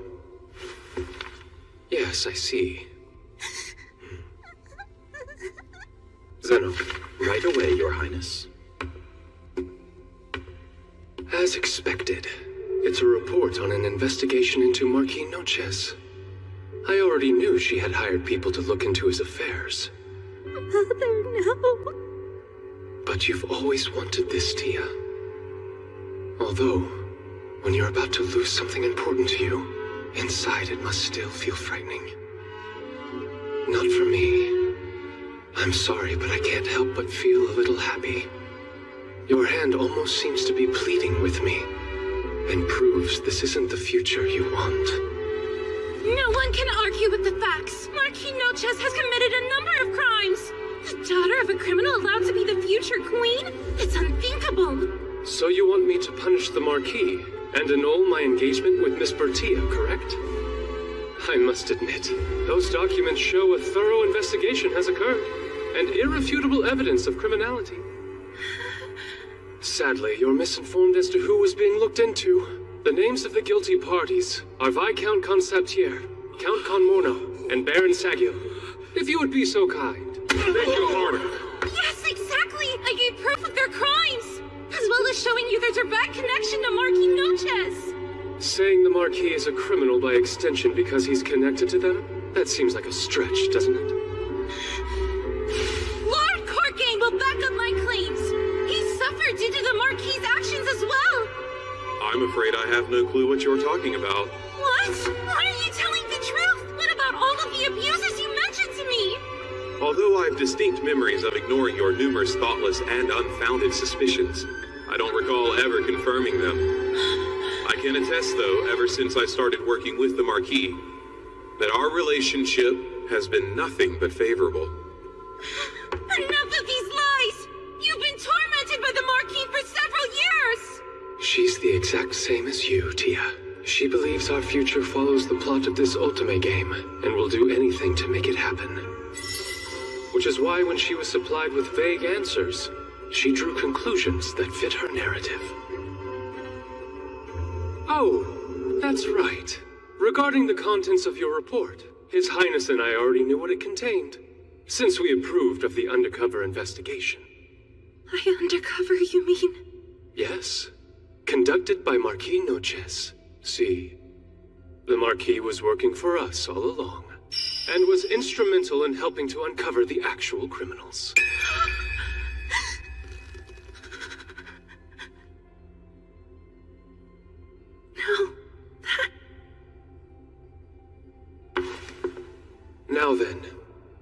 Yes, I see. Zeno. Right away, Your Highness. As expected, it's a report on an investigation into Marquis Noches. I already knew she had hired people to look into his affairs. Mother, no. But you've always wanted this, Tia. Although, when you're about to lose something important to you, inside it must still feel frightening. Not for me. I'm sorry, but I can't help but feel a little happy. Your hand almost seems to be pleading with me, and proves this isn't the future you want. No one can argue with the facts. Marquis Noches has committed a number of crimes. The daughter of a criminal allowed to be the future queen? It's unthinkable. So you want me to punish the Marquis, and annul my engagement with Miss Bertia, correct? I must admit, those documents show a thorough investigation has occurred, and irrefutable evidence of criminality. Sadly, you're misinformed as to who was being looked into. The names of the guilty parties are Viscount Conceptier, Count Conmorno, and Baron Saggio. If you would be so kind. Thank you, Harder. Yes, exactly! I gave proof of their crimes! As well as showing you their direct connection to Marquis Noches! Saying the Marquis is a criminal by extension because he's connected to them? That seems like a stretch, doesn't it? Lord Corkane will back up my claims! He suffered due to the Marquis' actions as well! I'm afraid I have no clue what you're talking about. What? Why are you telling the truth? What about all of the abuses you mentioned to me? Although I have distinct memories of ignoring your numerous thoughtless and unfounded suspicions, I don't recall ever confirming them. I can attest, though, ever since I started working with the Marquis, that our relationship has been nothing but favorable. Enough of these lies! You've been tormented by the Marquis for several years! She's the exact same as you, Tia. She believes our future follows the plot of this Ultimate game, and will do anything to make it happen. Which is why when she was supplied with vague answers, she drew conclusions that fit her narrative. Oh, that's right. Regarding the contents of your report, His Highness and I already knew what it contained, since we approved of the undercover investigation. Undercover, you mean? Yes. Conducted by Marquis Noches. See, the Marquis was working for us all along, and was instrumental in helping to uncover the actual criminals. Now then,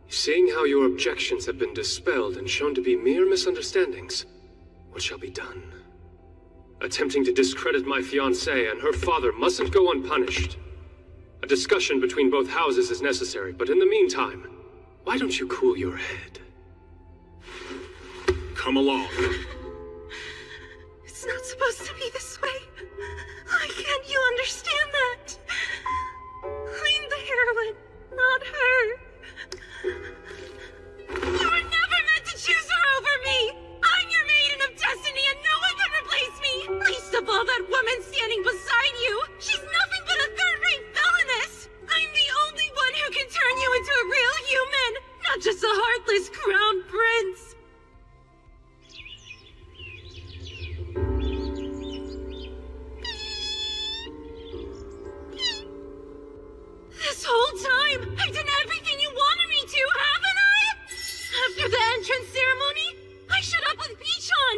seeing how your objections have been dispelled and shown to be mere misunderstandings, what shall be done? Attempting to discredit my fiancée and her father mustn't go unpunished. A discussion between both houses is necessary, but in the meantime, why don't you cool your head? Come along. It's not supposed to be this way. Why can't you understand that? I'm the heroine, not her. You were never meant to choose her over me! I'm your maiden of destiny and no one can replace me! Least of all that woman standing beside you! She's nothing but a third-rate villainess! I'm the only one who can turn you into a real human, not just a heartless crown prince! This whole time, I've done everything you wanted me to, haven't I? After the entrance ceremony, I showed up with Pichon.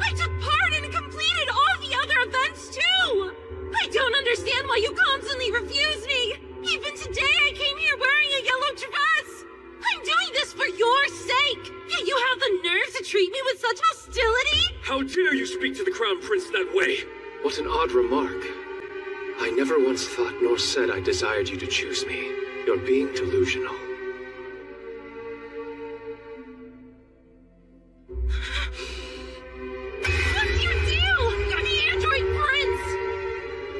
I took part and completed all the other events too. I don't understand why you constantly refuse me. Even today, I came here wearing a yellow dress. I'm doing this for your sake. Yet you have the nerve to treat me with such hostility? How dare you speak to the Crown Prince that way? What an odd remark. I never once thought nor said I desired you to choose me. You're being delusional. What's your deal? You're the android prince!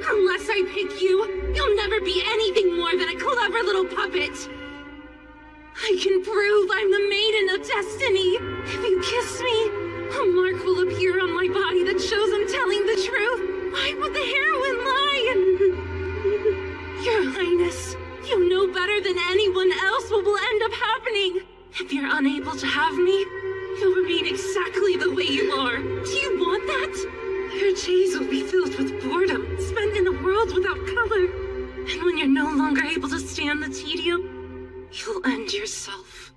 Unless I pick you, you'll never be anything more than a clever little puppet. I can prove I'm the maiden of destiny. If you kiss me, a mark will appear on my body that shows I'm telling the truth. Why would the heroine lie? Your Highness, you know better than anyone else what will end up happening. If you're unable to have me, you'll remain exactly the way you are. Do you want that? Your days will be filled with boredom, spent in a world without color. And when you're no longer able to stand the tedium, you'll end yourself.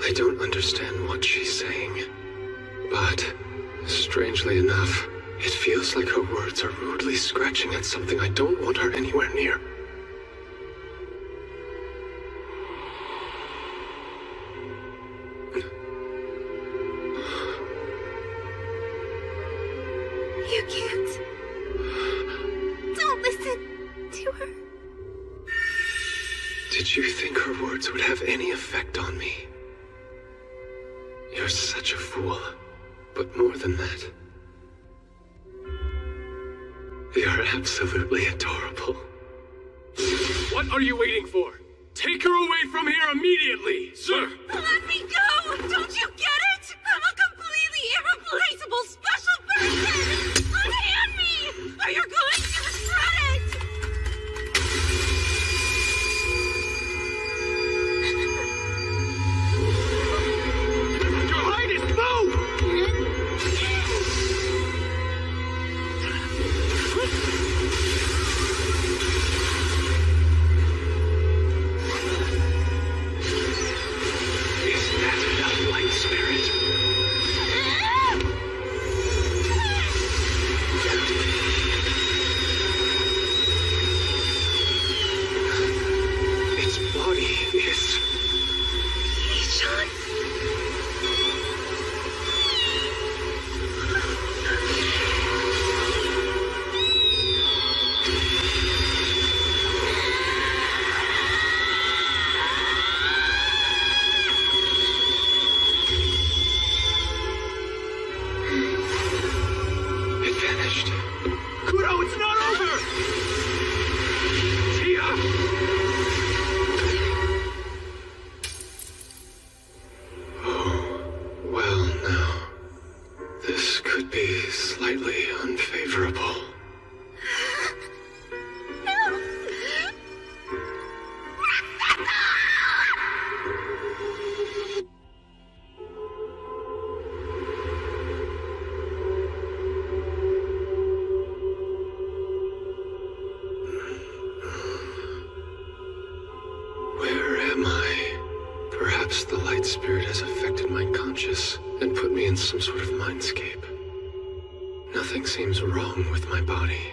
I don't understand what she's saying, but strangely enough, it feels like her words are rudely scratching at something I don't want her anywhere near. You can't. Don't listen to her. Did you think her words would have any effect on me? You're such a fool, but more than that. You're absolutely adorable. What are you waiting for? Take her away from here immediately, sir! Let me go! Don't you get it? I'm a completely irreplaceable special person! Unhand me! Or you're going to regret it! Your Highness, move! Perhaps the light spirit has affected my conscious and put me in some sort of mindscape. Nothing seems wrong with my body.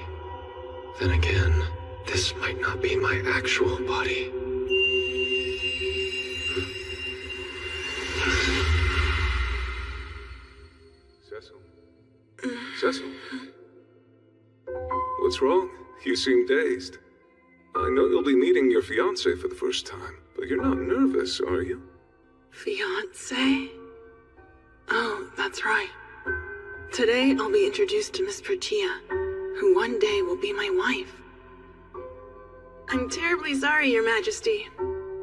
Then again, this might not be my actual body. Cecil? What's wrong? You seem dazed. I know you'll be meeting your fiancé for the first time, but you're not nervous, are you? Fiancé? Oh, that's right. Today I'll be introduced to Miss Bertia, who one day will be my wife. I'm terribly sorry, Your Majesty.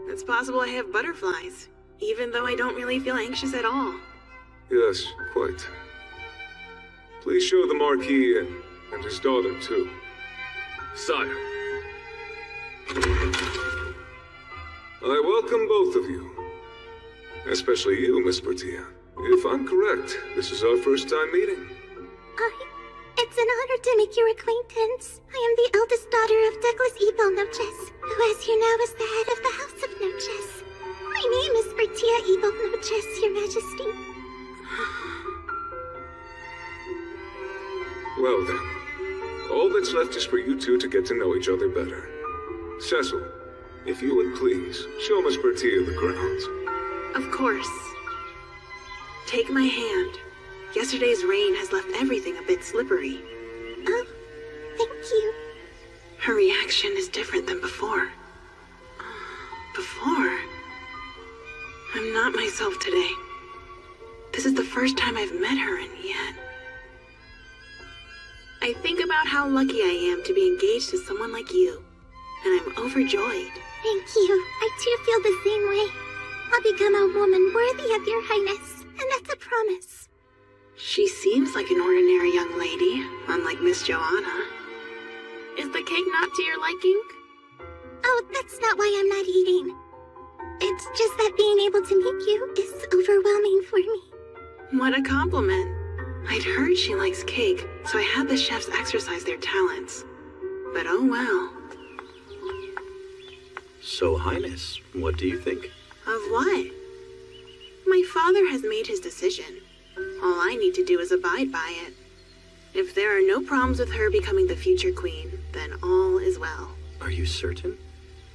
It's possible I have butterflies, even though I don't really feel anxious at all. Yes, quite. Please show the Marquis in, and his daughter, too. Sire. I welcome both of you. Especially you, Miss Bertia. If I'm correct, this is our first time meeting. It's an honor to make your acquaintance. I am the eldest daughter of Douglas Ebel Noches, who as you know is the head of the House of Noches. My name is Bertia Ebel Noches, Your Majesty. Well then, all that's left is for you two to get to know each other better. Cecil, if you would please, show Miss Bertia the grounds. Of course. Take my hand. Yesterday's rain has left everything a bit slippery. Oh, thank you. Her reaction is different than before. Before? I'm not myself today. This is the first time I've met her, and yet... I think about how lucky I am to be engaged to someone like you, and I'm overjoyed. Thank you. I too feel the same way. I'll become a woman worthy of your highness, and that's a promise. She seems like an ordinary young lady, unlike Miss Joanna. Is the cake not to your liking? Oh, that's not why I'm not eating. It's just that being able to meet you is overwhelming for me. What a compliment. I'd heard she likes cake, so I had the chefs exercise their talents. But oh well. So, Highness, what do you think? Of what? My father has made his decision. All I need to do is abide by it. If there are no problems with her becoming the future queen, then all is well. Are you certain?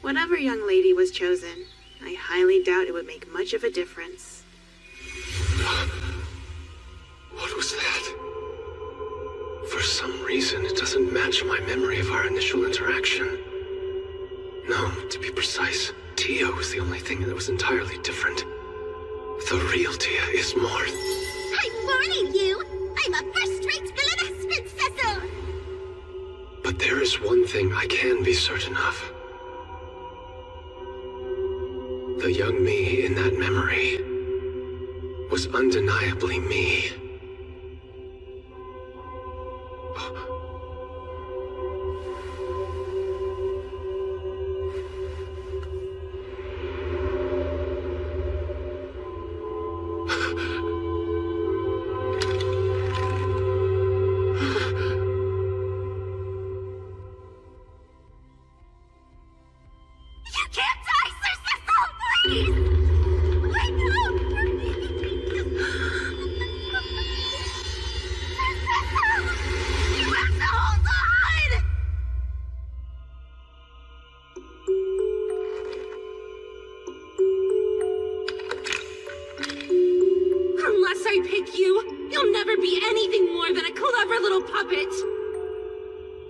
Whatever young lady was chosen, I highly doubt it would make much of a difference. What was that? For some reason, it doesn't match my memory of our initial interaction. No, to be precise, Tia was the only thing that was entirely different. The real Tia is more... I'm warning you! I'm a first-rate villainess, Prince Cecil! But there is one thing I can be certain of. The young me in that memory was undeniably me.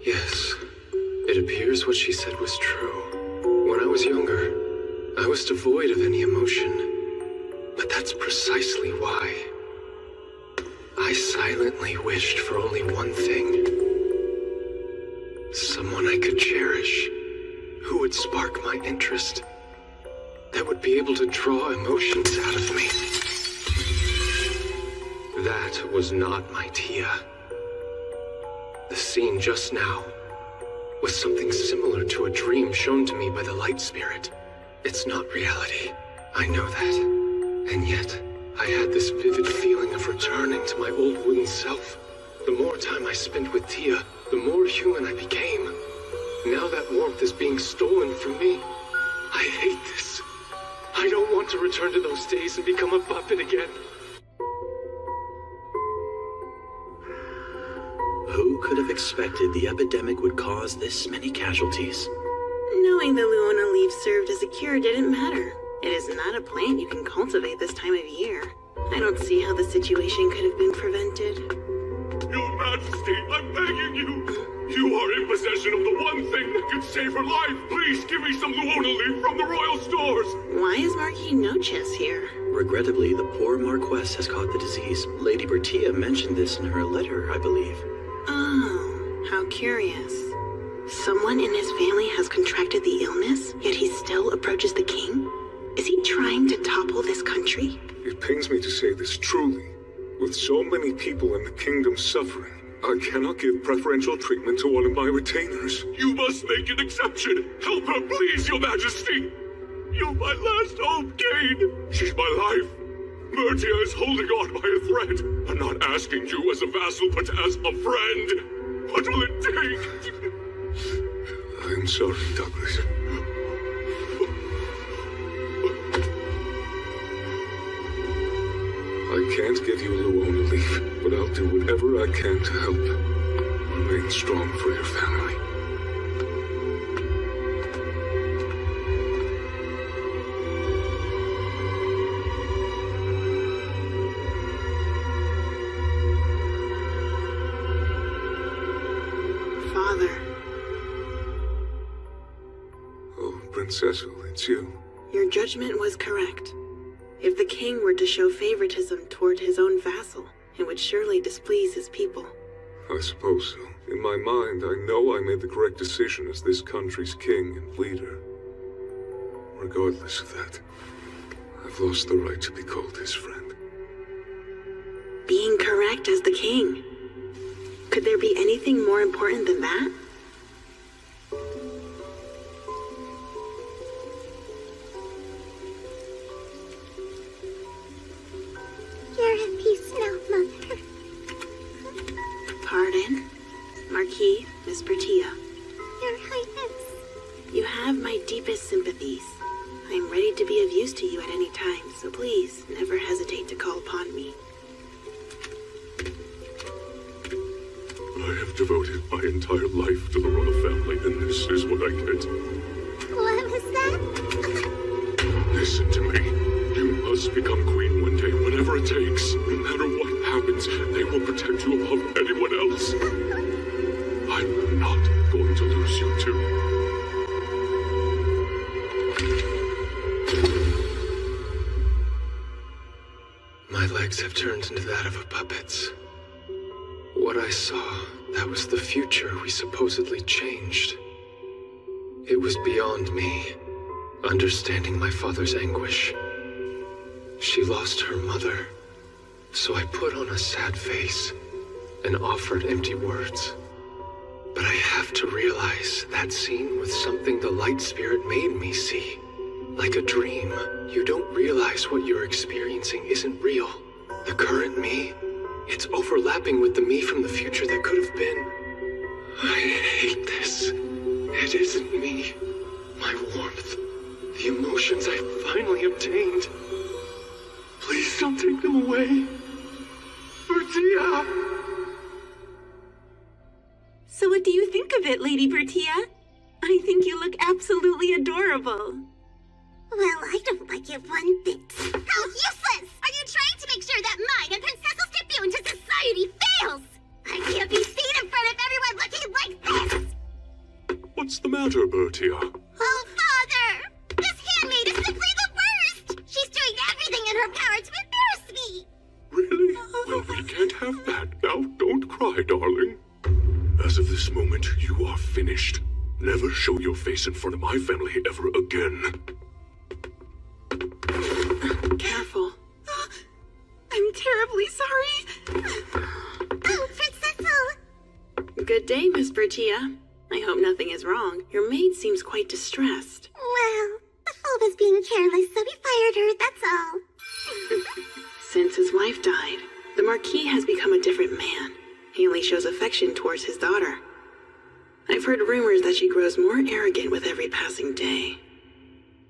Yes, it appears what she said was true. When I was younger, I was devoid of any emotion. But that's precisely why. I silently wished for only one thing. Someone I could cherish, who would spark my interest, that would be able to draw emotions out of me. That was not my Tia. The scene just now was something similar to a dream shown to me by the Light Spirit. It's not reality. I know that. And yet, I had this vivid feeling of returning to my old wooden self. The more time I spent with Tia, the more human I became. Now that warmth is being stolen from me. I hate this. I don't want to return to those days and become a puppet again. Who could have expected the epidemic would cause this many casualties? Knowing the Luona leaf served as a cure didn't matter. It is not a plant you can cultivate this time of year. I don't see how the situation could have been prevented. Your Majesty, I'm begging you. You are in possession of the one thing that could save her life. Please give me some Luona leaf from the royal stores. Why is Marquis Noches here? Regrettably, the poor Marquess has caught the disease. Lady Bertia mentioned this in her letter, I believe. Oh, how curious. Someone in his family has contracted the illness, yet he still approaches the king? Is he trying to topple this country? It pains me to say this truly. With so many people in the kingdom suffering, I cannot give preferential treatment to one of my retainers. You must make an exception. Help her, please, Your Majesty. You're my last hope, Kane. She's my life. Bertia is holding on by a thread. I'm not asking you as a vassal, but as a friend. What will it take? I'm sorry, Douglas. I can't give you Luona leaf, but I'll do whatever I can to help. Remain strong for your family. Father. Oh, Princessel, it's you. Your judgment was correct. If the king were to show favoritism toward his own vassal, it would surely displease his people. I suppose so. In my mind, I know I made the correct decision as this country's king and leader. Regardless of that, I've lost the right to be called his friend. Being correct as the king. Could there be anything more important than that? You're at peace now, Mother. Pardon? Marquis, Miss Bertia. Your Highness. You have my deepest sympathies. I am ready to be of use to you at any time, so please never hesitate to call upon me. I have devoted my entire life to the royal family, and this is what I get. What was that? Listen to me. You must become queen one day, whatever it takes. No matter what happens, they will protect you above anyone else. I'm not going to lose you too. My legs have turned into that of a puppet's. What I saw, that was the future we supposedly changed. It was beyond me, understanding my father's anguish. She lost her mother, so I put on a sad face and offered empty words. But I have to realize that scene was something the Light Spirit made me see. Like a dream, you don't realize what you're experiencing isn't real. The current me, it's overlapping with the me from the future that could have been. I hate this. It isn't me. My warmth, the emotions I finally obtained. Please don't take them away. Bertia! So what do you think of it, Lady Bertia? I think you look absolutely adorable. Well, I don't like it one bit. How useless! Are you trying to make sure that mine and Princessal's debut into society fails? I can't be seen in front of everyone looking like this! What's the matter, Bertia? Oh, Father! This handmaid is simply the worst! She's doing everything in her power to embarrass me! Really? Well, we can't have that. Now, don't cry, darling. As of this moment, you are finished. Never show your face in front of my family ever again. Careful. I'm terribly sorry. Oh, Princessal! Good day, Miss Bertia. I hope nothing is wrong. Your maid seems quite distressed. Well, the fool was being careless, so we fired her, that's all. Since his wife died, the Marquis has become a different man. He only shows affection towards his daughter. I've heard rumors that she grows more arrogant with every passing day.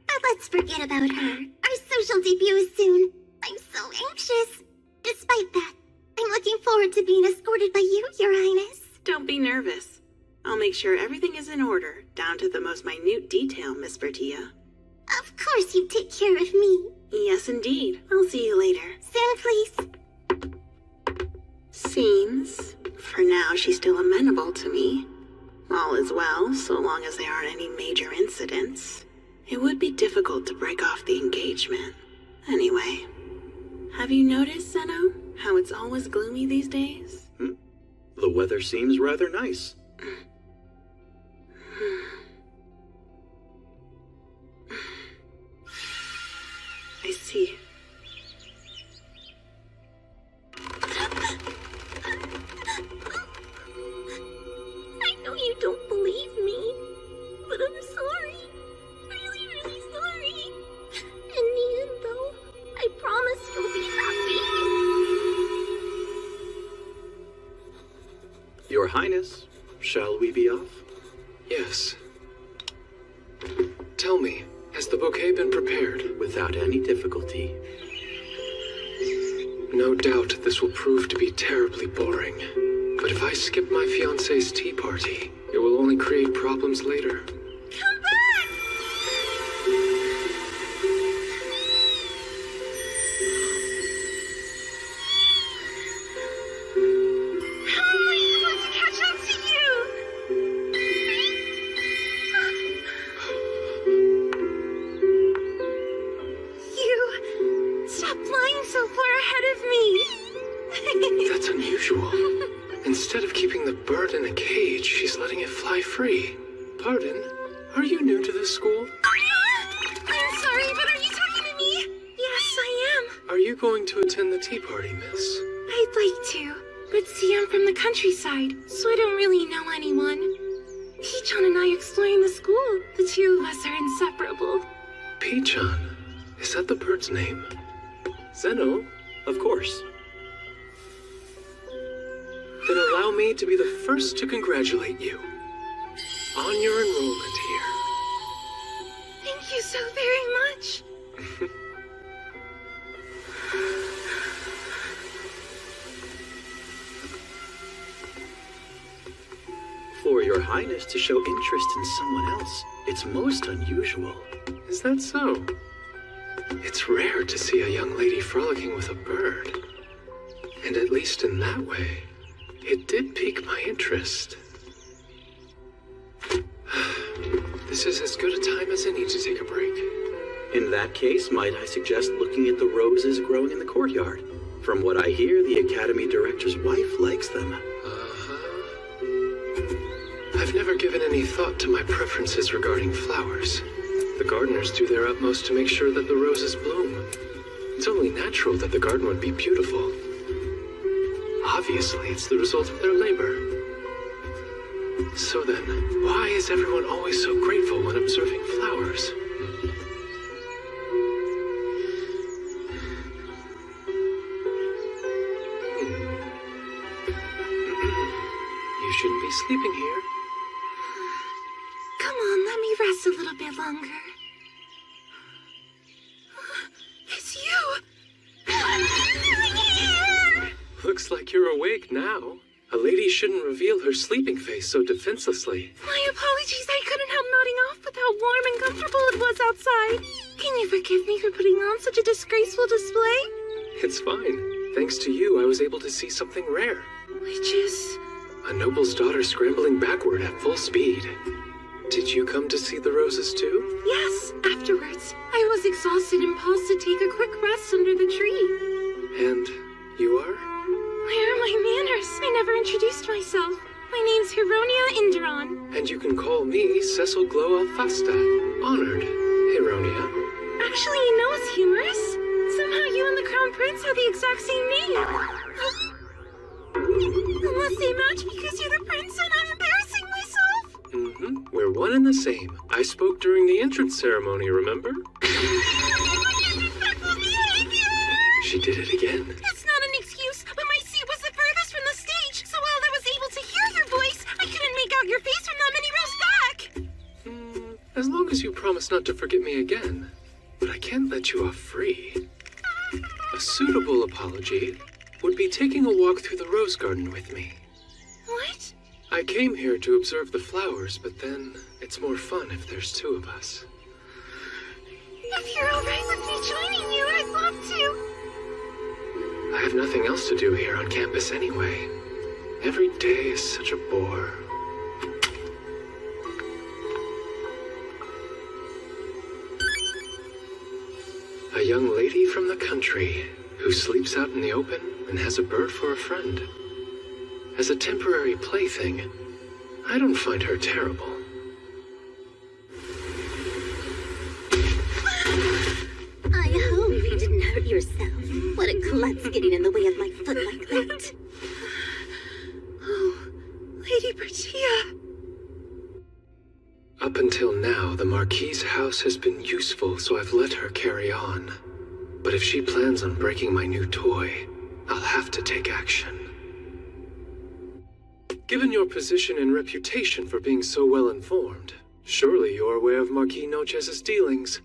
But let's forget about her. Our social debut is soon. I'm so anxious. Despite that, I'm looking forward to being escorted by you, Your Highness. Don't be nervous. I'll make sure everything is in order, down to the most minute detail, Miss Bertia. Of course you take care of me. Yes, indeed. I'll see you later. Soon, please. Seems For now, she's still amenable to me. All is well, so long as there aren't any major incidents. It would be difficult to break off the engagement. Anyway, have you noticed, Zeno, how it's always gloomy these days? The weather seems rather nice. I see. I know you don't believe me, but I'm sorry. Really, really sorry. And even though I promise you'll be happy. Your Highness, shall we be off? Yes. Tell me, has the bouquet been prepared? Without any difficulty. No doubt this will prove to be terribly boring. But if I skip my fiancé's tea party, it will only create problems later. Come back! How am I supposed to catch up to you? You stopped flying so far ahead of me. That's unusual. Instead of keeping the bird in a cage, she's letting it fly free. Pardon? Are you new to this school? I'm sorry, but are you talking to me? Yes, I am. Are you going to attend the tea party, miss? I'd like to, but see, I'm from the countryside, so I don't really know anyone. Pichon and I are exploring the school. The two of us are inseparable. Pichon? Is that the bird's name? Zeno? Of course. Then allow me to be the first to congratulate you on your enrollment here. Thank you so very much. For your Highness to show interest in someone else, it's most unusual. Is that so? It's rare to see a young lady frolicking with a bird. And at least in that way, it did pique my interest. This is as good a time as any to take a break. In that case, might I suggest looking at the roses growing in the courtyard? From what I hear, the Academy Director's wife likes them. I've never given any thought to my preferences regarding flowers. The gardeners do their utmost to make sure that the roses bloom. It's only natural that the garden would be beautiful. Obviously, it's the result of their labor. So then, why is everyone always so grateful when observing flowers? You shouldn't be sleeping here. Come on, let me rest a little bit longer. It's you! What are you doing here? Looks like you're awake now. A lady shouldn't reveal her sleeping face so defenselessly. My apologies, I couldn't help nodding off with how warm and comfortable it was outside. Can you forgive me for putting on such a disgraceful display? It's fine. Thanks to you, I was able to see something rare. Which is? A noble's daughter scrambling backward at full speed. Did you come to see the roses too? Yes, afterwards. I was exhausted and paused to take a quick rest under the tree. And you are? Where are my manners? I never introduced myself. My name's Hironia Inderon. And you can call me Cecil Glow Alfasta. Honored, Hironia. Actually, you know it's humorous. Somehow you and the Crown Prince have the exact same name. Unless they match because you're the prince and I'm embarrassing myself. We're one and the same. I spoke during the entrance ceremony, remember? She did it again. That's not an excuse, but my seat was the furthest from the stage, so while I was able to hear your voice, I couldn't make out your face from that many rows back. As long as you promise not to forget me again. But I can't let you off free. A suitable apology would be taking a walk through the rose garden with me. What? I came here to observe the flowers, but then it's more fun if there's two of us. If you're alright with me joining you, I'd love to. I have nothing else to do here on campus anyway. Every day is such a bore. A young lady from the country who sleeps out in the open and has a bird for a friend. As a temporary plaything, I don't find her terrible. I hope you didn't hurt yourself. What a klutz getting in the way of my foot like that. Oh, Lady Bertia. Up until now, the Marquis's house has been useful, so I've let her carry on. But if she plans on breaking my new toy, I'll have to take action. Given your position and reputation for being so well informed, surely you're aware of Marquis Nochez's dealings.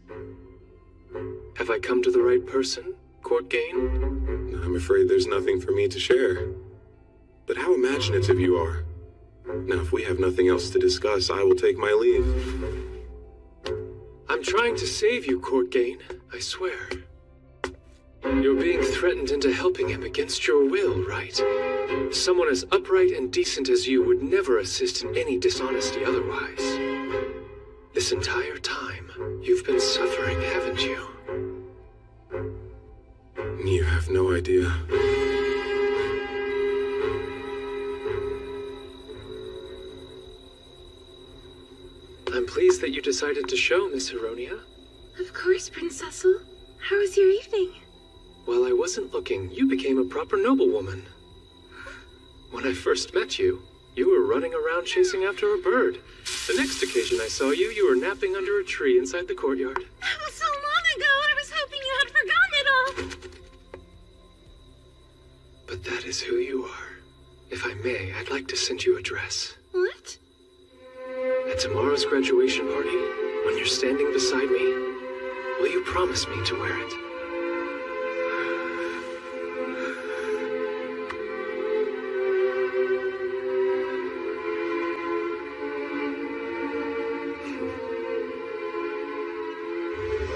Have I come to the right person, Court Gain? I'm afraid there's nothing for me to share. But how imaginative you are. Now, if we have nothing else to discuss, I will take my leave. I'm trying to save you, Court Gain, I swear. You're being threatened into helping him against your will, right? Someone as upright and decent as you would never assist in any dishonesty otherwise. This entire time, you've been suffering, haven't you? You have no idea. I'm pleased that you decided to show, Miss Heronia. Of course, Prince Cecil. How was your evening? While I wasn't looking, you became a proper noblewoman. When I first met you, you were running around chasing after a bird. The next occasion I saw you, you were napping under a tree inside the courtyard. That was so long ago, I was hoping you had forgotten it all. But that is who you are. If I may, I'd like to send you a dress. What? At tomorrow's graduation party, when you're standing beside me, will you promise me to wear it?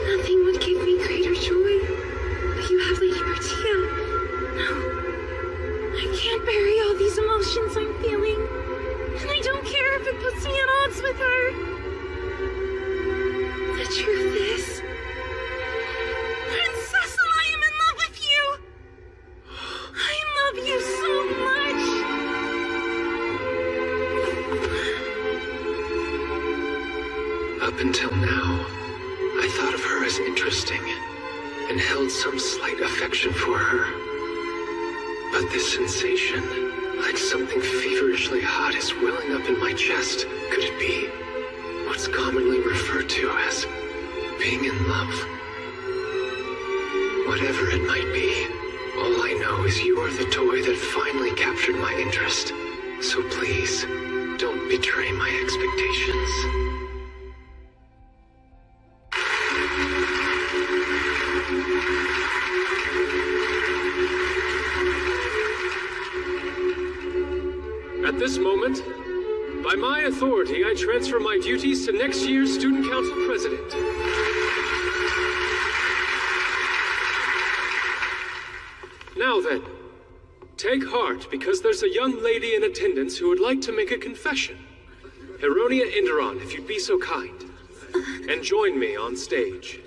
Nothing would give me greater joy, but you have Lady Bertia. No, I can't bury all these emotions I'm feeling, and I don't care if it puts me at odds with her. The truth is, Prince Cecil, I am in love with you. I love you so much. Up until now, I thought of her as interesting, and held some slight affection for her. But this sensation, like something feverishly hot, is welling up in my chest. Could it be what's commonly referred to as being in love? Whatever it might be, all I know is you are the toy that finally captured my interest. So please, don't betray my expectations. At this moment, by my authority, I transfer my duties to next year's Student Council President. Now then, take heart, because there's a young lady in attendance who would like to make a confession. Heronia Inderon, if you'd be so kind. And join me on stage.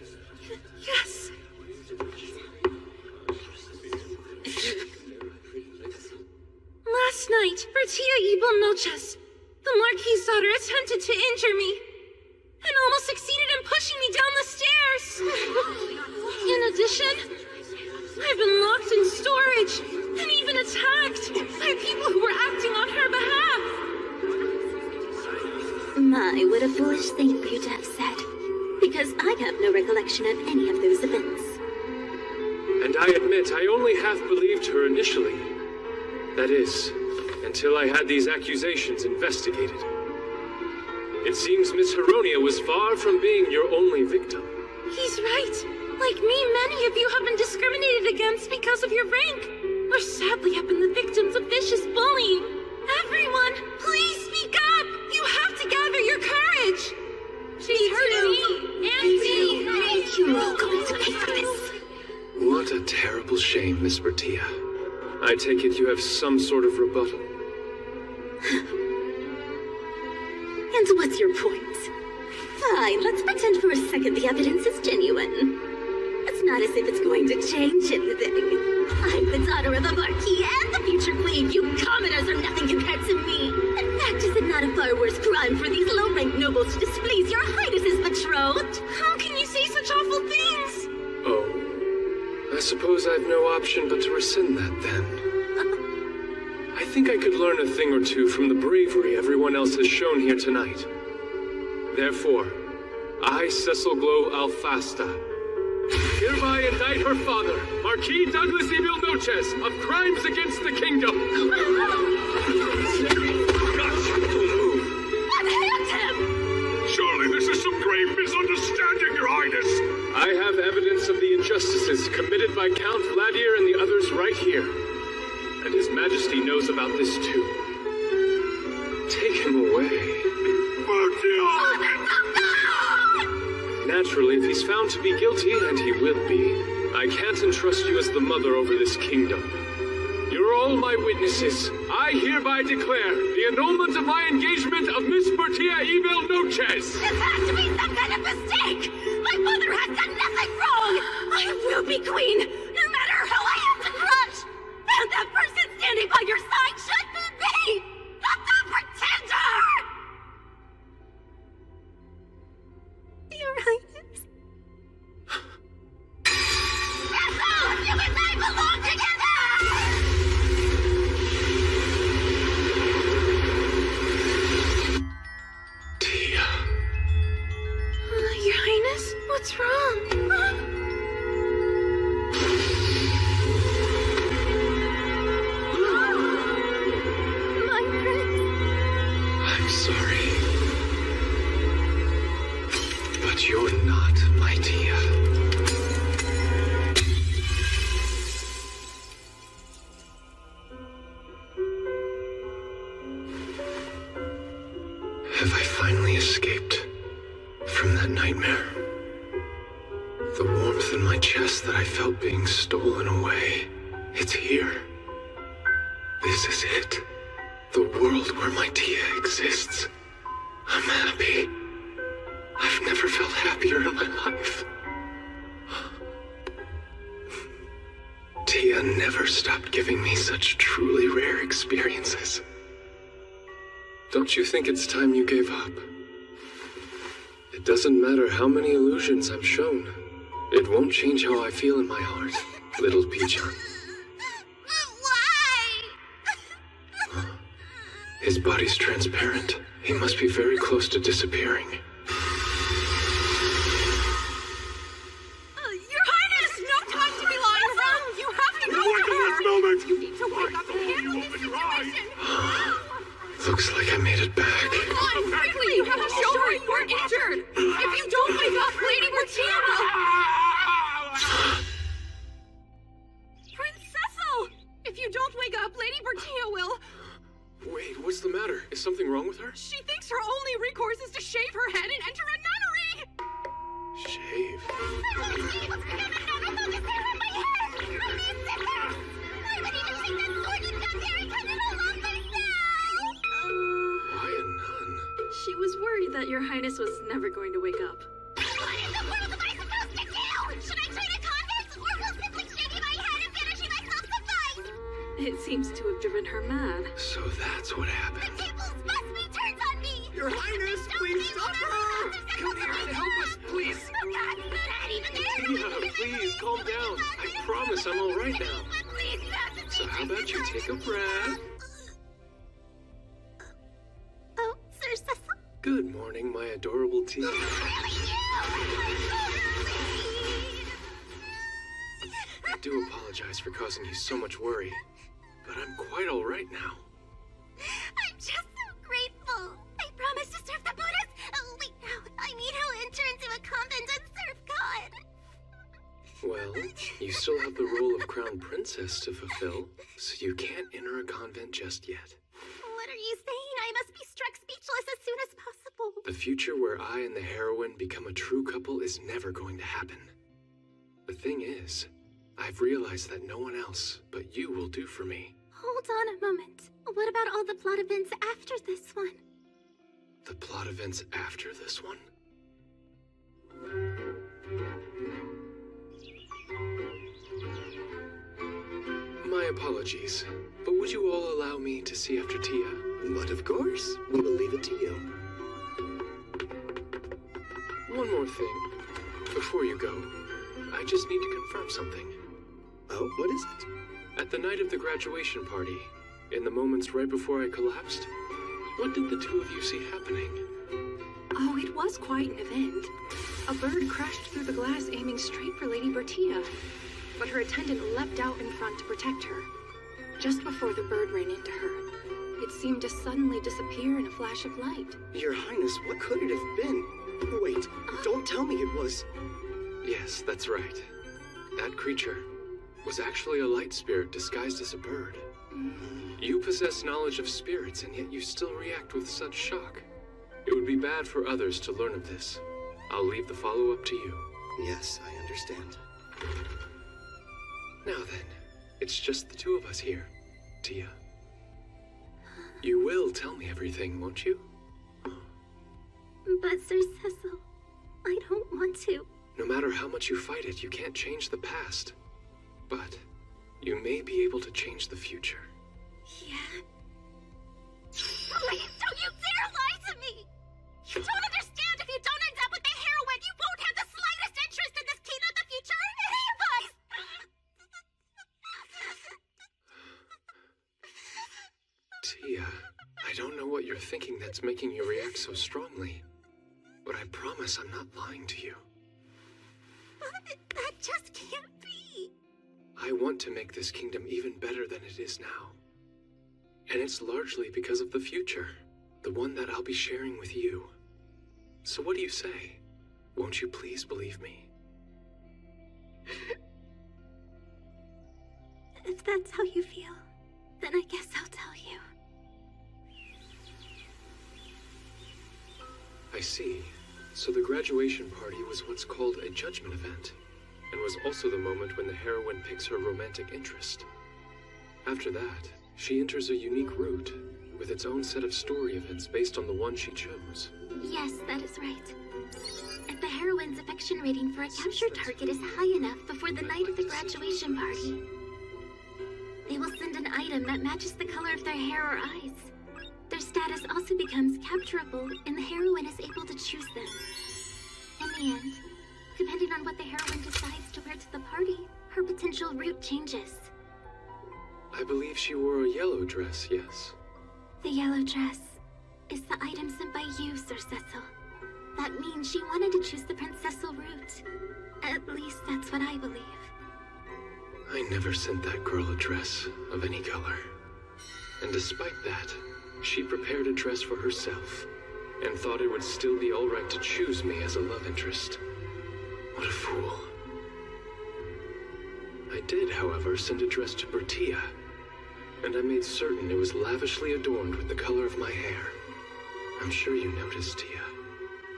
Yes. Last night, Bertia Ibn Nochez, the Marquis's daughter, attempted to injure me, and almost succeeded in pushing me down the stairs. In addition, I've been locked in storage, and even attacked by people who were acting on her behalf. My, what a foolish thing for you to have said, because I have no recollection of any of those events. And I admit, I only half believed her initially. That is, until I had these accusations investigated. It seems Miss Heronia was far from being your only victim. He's right. Like me, many of you have been discriminated against because of your rank, or sadly have been the victims of vicious bullying. Everyone, please speak up! You have to gather your courage! She's hurting me! And me! You're all going to pay for this. What a terrible shame, Miss Bertia. I take it you have some sort of rebuttal. And what's your point? Fine, let's pretend for a second the evidence is genuine. It's not as if it's going to change anything. I'm the daughter of a marquis and the future queen. You commoners are nothing compared to me. In fact, is it not a far worse crime for these low-ranked nobles to displease your highness's betrothed? How can you say such awful things? Oh. I suppose I've no option but to rescind that, then. I think I could learn a thing or two from the bravery everyone else has shown here tonight. Therefore, I, Cecil Glow Alfasta, hereby indict her father, Marquis Douglas Emil Noches, of crimes against the kingdom. Unhand him! Surely this is some grave misunderstanding, Your Highness! I have evidence of the injustices committed by Count Vladir and the others right here. And His Majesty knows about this too. Take him away. Naturally, if he's found to be guilty, and he will be, I can't entrust you as the mother over this kingdom. You're all my witnesses. I hereby declare the annulment of my engagement of Miss Bertia Emil Noches. This has to be some kind of mistake! My mother has done nothing wrong! I will be queen, no matter who I have to crush! And that person standing by your side should be me! Not the pretender! Your Highness. Cecil! You and I belong together! Tia. Your Highness? What's wrong? My prince. I'm sorry. But you're not my Tia. Have I finally escaped from that nightmare? The warmth in my chest that I felt being stolen away. It's here. This is it. The world where my Tia exists. I'm happy. I've never felt happier in my life. Tia never stopped giving me such truly rare experiences. Don't you think it's time you gave up? It doesn't matter how many illusions I'm shown. It won't change how I feel in my heart, little Picha. Why? His body's transparent. He must be very close to disappearing. Your Highness! No time to be lying around! You have to go to her! Moment! You need to wake up and handle this situation! Looks like I made it back. Come on, quickly! You have to show her you are injured! If you don't wake up, Lady Bertia will... Prince Cecil! If you don't wake up, Lady Bertia will... Wait, what's the matter? Is something wrong with her? She thinks her only recourse is to shave her head and enter a nunnery! Shave? Why a nun? She was worried that Your Highness was never going to wake up. What in the world am I supposed to do? Should I join a convent, or will simply shaving my head and finishing myself suffice? It seems to have driven her mad. So that's what happened. The tables must be turned on me! Your Highness, please stop her! Come here and help us, please! Oh God, not even there! Tia, please, calm down. I promise I'm all right now. Please, not So how about you take a breath? Oh, Sir Cecil? Good morning, my adorable Tia. I do apologize for causing you so much worry, but I'm quite all right now. I'm just so grateful. I promised to serve the Buddhas. Oh, wait, no. I mean, I'll enter into a convent and serve God. Well, you still have the role of Crown Princess to fulfill, so you can't enter a convent just yet. What are you saying? I must be struck speechless as soon as possible. The future where I and the heroine become a true couple is never going to happen. The thing is, I've realized that no one else but you will do for me. Hold on a moment. What about all the plot events after this one? The plot events after this one? My apologies, but would you all allow me to see after Tia? But of course, we will leave it to you. One more thing. Before you go, I just need to confirm something. Oh, what is it? At the night of the graduation party, in the moments right before I collapsed, what did the two of you see happening? Oh, it was quite an event. A bird crashed through the glass aiming straight for Lady Bertia, but her attendant leapt out in front to protect her. Just before the bird ran into her, it seemed to suddenly disappear in a flash of light. Your Highness, what could it have been? Wait, don't tell me it was... Yes, that's right. That creature was actually a light spirit disguised as a bird. You possess knowledge of spirits, and yet you still react with such shock. It would be bad for others to learn of this. I'll leave the follow-up to you. Yes, I understand. Now then, it's just the two of us here, Tia. You will tell me everything, won't you? But Sir Cecil, I don't want to. No matter how much you fight it, you can't change the past. But you may be able to change the future. Yeah. Please don't you dare lie to me! You don't understand. If you don't end up with the heroine, you won't have the slightest interest in this keen of the future, any of us! Tia, I don't know what you're thinking that's making you react so strongly. But I promise I'm not lying to you. That just can't be. I want to make this kingdom even better than it is now. And it's largely because of the future, the one that I'll be sharing with you. So what do you say? Won't you please believe me? If that's how you feel, then I guess I'll tell you. I see. So the graduation party was what's called a judgment event, and was also the moment when the heroine picks her romantic interest. After that, she enters a unique route, with its own set of story events based on the one she chose. Yes, that is right. If the heroine's affection rating for a captured target is high enough before the night of the graduation party, they will send an item that matches the color of their hair or eyes. Their status also becomes capturable, and the heroine is able to choose them. In the end, depending on what the heroine decides to wear to the party, her potential route changes. I believe she wore a yellow dress, yes? The yellow dress is the item sent by you, Sir Cecil. That means she wanted to choose the Princessal route. At least that's what I believe. I never sent that girl a dress of any color. And despite that, she prepared a dress for herself, and thought it would still be all right to choose me as a love interest. What a fool. I did, however, send a dress to Bertia, and I made certain it was lavishly adorned with the color of my hair. I'm sure you noticed, Tia.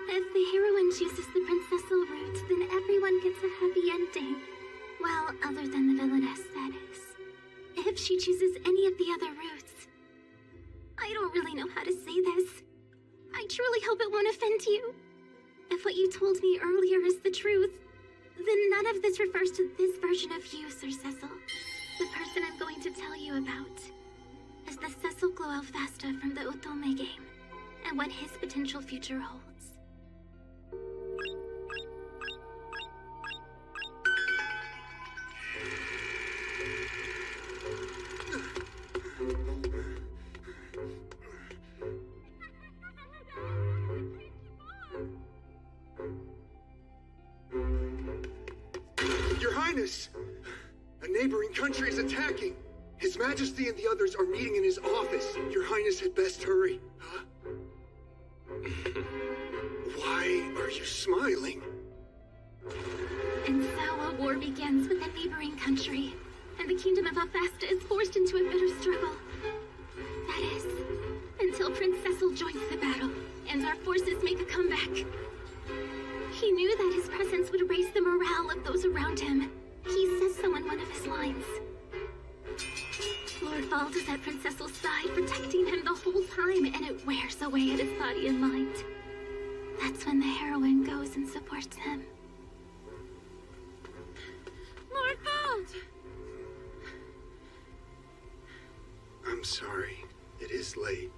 If the heroine chooses the Princessal route, then everyone gets a happy ending. Well, other than the villainess, that is. If she chooses any of the other routes, I don't really know how to say this. I truly hope it won't offend you. If what you told me earlier is the truth, then none of this refers to this version of you, Sir Cecil. The person I'm going to tell you about is the Cecil Gloelfasta from the Otome game, and what his potential future holds. Your Highness! A neighboring country is attacking! His Majesty and the others are meeting in his office. Your Highness had best hurry. Huh? Why are you smiling? And so a war begins with a neighboring country, and the kingdom of Alfasta is forced into a bitter struggle. That is, until Prince Cecil joins the battle, and our forces make a comeback. He knew that his presence would raise the morale of those around him. He says so in one of his lines. Lord Vault is at Prince Cecil's side, protecting him the whole time, and it wears away at his body and mind. That's when the heroine goes and supports him. Lord Vault! I'm sorry. It is late.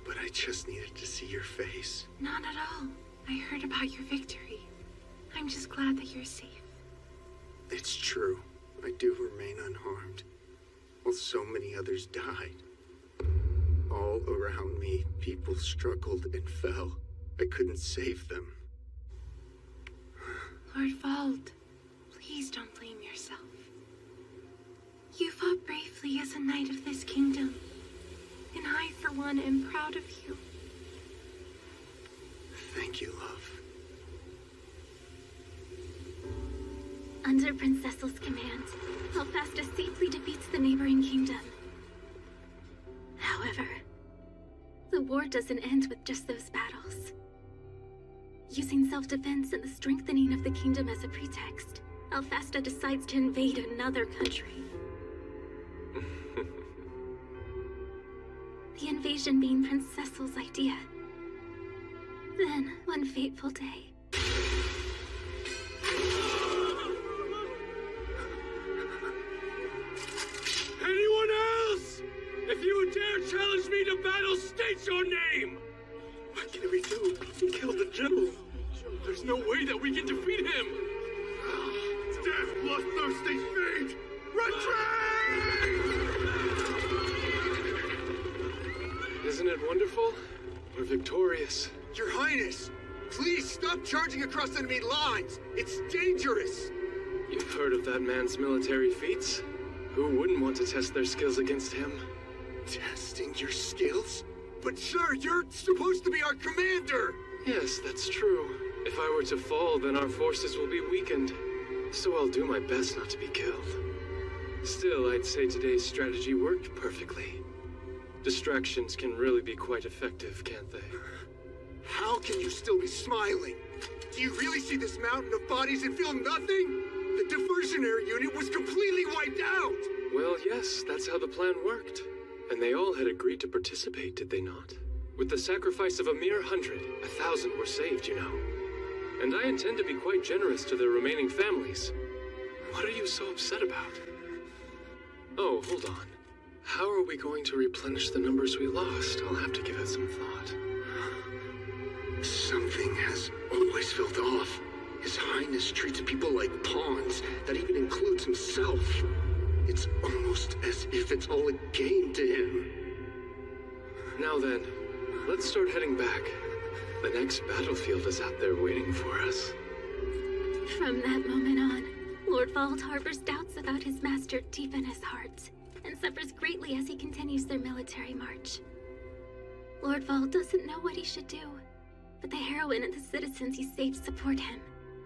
But I just needed to see your face. Not at all. I heard about your victory. I'm just glad that you're safe. It's true. I do remain unharmed. While so many others died. All around me, people struggled and fell. I couldn't save them. Lord Vault, please don't blame yourself. You fought bravely as a knight of this kingdom. And I, for one, am proud of you. Thank you, love. Under Prince Cecil's command, Alfasta safely defeats the neighboring kingdom. However, the war doesn't end with just those battles. Using self-defense and the strengthening of the kingdom as a pretext, Alfasta decides to invade another country. The invasion being Prince Cecil's idea. Then, one fateful day... Anyone else? If you dare challenge me to battle, state your name! What can we do? He killed the general. There's no way that we can defeat him! Death, bloodthirsty fate! Retreat! Isn't it wonderful? We're victorious. Your Highness, please stop charging across enemy lines. It's dangerous. You've heard of that man's military feats? Who wouldn't want to test their skills against him? Testing your skills? But sir, you're supposed to be our commander! Yes, that's true. If I were to fall, then our forces will be weakened. So I'll do my best not to be killed. Still, I'd say today's strategy worked perfectly. Distractions can really be quite effective, can't they? How can you still be smiling? Do you really see this mountain of bodies and feel nothing? The diversionary unit was completely wiped out! Well, yes, that's how the plan worked. And they all had agreed to participate, did they not? With the sacrifice of a mere 100, 1,000 were saved, you know. And I intend to be quite generous to their remaining families. What are you so upset about? Oh, hold on. How are we going to replenish the numbers we lost? I'll have to give it some thought. Something has always felt off. His Highness treats people like pawns. That even includes himself. It's almost as if it's all a game to him. Now then, let's start heading back. The next battlefield is out there waiting for us. From that moment on, Lord Vault harbors doubts about his master deep in his heart, and suffers greatly as he continues their military march. Lord Vault doesn't know what he should do, but the heroine and the citizens he saved support him,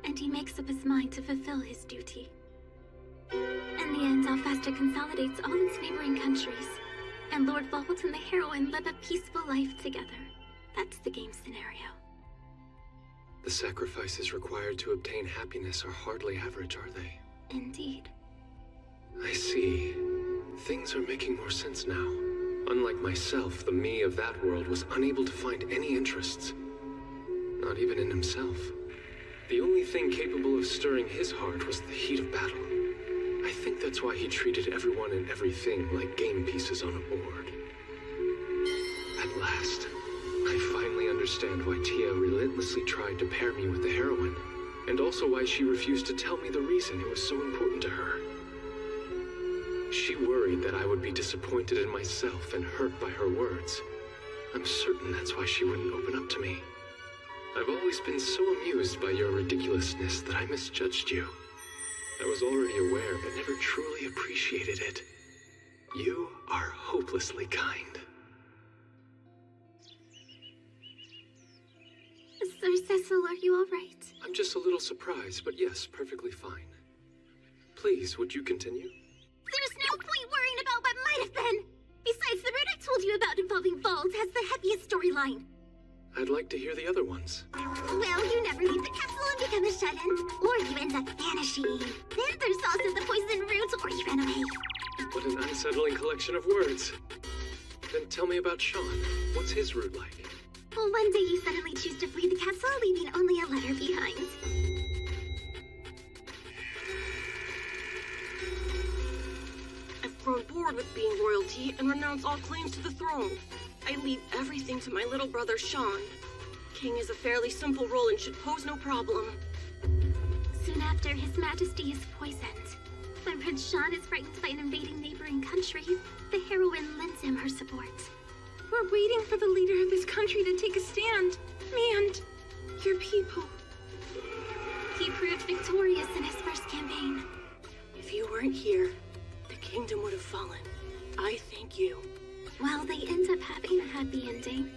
and he makes up his mind to fulfill his duty. In the end, Alfasta consolidates all its neighboring countries, and Lord Vault and the heroine live a peaceful life together. That's the game scenario. The sacrifices required to obtain happiness are hardly average, are they? Indeed. I see. Things are making more sense now. Unlike myself, the me of that world was unable to find any interests. Not even in himself. The only thing capable of stirring his heart was the heat of battle. I think that's why he treated everyone and everything like game pieces on a board. At last, I finally understand why Tia relentlessly tried to pair me with the heroine, and also why she refused to tell me the reason it was so important to her. She worried that I would be disappointed in myself and hurt by her words. I'm certain that's why she wouldn't open up to me. I've always been so amused by your ridiculousness that I misjudged you. I was already aware, but never truly appreciated it. You are hopelessly kind. Sir Cecil, are you all right? I'm just a little surprised, but yes, perfectly fine. Please, would you continue? There's no point worrying about what might have been! Besides, the route I told you about involving Vault has the heaviest storyline. I'd like to hear the other ones. Well, you never leave the castle and become a shut-in, or you end up vanishing. Then there's also the poison route, or you ran away. What an unsettling collection of words. Then tell me about Sean. What's his route like? Well, one day you suddenly choose to flee the castle, leaving only a letter behind. I've grown bored with being royalty and renounce all claims to the throne. I leave everything to my little brother, Sean. King is a fairly simple role and should pose no problem. Soon after, His Majesty is poisoned. When Prince Sean is frightened by an invading neighboring country, the heroine lends him her support. We're waiting for the leader of this country to take a stand. Me and your people. He proved victorious in his first campaign. If you weren't here, the kingdom would have fallen. I thank you. While they end up having a happy ending,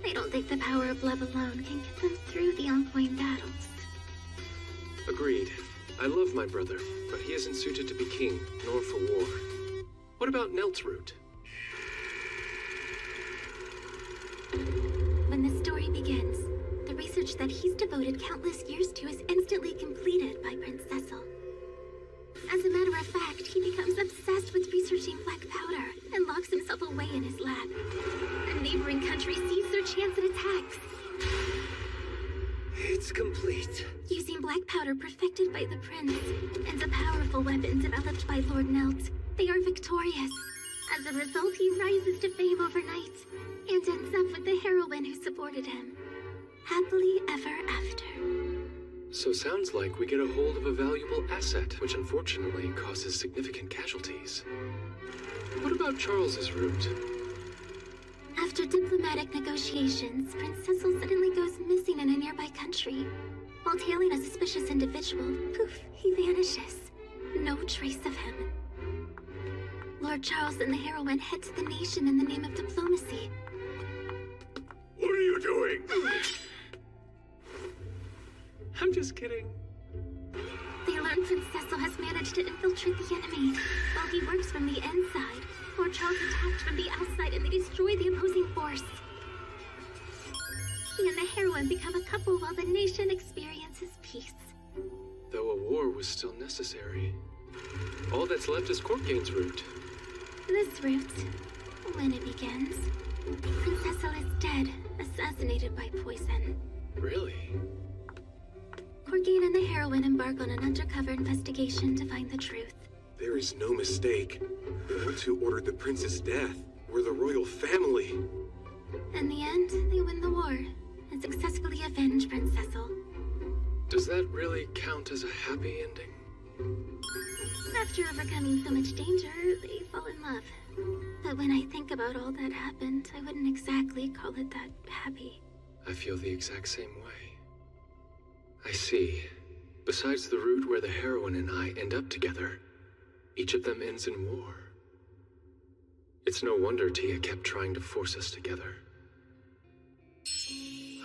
they don't think the power of love alone can get them through the ongoing battles. Agreed. I love my brother, but he isn't suited to be king, nor for war. What about Nelt's route? When the story begins, the research that he's devoted countless years to is instantly completed by Prince Cecil. As a matter of fact, he becomes obsessed with researching black powder and locks himself away in his lab. A neighboring country sees their chance and attacks. It's complete. Using black powder perfected by the prince and a powerful weapon developed by Lord Nelt, they are victorious. As a result, he rises to fame overnight and ends up with the heroine who supported him. Happily ever after. So sounds like we get a hold of a valuable asset, which unfortunately causes significant casualties. What about Charles's route? After diplomatic negotiations, Prince Cecil suddenly goes missing in a nearby country. While tailing a suspicious individual, poof, he vanishes. No trace of him. Lord Charles and the heroine head to the nation in the name of diplomacy. What are you doing? I'm just kidding. They learn Prince Cecil has managed to infiltrate the enemy. While he works from the inside, Lord Charles attacked from the outside and they destroy the opposing force. He and the heroine become a couple while the nation experiences peace. Though a war was still necessary. All that's left is Corgain's route. This route, when it begins, Prince Cecil is dead, assassinated by poison. Really? Corgain and the heroine embark on an undercover investigation to find the truth. There is no mistake. The ones who ordered the prince's death were the royal family. In the end, they win the war and successfully avenge Prince Cecil. Does that really count as a happy ending? After overcoming so much danger, they fall in love. But when I think about all that happened, I wouldn't exactly call it that happy. I feel the exact same way. I see. Besides the route where the heroine and I end up together, each of them ends in war. It's no wonder Tia kept trying to force us together.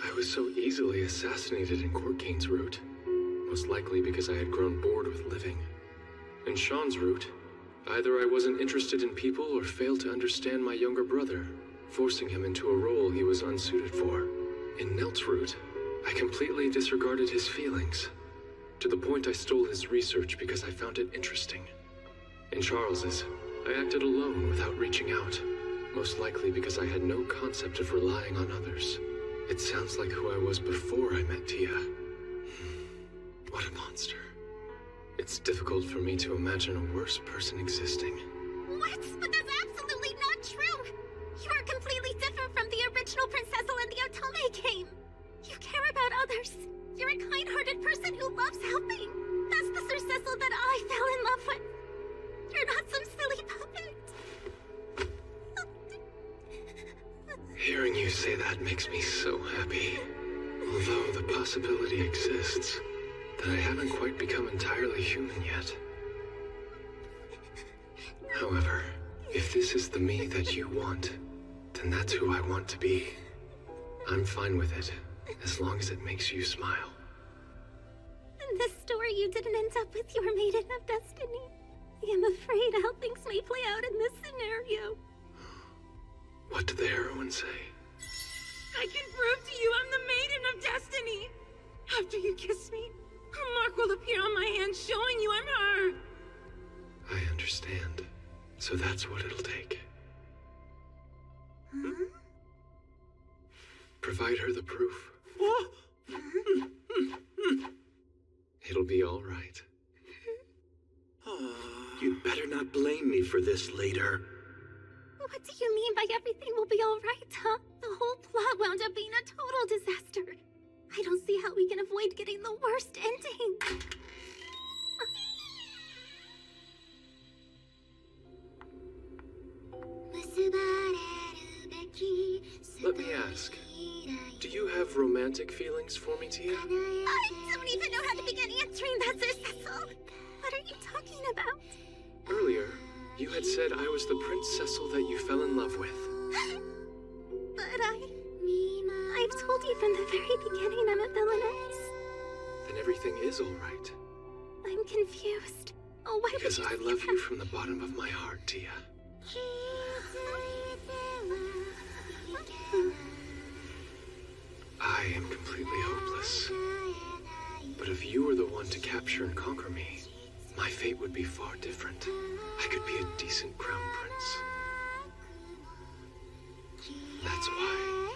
I was so easily assassinated in Corgain's route, most likely because I had grown bored with living. In Sean's route, either I wasn't interested in people or failed to understand my younger brother, forcing him into a role he was unsuited for. In Nelt's route, I completely disregarded his feelings, to the point I stole his research because I found it interesting. In Charles's, I acted alone without reaching out, most likely because I had no concept of relying on others. It sounds like who I was before I met Tia. What a monster. It's difficult for me to imagine a worse person existing. What? But that's absolutely not true! You are completely different from the original Prince Cecil in the Otome game! You care about others. You're a kind-hearted person who loves helping. That's the Sir Cecil that I fell in love with. You're not some silly puppet. Hearing you say that makes me so happy. Although the possibility exists that I haven't quite become entirely human yet. However, if this is the me that you want, then that's who I want to be. I'm fine with it, as long as it makes you smile. In this story, you didn't end up with your maiden of destiny. I am afraid how things may play out in this scenario. What did the heroine say? I can prove to you I'm the maiden of destiny. After you kiss me, a mark will appear on my hand showing you I'm her. I understand. That's what it'll take. Provide her the proof. It'll be all right. You'd better not blame me for this later. What do you mean by everything will be all right, huh? The whole plot wound up being a total disaster. I don't see how we can avoid getting the worst ending. Let me ask, do you have romantic feelings for me, Tia? I don't even know how to begin answering that, Sir Cecil. What are you talking about? Earlier, you had said I was the Prince Cecil that you fell in love with. But I've told you from the very beginning I'm a villainess. Then everything is all right. I'm confused. Oh, why Because would I love you from the bottom of my heart, Tia. I am completely hopeless. But if you were the one to capture and conquer me, my fate would be far different. I could be a decent crown prince. That's why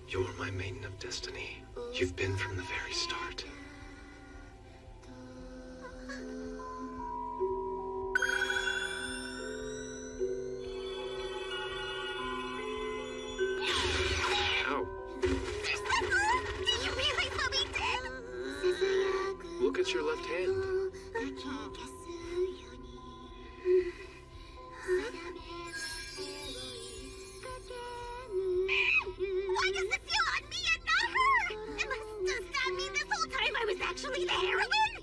you're my maiden of destiny. You've been from the very start. Ow. Do you realize what we did? Look at your left hand. Why does it feel on me and not her? Does that mean this whole time I was actually the heroine?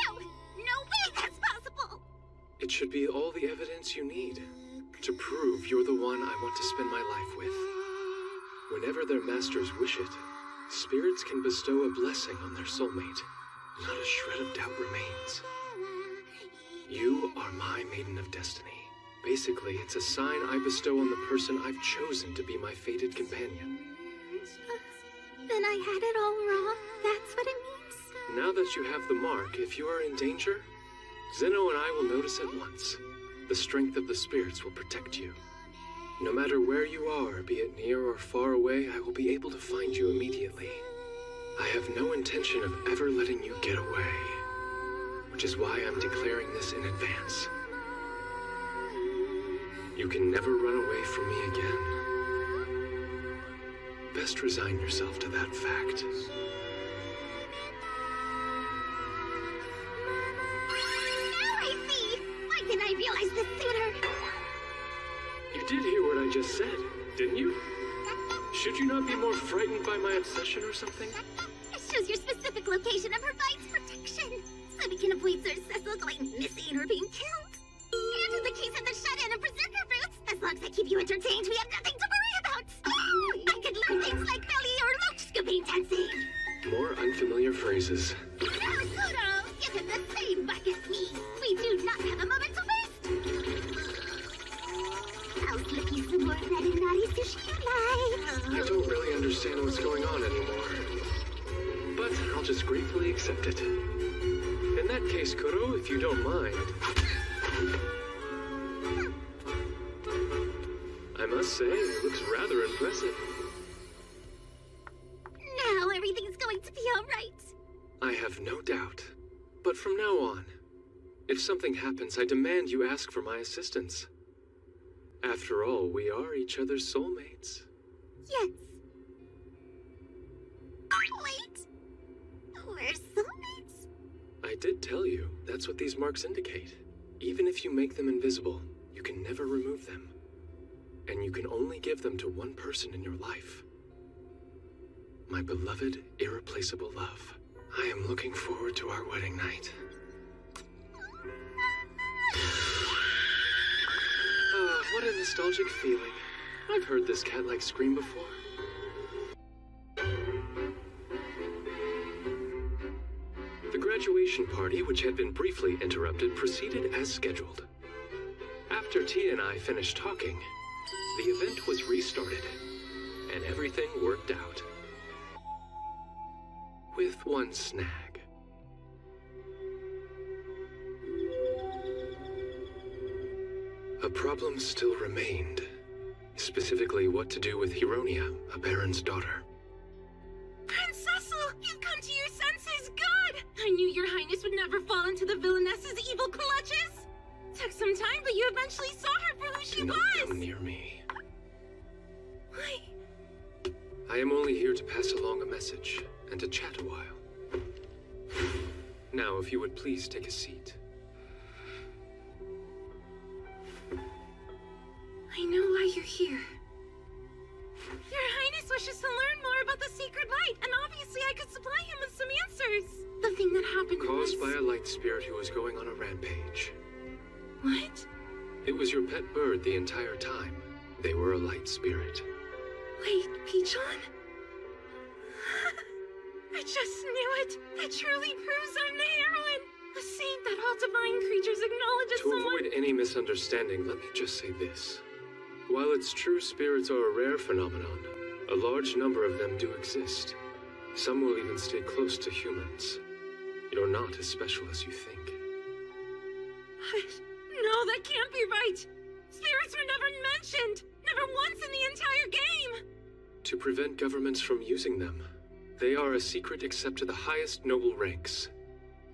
No way that's possible. It should be all the evidence you need to prove you're the one I want to spend my life with. Whenever their masters wish it, spirits can bestow a blessing on their soulmate. Not a shred of doubt remains. You are my maiden of destiny. Basically, it's a sign I bestow on the person I've chosen to be my fated companion. Then I had it all wrong. That's what it means. Now that you have the mark, if you are in danger, Zeno and I will notice at once. The strength of the spirits will protect you. No matter where you are, be it near or far away, I will be able to find you immediately. I have no intention of ever letting you get away, which is why I'm declaring this in advance. You can never run away from me again. Best resign yourself to that fact. Now I see! Why didn't I realize this sooner? You did hear what I just said, didn't you? Should you not be more frightened by my obsession or something? It shows your specific location and provides protection, so we can avoid Sir Cecil going missing or being killed. And in the case of the shut-in and berserker roots, as long as I keep you entertained, we have nothing to worry about. I could learn things like belly or loach scooping dancing. More unfamiliar phrases. Kudos! Get in the same bucket, me. We do not have a moment to waste. I'll slip you some more red and naughty sushi you like. I don't really understand what's going on anymore. But I'll just gratefully accept it. In that case, Kuro, if you don't mind... I must say, it looks rather impressive. Now everything's going to be all right. I have no doubt. But from now on, if something happens, I demand you ask for my assistance. After all, we are each other's soulmates. Yes. Wait. We're soulmates? I did tell you, that's what these marks indicate. Even if you make them invisible, you can never remove them. And you can only give them to one person in your life. My beloved, irreplaceable love. I am looking forward to our wedding night. What a nostalgic feeling. I've heard this cat-like scream before. The graduation party, which had been briefly interrupted, proceeded as scheduled. After Tia and I finished talking, the event was restarted, and everything worked out. With one snag. A problem problems still remained. Specifically, what to do with Hironia, a Baron's daughter. Princessel, you've come to your senses. Good! I knew your highness would never fall into the villainess's evil clutches. Took some time, but you eventually saw her for who she Do was. not come near me. Why? I am only here to pass along a message and to chat a while. Now, if you would please take a seat. I know why you're here. Your Highness wishes to learn more about the Sacred Light, and obviously I could supply him with some answers. The thing that happened Caused by a light spirit who was going on a rampage. What? It was your pet bird the entire time. They were a light spirit. Wait, Pichon? I just knew it. That truly proves I'm the heroine. The saint that all divine creatures acknowledge as To someone. avoid any misunderstanding, let me just say this. While it's true spirits are a rare phenomenon, a large number of them do exist. Some will even stay close to humans. You're not as special as you think. No, that can't be right. Spirits were never mentioned. Never once in the entire game. To prevent governments from using them, they are a secret except to the highest noble ranks.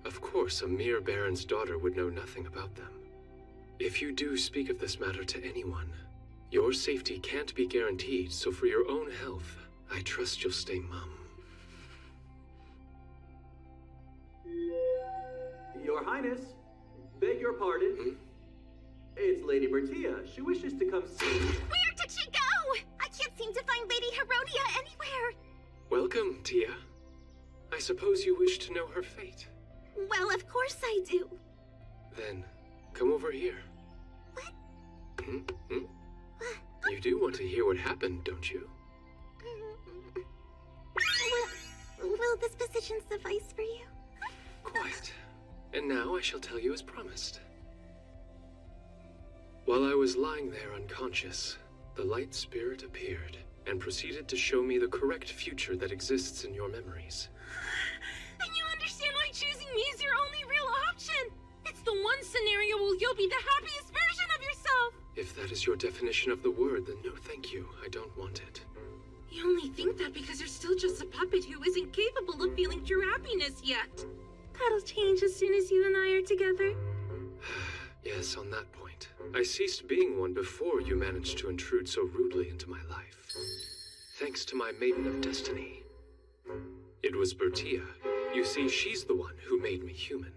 Of course, a mere baron's daughter would know nothing about them. If you do speak of this matter to anyone, your safety can't be guaranteed, so for your own health, I trust you'll stay mum. Your Highness, beg your pardon. It's Lady Bertia. She wishes to come see. Where did she go? I can't seem to find Lady Hironia anywhere. Welcome, Tia. I suppose you wish to know her fate. Well, of course I do. Then, come over here. What? You do want to hear what happened, don't you? Will this position suffice for you? Quite. And now I shall tell you as promised. While I was lying there unconscious, the light spirit appeared and proceeded to show me the correct future that exists in your memories. Then you understand why choosing me is your only real option. It's the one scenario where you'll be the happiest version of yourself. If that is your definition of the word, then no thank you. I don't want it. You only think that because you're still just a puppet who isn't capable of feeling true happiness yet. That'll change as soon as you and I are together. Yes, on that point. I ceased being one before you managed to intrude so rudely into my life. Thanks to my Maiden of Destiny. It was Bertia. You see, she's the one who made me human.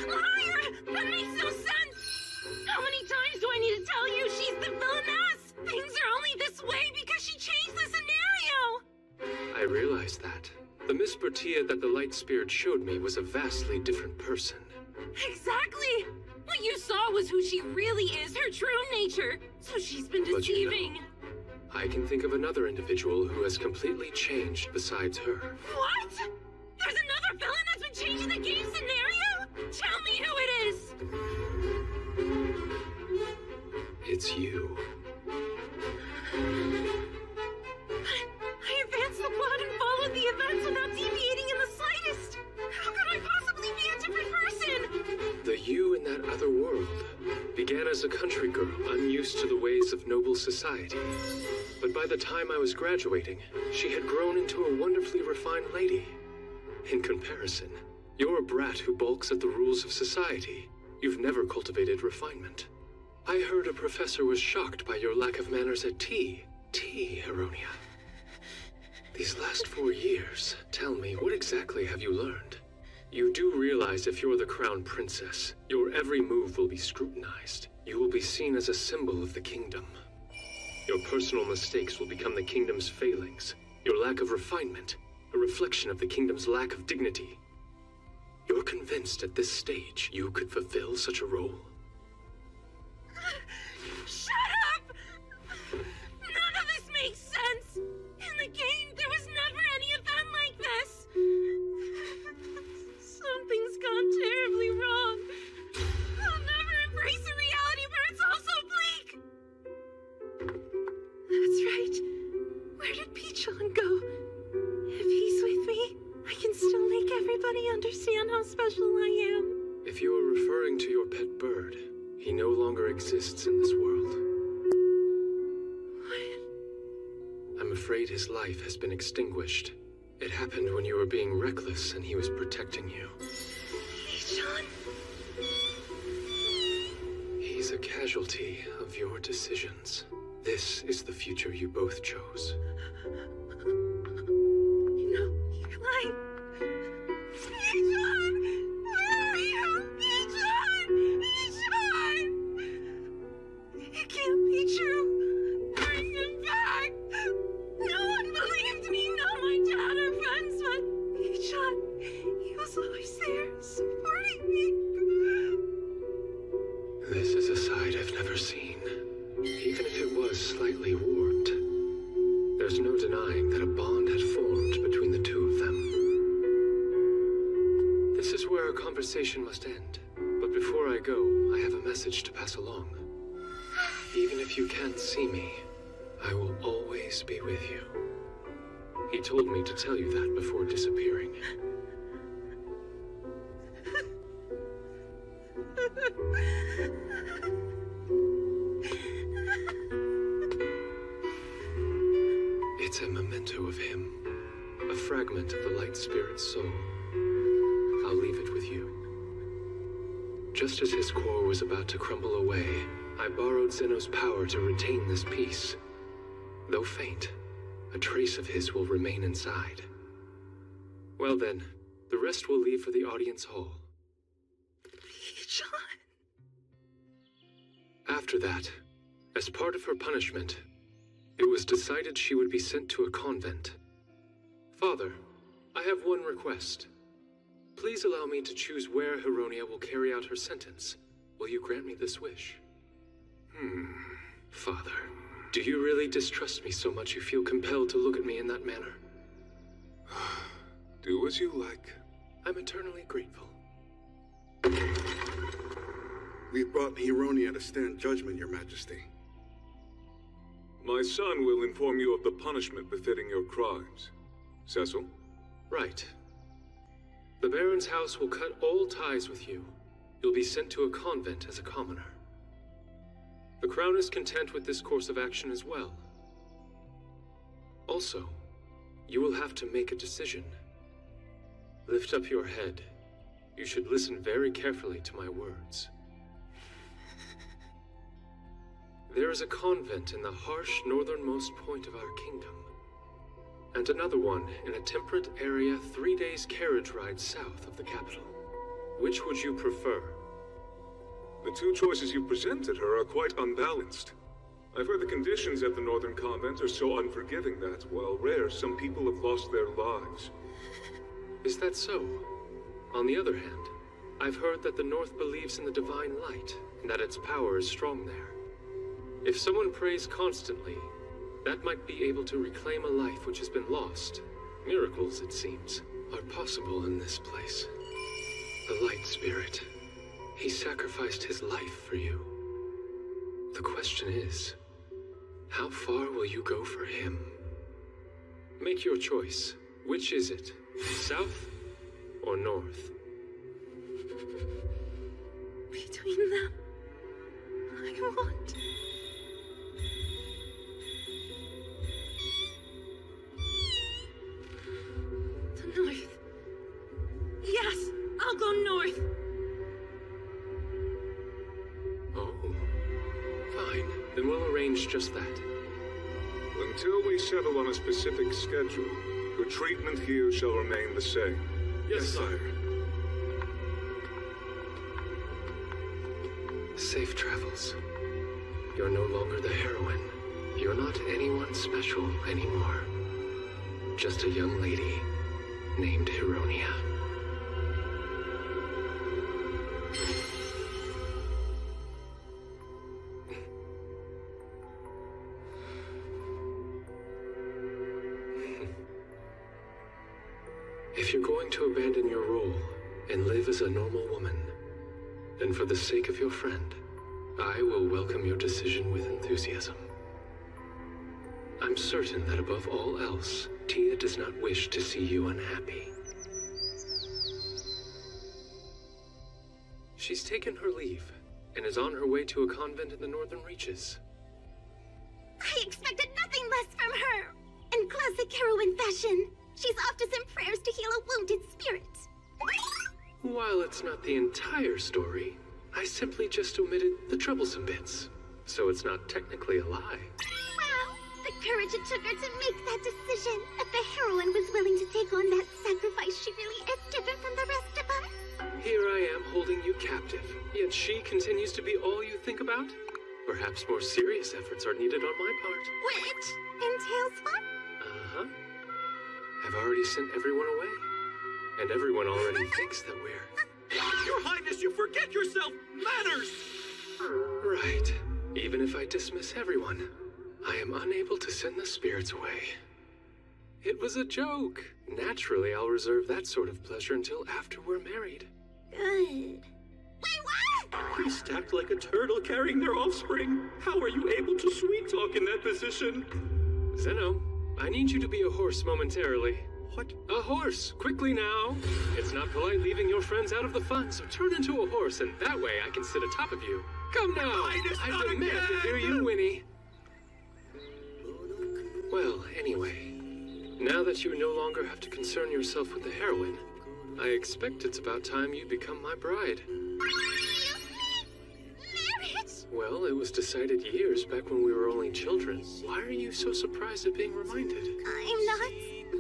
Liar! That makes no sense! How many times do I need to tell you she's the villainess? Things are only this way because she changed the scenario! I realized that. The Miss Bertia that the light spirit showed me was a vastly different person. Exactly! What you saw was who she really is, her true nature. So she's been But you know, deceiving. I can think of another individual who has completely changed besides her. What? There's another villain that's been changing the game scenario? Tell me who it is! It's you. I advanced the plot and followed the events without deviating in the slightest. How could I possibly be a different person? The you in that other world began as a country girl unused to the ways of noble society. But by the time I was graduating, she had grown into a wonderfully refined lady. In comparison, you're a brat who balks at the rules of society. You've never cultivated refinement. I heard a professor was shocked by your lack of manners at tea. Tea, Hironia. These last 4 years, tell me, what exactly have you learned? You do realize if you're the crown princess, your every move will be scrutinized. You will be seen as a symbol of the kingdom. Your personal mistakes will become the kingdom's failings. Your lack of refinement, a reflection of the kingdom's lack of dignity. You're convinced at this stage you could fulfill such a role? Shut up! None of this makes sense! In the game, there was never any event like this! Something's gone terribly wrong. I'll never embrace a reality where it's all so bleak! That's right. Where did Pichon go? If he's with me, I can still make everybody understand how special I am. If you are referring to your pet bird, He no longer exists in this world. I'm afraid his life has been extinguished. It happened when you were being reckless and he was protecting you. Sean. He's a casualty of your decisions. This is the future you both chose. No, you're lying. Sean! Where are you? Sean! It can't be true. Bring him back. No one believed me, not my dad or friends, but Sean, he was always there, supporting me. This is a side I've never seen, even if it was slightly warped. There's no denying that a bond had formed between the two of them. This is where our conversation must end, but before I go, I have a message to pass along. Even if you can't see me, I will always be with you. He told me to tell you that before disappearing. It's a memento of him, a fragment of the light spirit's soul. I'll leave it with you. Just as his core was about to crumble away, I borrowed Zeno's power to retain this piece. Though faint, a trace of his will remain inside. Well then, the rest will leave for the audience hall. Sean. After that, as part of her punishment, it was decided she would be sent to a convent. Father, I have one request. Please allow me to choose where Hironia will carry out her sentence. Will you grant me this wish? Father, do you really distrust me so much you feel compelled to look at me in that manner? Do as you like. I'm eternally grateful. We've brought Hironia to stand judgment, Your Majesty. My son will inform you of the punishment befitting your crimes. Cecil? Right. The Baron's house will cut all ties with you. You'll be sent to a convent as a commoner. The Crown is content with this course of action as well. Also, you will have to make a decision. Lift up your head. You should listen very carefully to my words. There is a convent in the harsh northernmost point of our kingdom, and another one in a temperate area 3 days' carriage ride south of the capital. Which would you prefer? The two choices you presented her are quite unbalanced. I've heard the conditions at the northern convent are so unforgiving that, while rare, some people have lost their lives. Is that so? On the other hand, I've heard that the North believes in the divine light, and that its power is strong there. If someone prays constantly, that might be able to reclaim a life which has been lost. Miracles, it seems, are possible in this place. The light spirit, he sacrificed his life for you. The question is, how far will you go for him? Make your choice. Which is it? South or north? Between them, I want... the north. Yes, I'll go north. Oh, fine. Then we'll arrange just that. Until we settle on a specific schedule, her treatment here shall remain the same. Yes, sire. Safe travels. You're no longer the heroine. You're not anyone special anymore. Just a young lady named Hironia. If you're going to abandon your role and live as a normal woman, then for the sake of your friend, I will welcome your decision with enthusiasm. I'm certain that above all else, Tia does not wish to see you unhappy. She's taken her leave. and is on her way to a convent in the northern reaches. I expected nothing less from her. In classic heroine fashion, she's off to send prayers to heal a wounded spirit. While it's not the entire story, I simply just omitted the troublesome bits, so it's not technically a lie. Wow, the courage it took her to make that decision. If the heroine was willing to take on that sacrifice, she really is different from the rest of us. Here I am holding you captive, yet she continues to be all you think about? Perhaps more serious efforts are needed on my part. Which entails what? Uh-huh. I've already sent everyone away. And everyone already thinks that we're... Your Highness, you forget yourself! Manners! Right. Even if I dismiss everyone, I am unable to send the spirits away. It was a joke. Naturally, I'll reserve that sort of pleasure until after we're married. Good. Wait, what? You stacked like a turtle carrying their offspring. How are you able to sweet talk in that position? Zeno, I need you to be a horse momentarily. What? A horse! Quickly now! It's not polite leaving your friends out of the fun, so turn into a horse, and that way I can sit atop of you. Come now! I demand to hear you whinny. Well, anyway, now that you no longer have to concern yourself with the heroine, I expect it's about time you become my bride. Marriage? Well, it was decided years back when we were only children. Why are you so surprised at being reminded? I'm not.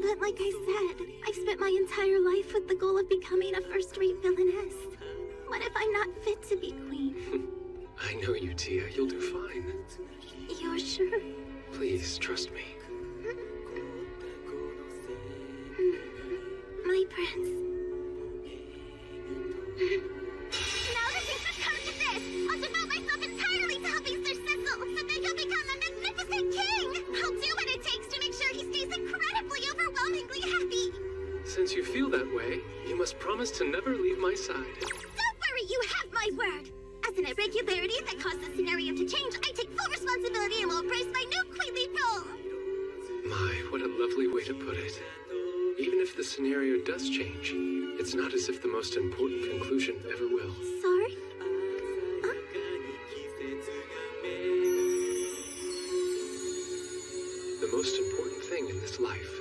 But like I said, I've spent my entire life with the goal of becoming a first-rate villainess. What if I'm not fit to be queen? I know you, Tia. You'll do fine. You're sure? Please, trust me. My prince. Now that things have come to this, I'll devote myself entirely to helping Sir Cecil so that he'll become a magnificent king. I'll do what it takes to make sure he stays incredibly overwhelmingly happy. Since you feel that way, you must promise to never leave my side. Don't worry, you have my word. As an irregularity that caused the scenario to change, I take full responsibility and will embrace my new queenly role. My, what a lovely way to put it. Even if the scenario does change, it's not as if the most important conclusion ever will. Sorry? The most important thing in this life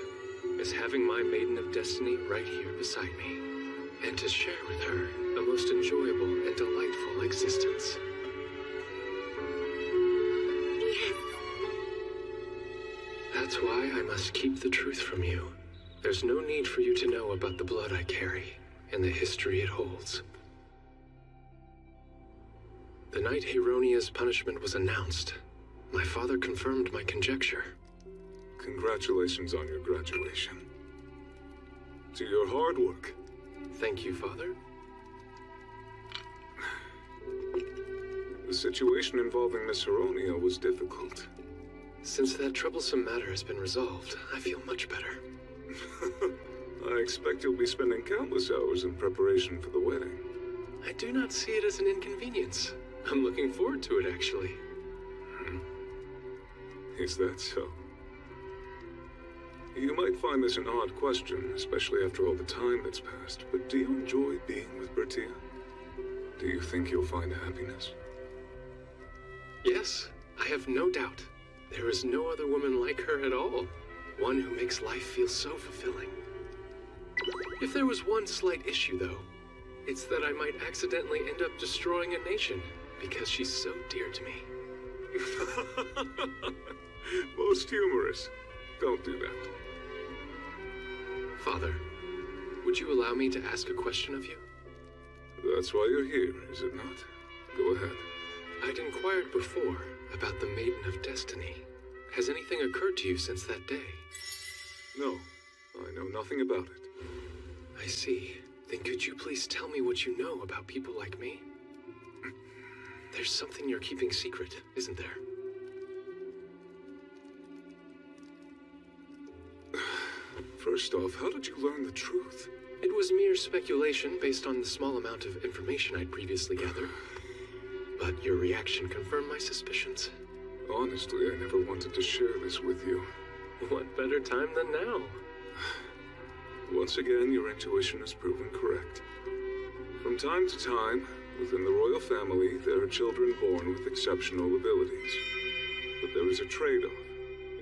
is having my maiden of destiny right here beside me, and to share with her a most enjoyable and delightful existence. Yes. That's why I must keep the truth from you. There's no need for you to know about the blood I carry and the history it holds. The night Heronia's punishment was announced, my father confirmed my conjecture. Congratulations on your graduation. To your hard work. Thank you, Father. The situation involving Miss Heronia was difficult. Since that troublesome matter has been resolved, I feel much better. I expect you'll be spending countless hours in preparation for the wedding. I do not see it as an inconvenience. I'm looking forward to it, actually. Is that so? You might find this an odd question, especially after all the time that's passed, but do you enjoy being with Bertia? Do you think you'll find happiness? Yes, I have no doubt. There is no other woman like her at all. One who makes life feel so fulfilling. If there was one slight issue, though, it's that I might accidentally end up destroying a nation because she's so dear to me. Most humorous. Don't do that. Father, would you allow me to ask a question of you? That's why you're here, is it not? Go ahead. I'd inquired before about the Maiden of Destiny. Has anything occurred to you since that day? No, I know nothing about it. I see. Then could you please tell me what you know about people like me? There's something you're keeping secret, isn't there? First off, how did you learn the truth? It was mere speculation based on the small amount of information I'd previously gathered. But your reaction confirmed my suspicions. Honestly, I never wanted to share this with you. What better time than now? Once again, your intuition has proven correct. From time to time, Within the royal family, there are children born with exceptional abilities. But there is a trade-off.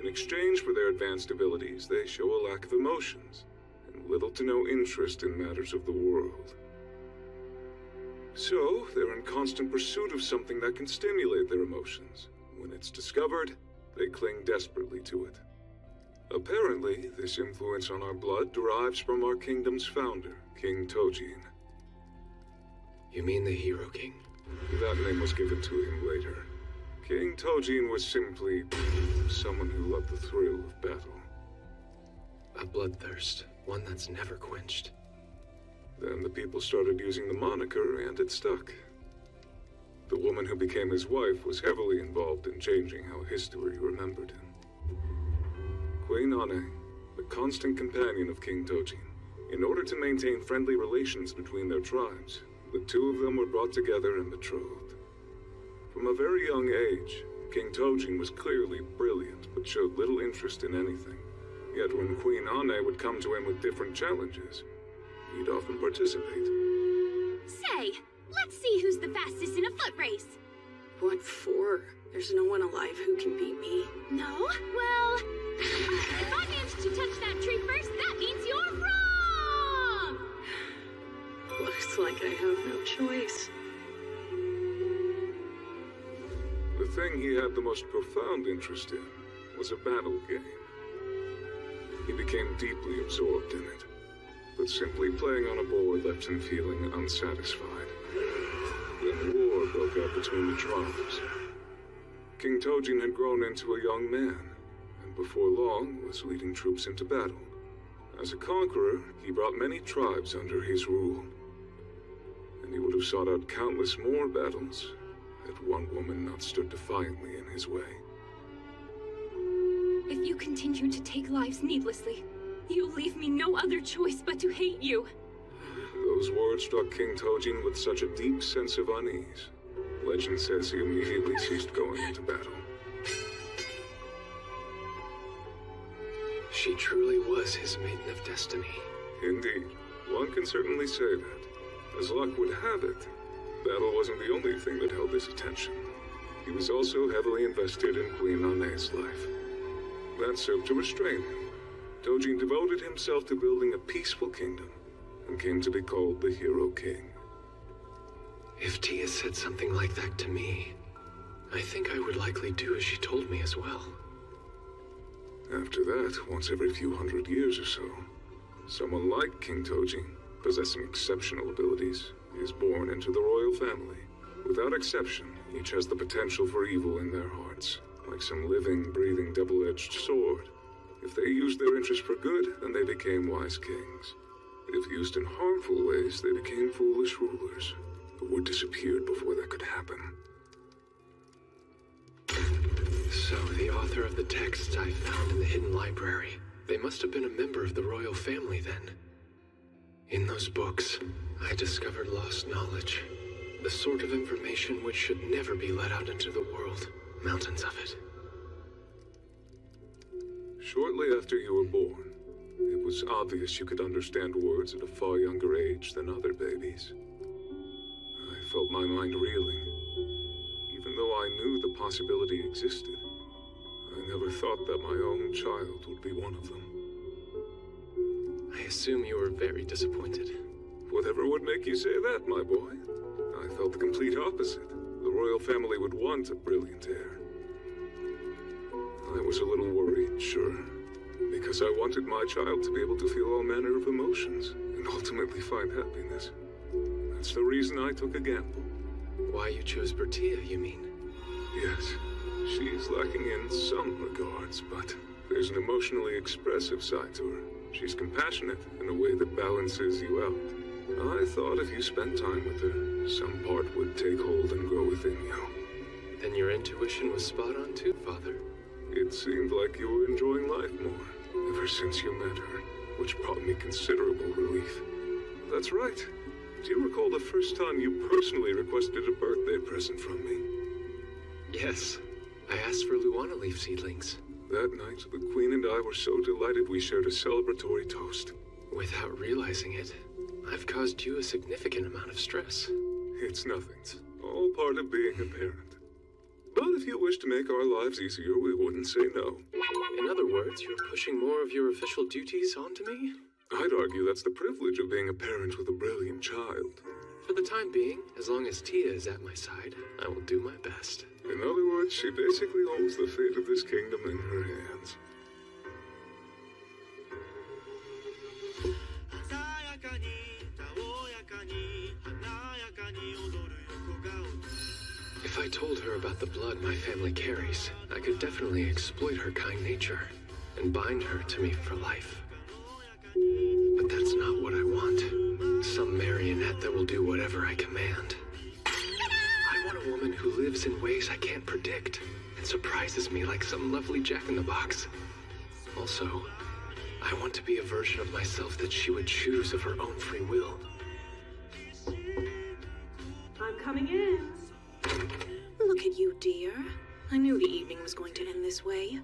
In exchange for their advanced abilities, they show a lack of emotions, and little to no interest in matters of the world. So, they're in constant pursuit of something that can stimulate their emotions. When it's discovered, they cling desperately to it. Apparently, this influence on our blood derives from our kingdom's founder, King Tojin. You mean the Hero King? That name was given to him later. King Tojin was simply someone who loved the thrill of battle. A bloodthirst, one that's never quenched. Then the people started using the moniker, and it stuck. The woman who became his wife was heavily involved in changing how history remembered him. Queen Ane, the constant companion of King Tojin. In order to maintain friendly relations between their tribes, the two of them were brought together and betrothed. From a very young age, King Tojin was clearly brilliant, but showed little interest in anything. Yet when Queen Ane would come to him with different challenges, he'd often participate. Say, let's see who's the fastest in a foot race. What for? There's no one alive who can beat me. No? Well, if I manage to touch that tree first, that means you're wrong! Looks like I have no choice. The thing he had the most profound interest in was a battle game. He became deeply absorbed in it, but simply playing on a board left him feeling unsatisfied. Then war broke out between the tribes. King Tojin had grown into a young man, and before long was leading troops into battle. As a conqueror, he brought many tribes under his rule, and he would have sought out countless more battles had one woman not stood defiantly in his way. If you continue to take lives needlessly, you'll leave me no other choice but to hate you. Those words struck King Tojin with such a deep sense of unease. Legend says he immediately ceased going into battle. She truly was his maiden of destiny. Indeed, one can certainly say that. As luck would have it, battle wasn't the only thing that held his attention. He was also heavily invested in Queen Ane's life. That served to restrain him. Tojin devoted himself to building a peaceful kingdom, and came to be called the Hero King. If Tia said something like that to me, I think I would likely do as she told me as well. After that, once every few hundred years or so, someone like King Tojin, possessing exceptional abilities, is born into the royal family. Without exception, each has the potential for evil in their hearts, like some living, breathing, double-edged sword. If they used their interest for good, then they became wise kings. If used in harmful ways, they became foolish rulers, but were disappeared before that could happen. So the author of the texts I found in the hidden library, they must have been a member of the royal family then. In those books, I discovered lost knowledge. The sort of information which should never be let out into the world. Mountains of it. Shortly after you were born, it was obvious you could understand words at a far younger age than other babies. I felt my mind reeling. Even though I knew the possibility existed, I never thought that my own child would be one of them. I assume you were very disappointed. Whatever would make you say that, my boy? I felt the complete opposite. The royal family would want a brilliant heir. I was a little worried, sure, because I wanted my child to be able to feel all manner of emotions and ultimately find happiness. That's the reason I took a gamble. Why you chose Bertia, you mean? Yes, she's lacking in some regards, but there's an emotionally expressive side to her. She's compassionate in a way that balances you out. I thought if you spent time with her, some part would take hold and grow within you. Then your intuition was spot on too, Father. It seemed like you were enjoying life more, ever since you met her, which brought me considerable relief. That's right. Do you recall the first time you personally requested a birthday present from me? Yes. I asked for Luana leaf seedlings. That night, the Queen and I were so delighted we shared a celebratory toast. Without realizing it, I've caused you a significant amount of stress. It's nothing. It's all part of being a parent. But if you wish to make our lives easier, we wouldn't say no. In other words, you're pushing more of your official duties onto me? I'd argue that's the privilege of being a parent with a brilliant child. For the time being, as long as Tia is at my side, I will do my best. In other words, she basically holds the fate of this kingdom in her hands. If I told her about the blood my family carries, I could definitely exploit her kind nature and bind her to me for life. But that's not what I want. Some marionette that will do whatever I command. I want a woman who lives in ways I can't predict and surprises me like some lovely jack-in-the-box. Also, I want to be a version of myself that she would choose of her own free will. I'm coming in. Look at you, dear. I knew the evening was going to end this way.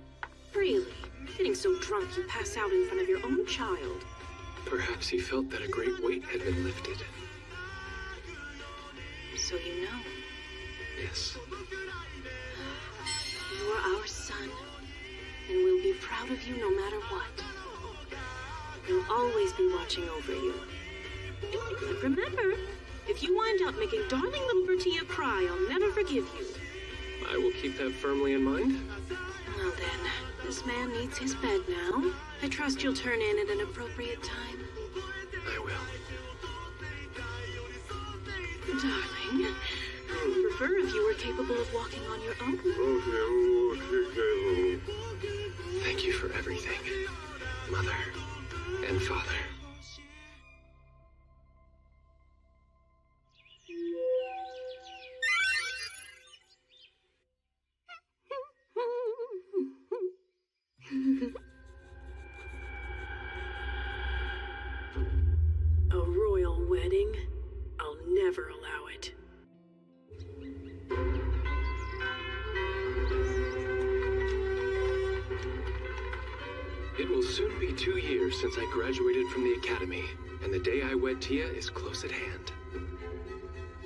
Really, getting so drunk you pass out in front of your own child. Perhaps he felt that a great weight had been lifted. So you know. Yes. You are our son, and we'll be proud of you no matter what. We'll always be watching over you. But remember, if you wind up making darling little Bertia cry, I'll never forgive you. I will keep that firmly in mind. Well then, this man needs his bed now. I trust you'll turn in at an appropriate time. I will. Darling, I'd prefer if you were capable of walking on your own. Thank you for everything, Mother and Father. A royal wedding? I'll never allow it. It will soon be 2 years since I graduated from the academy, and the day I wed Tia is close at hand.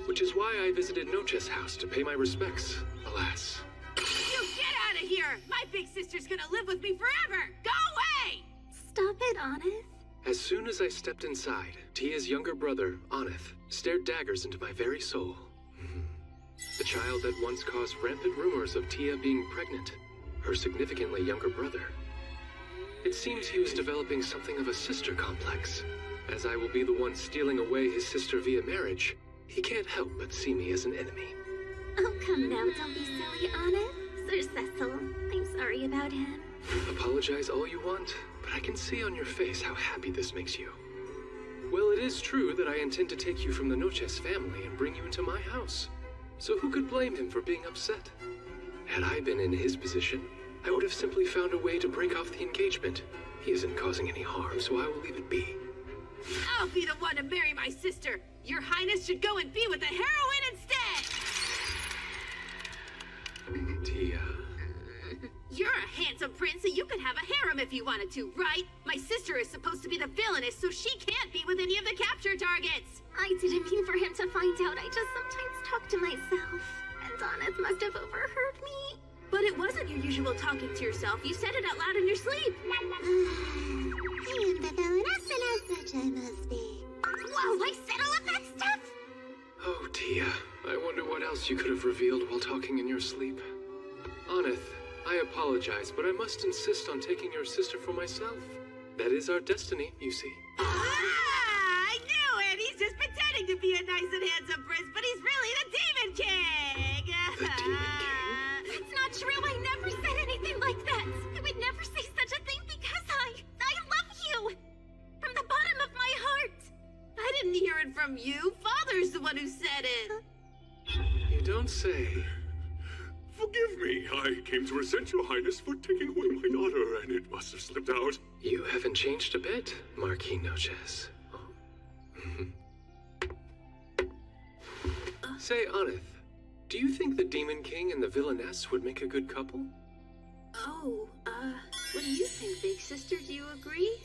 Which is why I visited Noche's house to pay my respects, alas. You get out of here! My big sister's gonna live with me forever! Go away! Stop it, Aneth. As soon as I stepped inside, Tia's younger brother, Aneth, stared daggers into my very soul. The child that once caused rampant rumors of Tia being pregnant, her significantly younger brother. It seems he was developing something of a sister complex. As I will be the one stealing away his sister via marriage, he can't help but see me as an enemy. Oh, come now, don't be silly, Aneth. Sir Cecil, I'm sorry about him. Apologize all you want, but I can see on your face how happy this makes you. Well, it is true that I intend to take you from the Noches family and bring you into my house. So who could blame him for being upset? Had I been in his position, I would have simply found a way to break off the engagement. He isn't causing any harm, so I will leave it be. I'll be the one to marry my sister. Your Highness should go and be with a heroine instead. Tia. You're a handsome prince, so you could have a harem if you wanted to, right? My sister is supposed to be the villainess, so she can't be with any of the capture targets. I didn't mean for him to find out. I just sometimes talk to myself. And Aneth must have overheard me. But it wasn't your usual talking to yourself. You said it out loud in your sleep. I am the villainess, and as such I must be. Whoa, I said all of that stuff? Oh, Tia. I wonder what else you could have revealed while talking in your sleep. Aneth, I apologize, but I must insist on taking your sister for myself. That is our destiny, you see. I knew it! He's just pretending to be a nice and handsome prince, but he's really the Demon King! The Demon King? That's not true. I never said anything like that. I would never say such a thing because I love you. From the bottom of my heart. I didn't hear it from you. Father's the one who said it. You don't say. Forgive me. I came to resent your Highness for taking away my daughter, and it must have slipped out. You haven't changed a bit, Marquis Noches. Say, Aneth, do you think the Demon King and the Villainess would make a good couple? Oh, what do you think, big sister? Do you agree?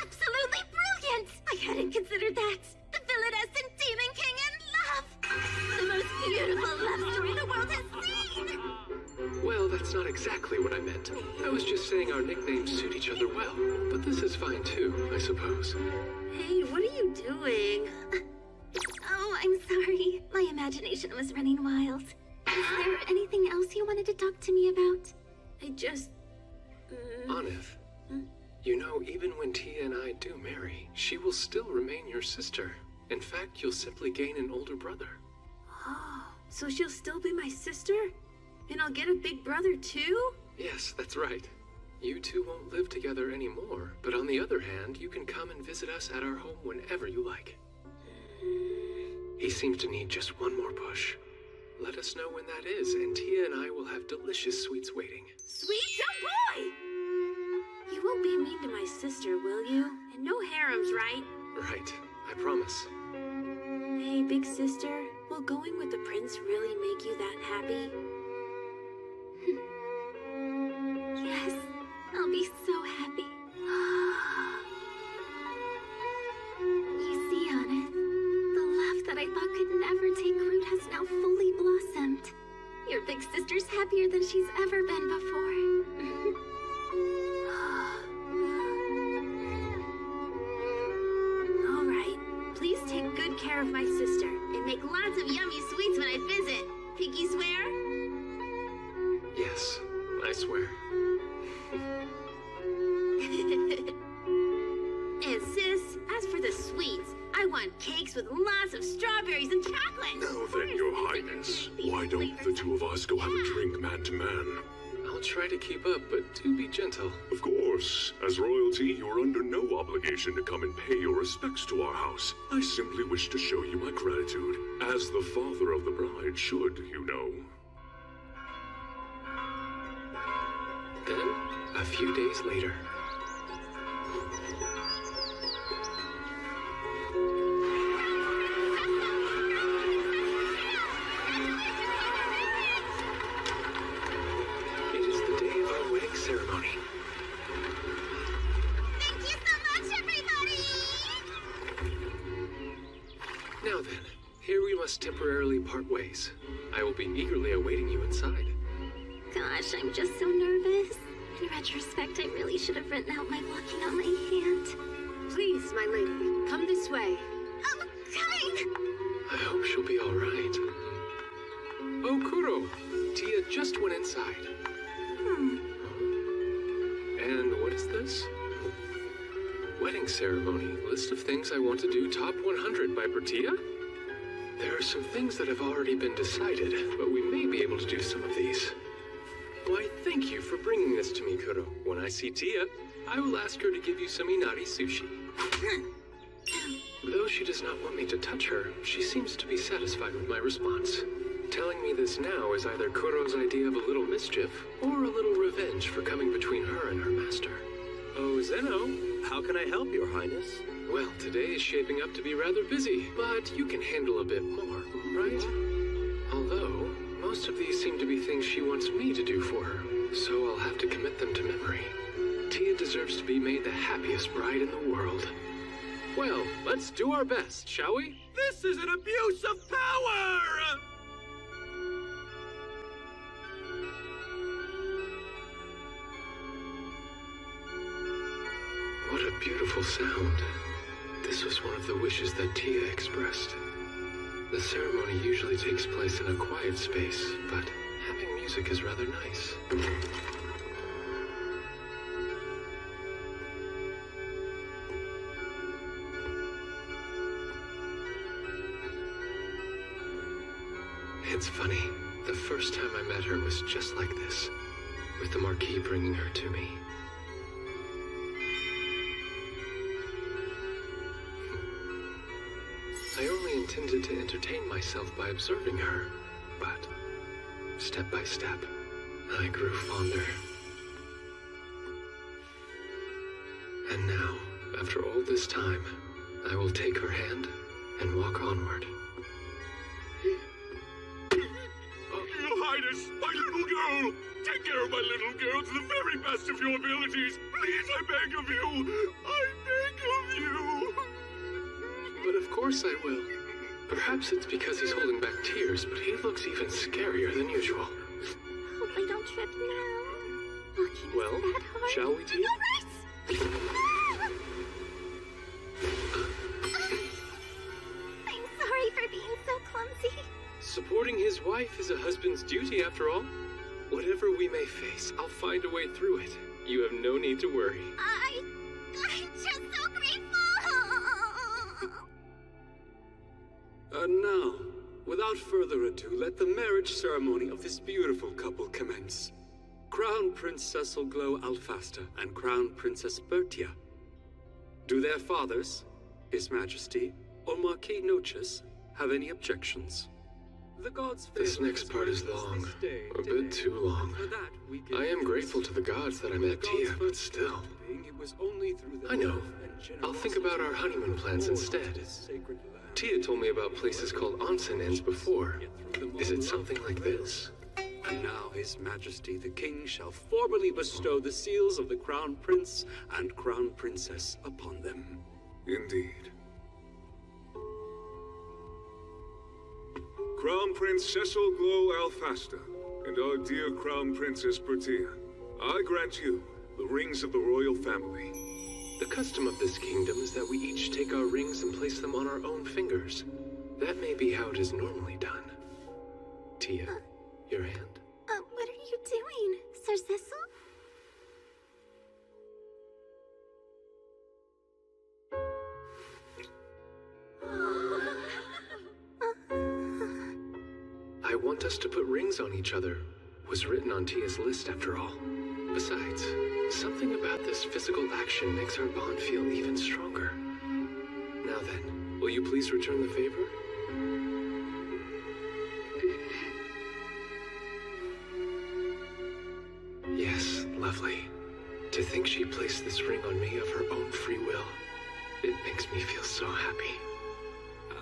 Absolutely brilliant! I hadn't considered that. The Villainess and Demon King exactly what I meant. I was just saying our nicknames suit each other well. But this is fine too, I suppose. Hey, what are you doing? Oh, I'm sorry. My imagination was running wild. Is there anything else you wanted to talk to me about? I just... Aneth, you know, even when Tia and I do marry, she will still remain your sister. In fact, you'll simply gain an older brother. Oh, so she'll still be my sister? And I'll get a big brother too? Yes, that's right. You two won't live together anymore, but on the other hand, you can come and visit us at our home whenever you like. He seems to need just one more push. Let us know when that is, and Tia and I will have delicious sweets waiting. Sweets? Oh boy! You won't be mean to my sister, will you? And no harems, right? Right, I promise. Hey, big sister, will going with the prince really make you that happy? Yes, I'll be so happy. You see, Aneth, the love that I thought could never take root has now fully blossomed. Your big sister's happier than she's ever been before. All right, please take good care of my sister. And make lots of yummy sweets when I visit. Pinky swear? Yes, I swear. And sis, as for the sweets, I want cakes with lots of strawberries and chocolate. Now then, Your Highness, why don't the two of us go have a drink man to man? I'll try to keep up, but do be gentle. Of course. As royalty, you're under no obligation to come and pay your respects to our house. I simply wish to show you my gratitude, as the father of the bride should, you know. Then, a few days later. Ceremony. Thank you so much, everybody! Now then, here we must temporarily part ways. I will be eagerly awaiting you inside. Gosh, I'm just so nervous. In retrospect, I really should have written out my blocking on my hand. Please, my lady, come this way. I'm coming! I hope she'll be all right. Oh, Kuro! Tia just went inside. And what is this? Wedding ceremony. List of things I want to do top 100 by Bertia? There are some things that have already been decided, but we may be able to do some of these. Why, thank you for bringing this to me, Kuro. When I see Tia, I will ask her to give you some inari sushi. Though she does not want me to touch her, she seems to be satisfied with my response. Telling me this now is either Kuro's idea of a little mischief, or a little revenge for coming between her and her master. Oh, Zeno, how can I help, Your Highness? Well, today is shaping up to be rather busy, but you can handle a bit more, right? Although, most of these seem to be things she wants me to do for her, so I'll have to commit them to memory. Tia deserves to be made the happiest bride in the world. Well, let's do our best, shall we? This is an abuse of power! What a beautiful sound. This was one of the wishes that Tia expressed. The ceremony usually takes place in a quiet space, but having music is rather nice. It's funny. The first time I met her was just like this, with the Marquis bringing her to me. I only intended to entertain myself by observing her, but step by step, I grew fonder. And now, after all this time, I will take her hand and walk onward. Your Highness, my little girl! Take care of my little girl to the very best of your abilities! Please, I beg of you! I beg of you! But of course I will. Perhaps it's because he's holding back tears, but he looks even scarier than usual. Hope I don't trip now. Well, shall we, Tia? I'm sorry for being so clumsy. Supporting his wife is a husband's duty, after all. Whatever we may face, I'll find a way through it. You have no need to worry. I'm just so grateful! And now, without further ado, let the marriage ceremony of this beautiful couple commence. Crown Prince Cecil Glow Alfasta and Crown Princess Bertia. Do their fathers, His Majesty, or Marquis Noches, have any objections? The gods. This next part is long. A bit too long. I am grateful to the gods that I met Tia, but still. I know. I'll think about our honeymoon plans instead. Tia told me about places called onsen inns before. Is it something like this? And now His Majesty the King shall formally bestow the seals of the Crown Prince and Crown Princess upon them. Indeed. Crown Prince Cecil Glow Alfasta and our dear Crown Princess Bertia, I grant you the rings of the royal family. The custom of this kingdom is that we each take our rings and place them on our own fingers. That may be how it is normally done. Tia, your hand. What are you doing, Sir Cecil? I want us to put rings on each other. Was written on Tia's list after all. Besides, something about this physical action makes our bond feel even stronger. Now then, will you please return the favor? Yes, lovely. To think she placed this ring on me of her own free will. It makes me feel so happy.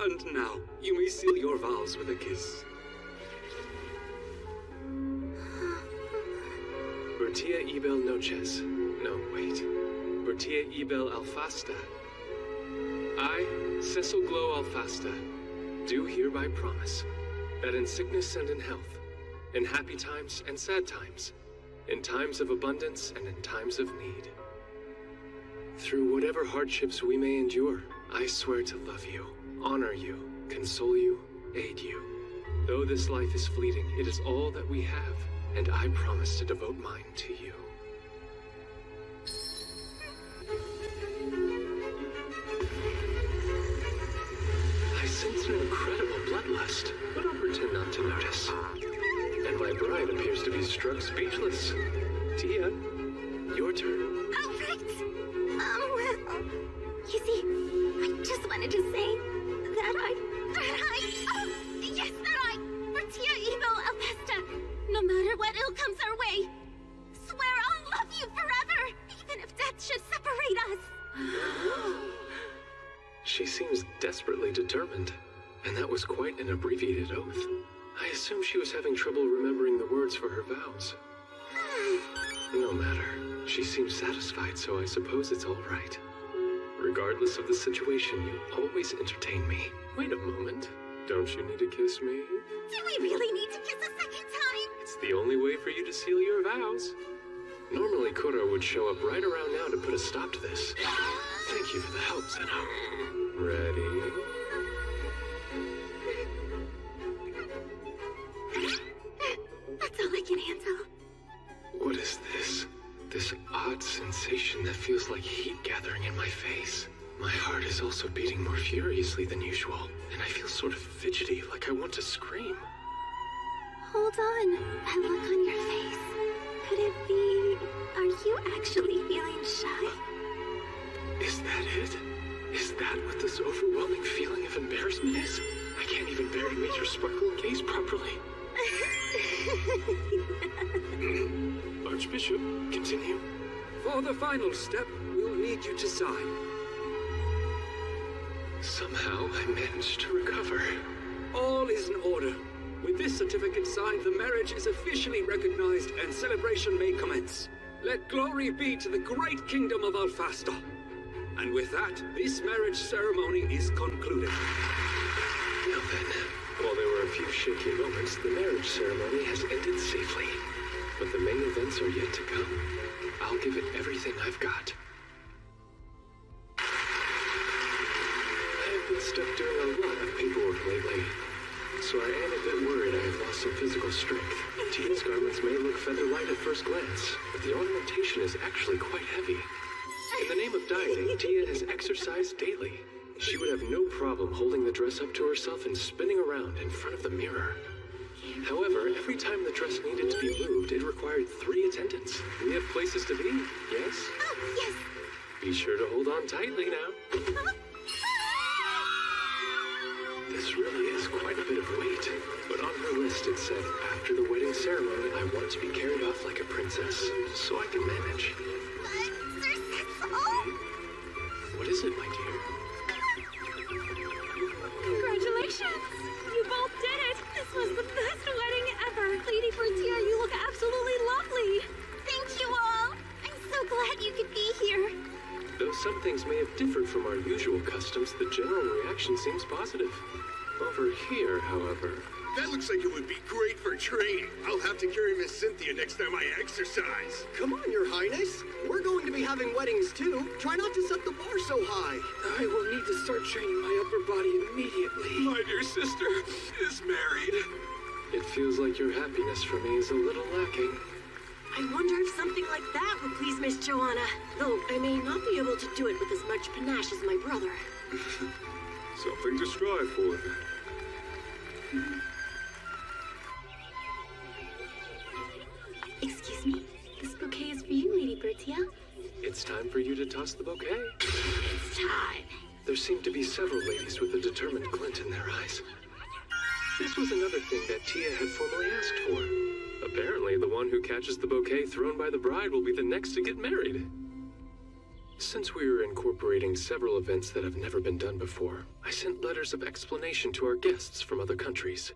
And now, you may seal your vows with a kiss. Bertia Ibel Noches. No, wait. Bertia Ibel Alfasta. I, Cecil Glow Alfasta, do hereby promise that in sickness and in health, in happy times and sad times, in times of abundance and in times of need, through whatever hardships we may endure, I swear to love you, honor you, console you, aid you. Though this life is fleeting, it is all that we have, and I promise to devote mine to you. I sense an incredible bloodlust, but I'll pretend not to notice. And my bride appears to be struck speechless. Tia, your turn. Oh, right. Well, you see, I just wanted to say that Bertia Ibel Alfasta, no matter what ill comes our way, swear I'll love you forever, even if death should separate us. She seems desperately determined, and that was quite an abbreviated oath. I assume she was having trouble remembering the words for her vows. No matter. She seems satisfied, so I suppose it's all right. Regardless of the situation, you always entertain me. Wait a moment. Don't you need to kiss me? Do we really need to kiss a second time? It's the only way for you to seal your vows. Normally, Koro would show up right around now to put a stop to this. Thank you for the help, Zeno. Ready? That's all I can handle. What is this? This odd sensation that feels like heat gathering in my face. My heart is also beating more furiously than usual, and I feel sort of fidgety, like I want to scream. Hold on. That look on your face. Could it be... Are you actually feeling shy? Is that it? Is that what this overwhelming feeling of embarrassment is? I can't even bear to meet your sparkling gaze properly. Archbishop, continue. For the final step, we'll need you to sign. Somehow I managed to recover. All is in order. With this certificate signed, the marriage is officially recognized and celebration may commence. Let glory be to the great kingdom of Alfasta. And with that, this marriage ceremony is concluded. Now then, while there were a few shaky moments, the marriage ceremony has ended safely. but the main events are yet to come. I'll give it everything I've got. I have been stuck doing a lot of paperwork lately, so I am a bit worried I have lost some physical strength. Tia's garments may look feather-light at first glance, but the ornamentation is actually quite heavy. In the name of dieting, Tia has exercised daily. She would have no problem holding the dress up to herself and spinning around in front of the mirror. However, every time the dress needed to be moved, it required 3 attendants. We have places to be, yes? Oh, yes. Be sure to hold on tightly now. This really is quite a bit of weight, but on her list it said, after the wedding ceremony, I want to be carried off like a princess, so I can manage. Sir Setzel? What is it, my dear? Congratulations! You both did it! This was the best wedding ever! Lady Bertia, you look absolutely lovely! Thank you all! I'm so glad you could be here. Though some things may have differed from our usual customs, the general reaction seems positive. Over here, however... That looks like it would be great for training. I'll have to carry Miss Cynthia next time I exercise. Come on, Your Highness. We're going to be having weddings too. Try not to set the bar so high. I will need to start training my upper body immediately. My dear sister is married. It feels like your happiness for me is a little lacking. I wonder if something like that would please Miss Joanna. Though I may not be able to do it with as much panache as my brother. Something to strive for. Excuse me. This bouquet is for you, Lady Bertia. It's time for you to toss the bouquet. It's time. There seemed to be several ladies with a determined glint in their eyes. This was another thing that Tia had formally asked for. Apparently, the one who catches the bouquet thrown by the bride will be the next to get married. Since we are incorporating several events that have never been done before, I sent letters of explanation to our guests from other countries.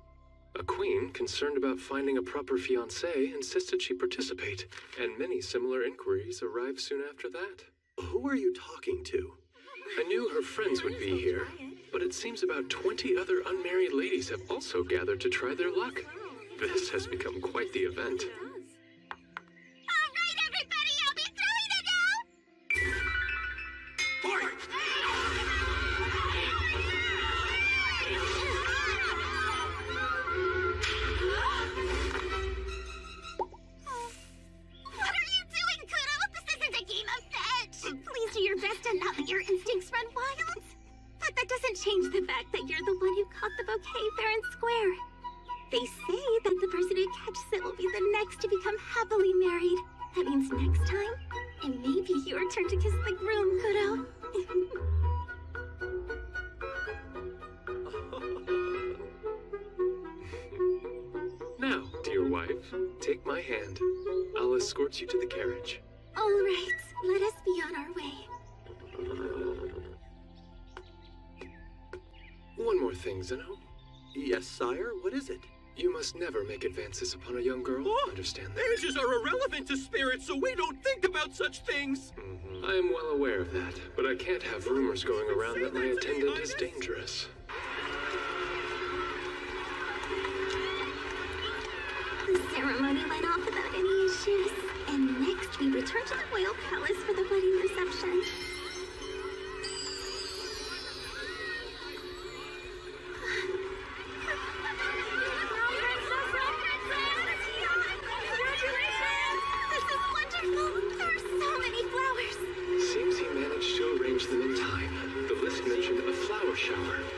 A queen, concerned about finding a proper fiancé, insisted she participate, and many similar inquiries arrived soon after that. Who are you talking to? I knew her friends would be here, but it seems about 20 other unmarried ladies have also gathered to try their luck. This has become quite the event. All right, everybody, I'll be throwing it now. What are you doing, Kudo? This isn't a game of fetch. Please do your best and not let your instincts run wild. But that doesn't change the fact that you're the one who caught the bouquet fair and square. They say that the person who catches it will be the next to become happily married. That means next time, it may be your turn to kiss the groom, Kudo. Now, dear wife, take my hand. I'll escort you to the carriage. All right, let us be on our way. One more thing, Zeno. Yes, sire, what is it? You must never make advances upon a young girl. Understand that? Ages are irrelevant to spirits, so we don't think about such things. I am well aware of that, but I can't have rumors going around that my attendant is dangerous. The ceremony went off without any issues. And next, we return to the royal palace for the wedding reception.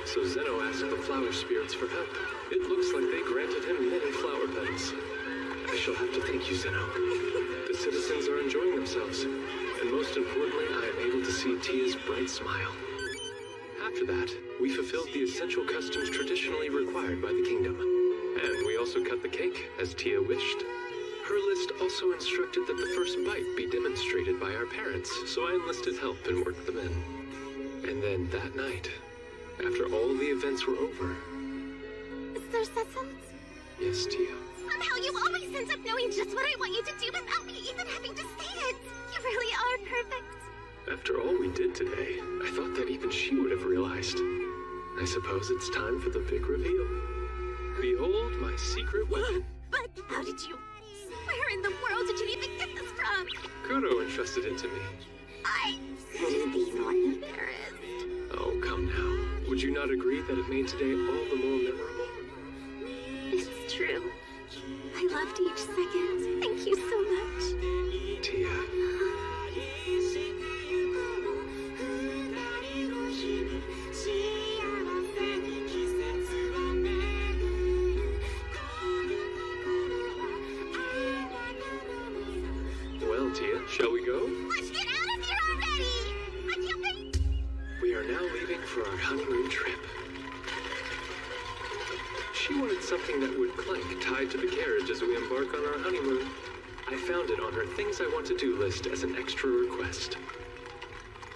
So Zeno asked the flower spirits for help. It looks like they granted him many flower petals. I shall have to thank you, Zeno. The citizens are enjoying themselves, and most importantly, I am able to see Tia's bright smile. After that, we fulfilled the essential customs traditionally required by the kingdom. And we also cut the cake, as Tia wished. Her list also instructed that the first bite be demonstrated by our parents, so I enlisted help and worked them in. And then that night, after all the events were over... Sir Setzel? Yes, Tia? Somehow you always end up knowing just what I want you to do without me even having to say it. You really are perfect. After all we did today, I thought that even she would have realized. I suppose it's time for the big reveal. Behold my secret weapon. But how did you... Where in the world did you even get this from? Kuro entrusted it to me. I shouldn't be so embarrassed. Oh, come now. Would you not agree that it made today all the more memorable? It's true. I loved each second. Thank you so much. Tia. Well, Tia, shall we go? Let's get out of here already! I can't wait! We are now leaving for our honeymoon trip. She wanted something that would clank tied to the carriage as we embark on our honeymoon. I found it on her things I want to do list as an extra request.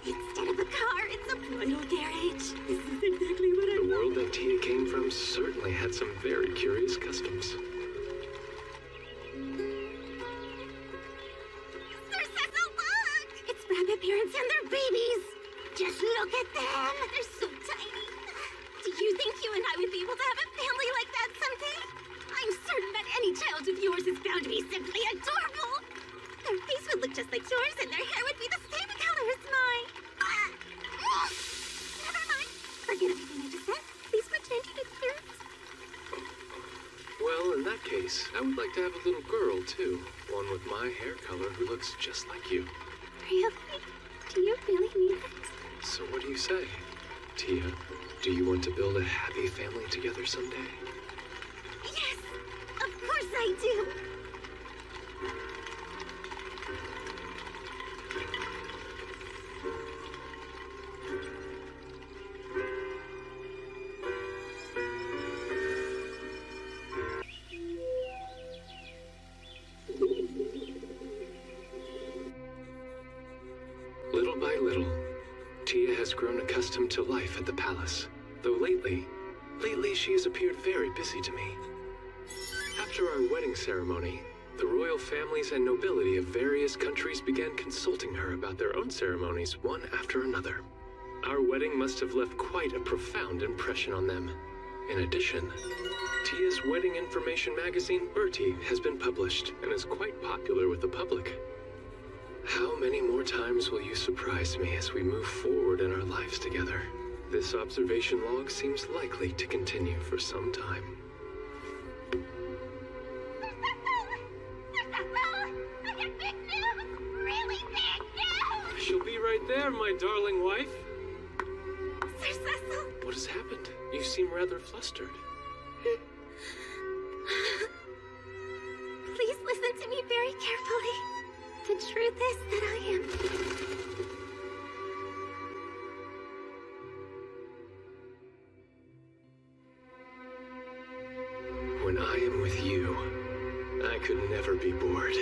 Instead of a car, it's a bridal carriage. This is exactly what I The world that Tia came from certainly had some very curious customs. Sir Cecil, look! It's rabbit parents and their babies. Just look at them. They're so tiny. Do you think you and I would be able to have a family like that someday? I'm certain that any child of yours is bound to be simply adorable. Their face would look just like yours, and their hair would be the same color as mine. Never mind. Forget everything I just said. Please pretend you didn't hear it. Well, in that case, I would like to have a little girl, too. One with my hair color who looks just like you. Really? Do you really mean it? So what do you say? Tia, do you want to build a happy family together someday? Yes, of course I do. Little by little, Tia has grown accustomed to life at the palace, though lately she has appeared very busy to me. After our wedding ceremony, the royal families and nobility of various countries began consulting her about their own ceremonies one after another. Our wedding must have left quite a profound impression on them. In addition, Tia's wedding information magazine Bertie has been published and is quite popular with the public. How many more times will you surprise me as we move forward in our lives together? This observation log seems likely to continue for some time. She'll be right there, my darling wife. Sir Cecil. What has happened? You seem rather flustered. Please listen to me very carefully. The truth is that I am... When I am with you, I could never be bored.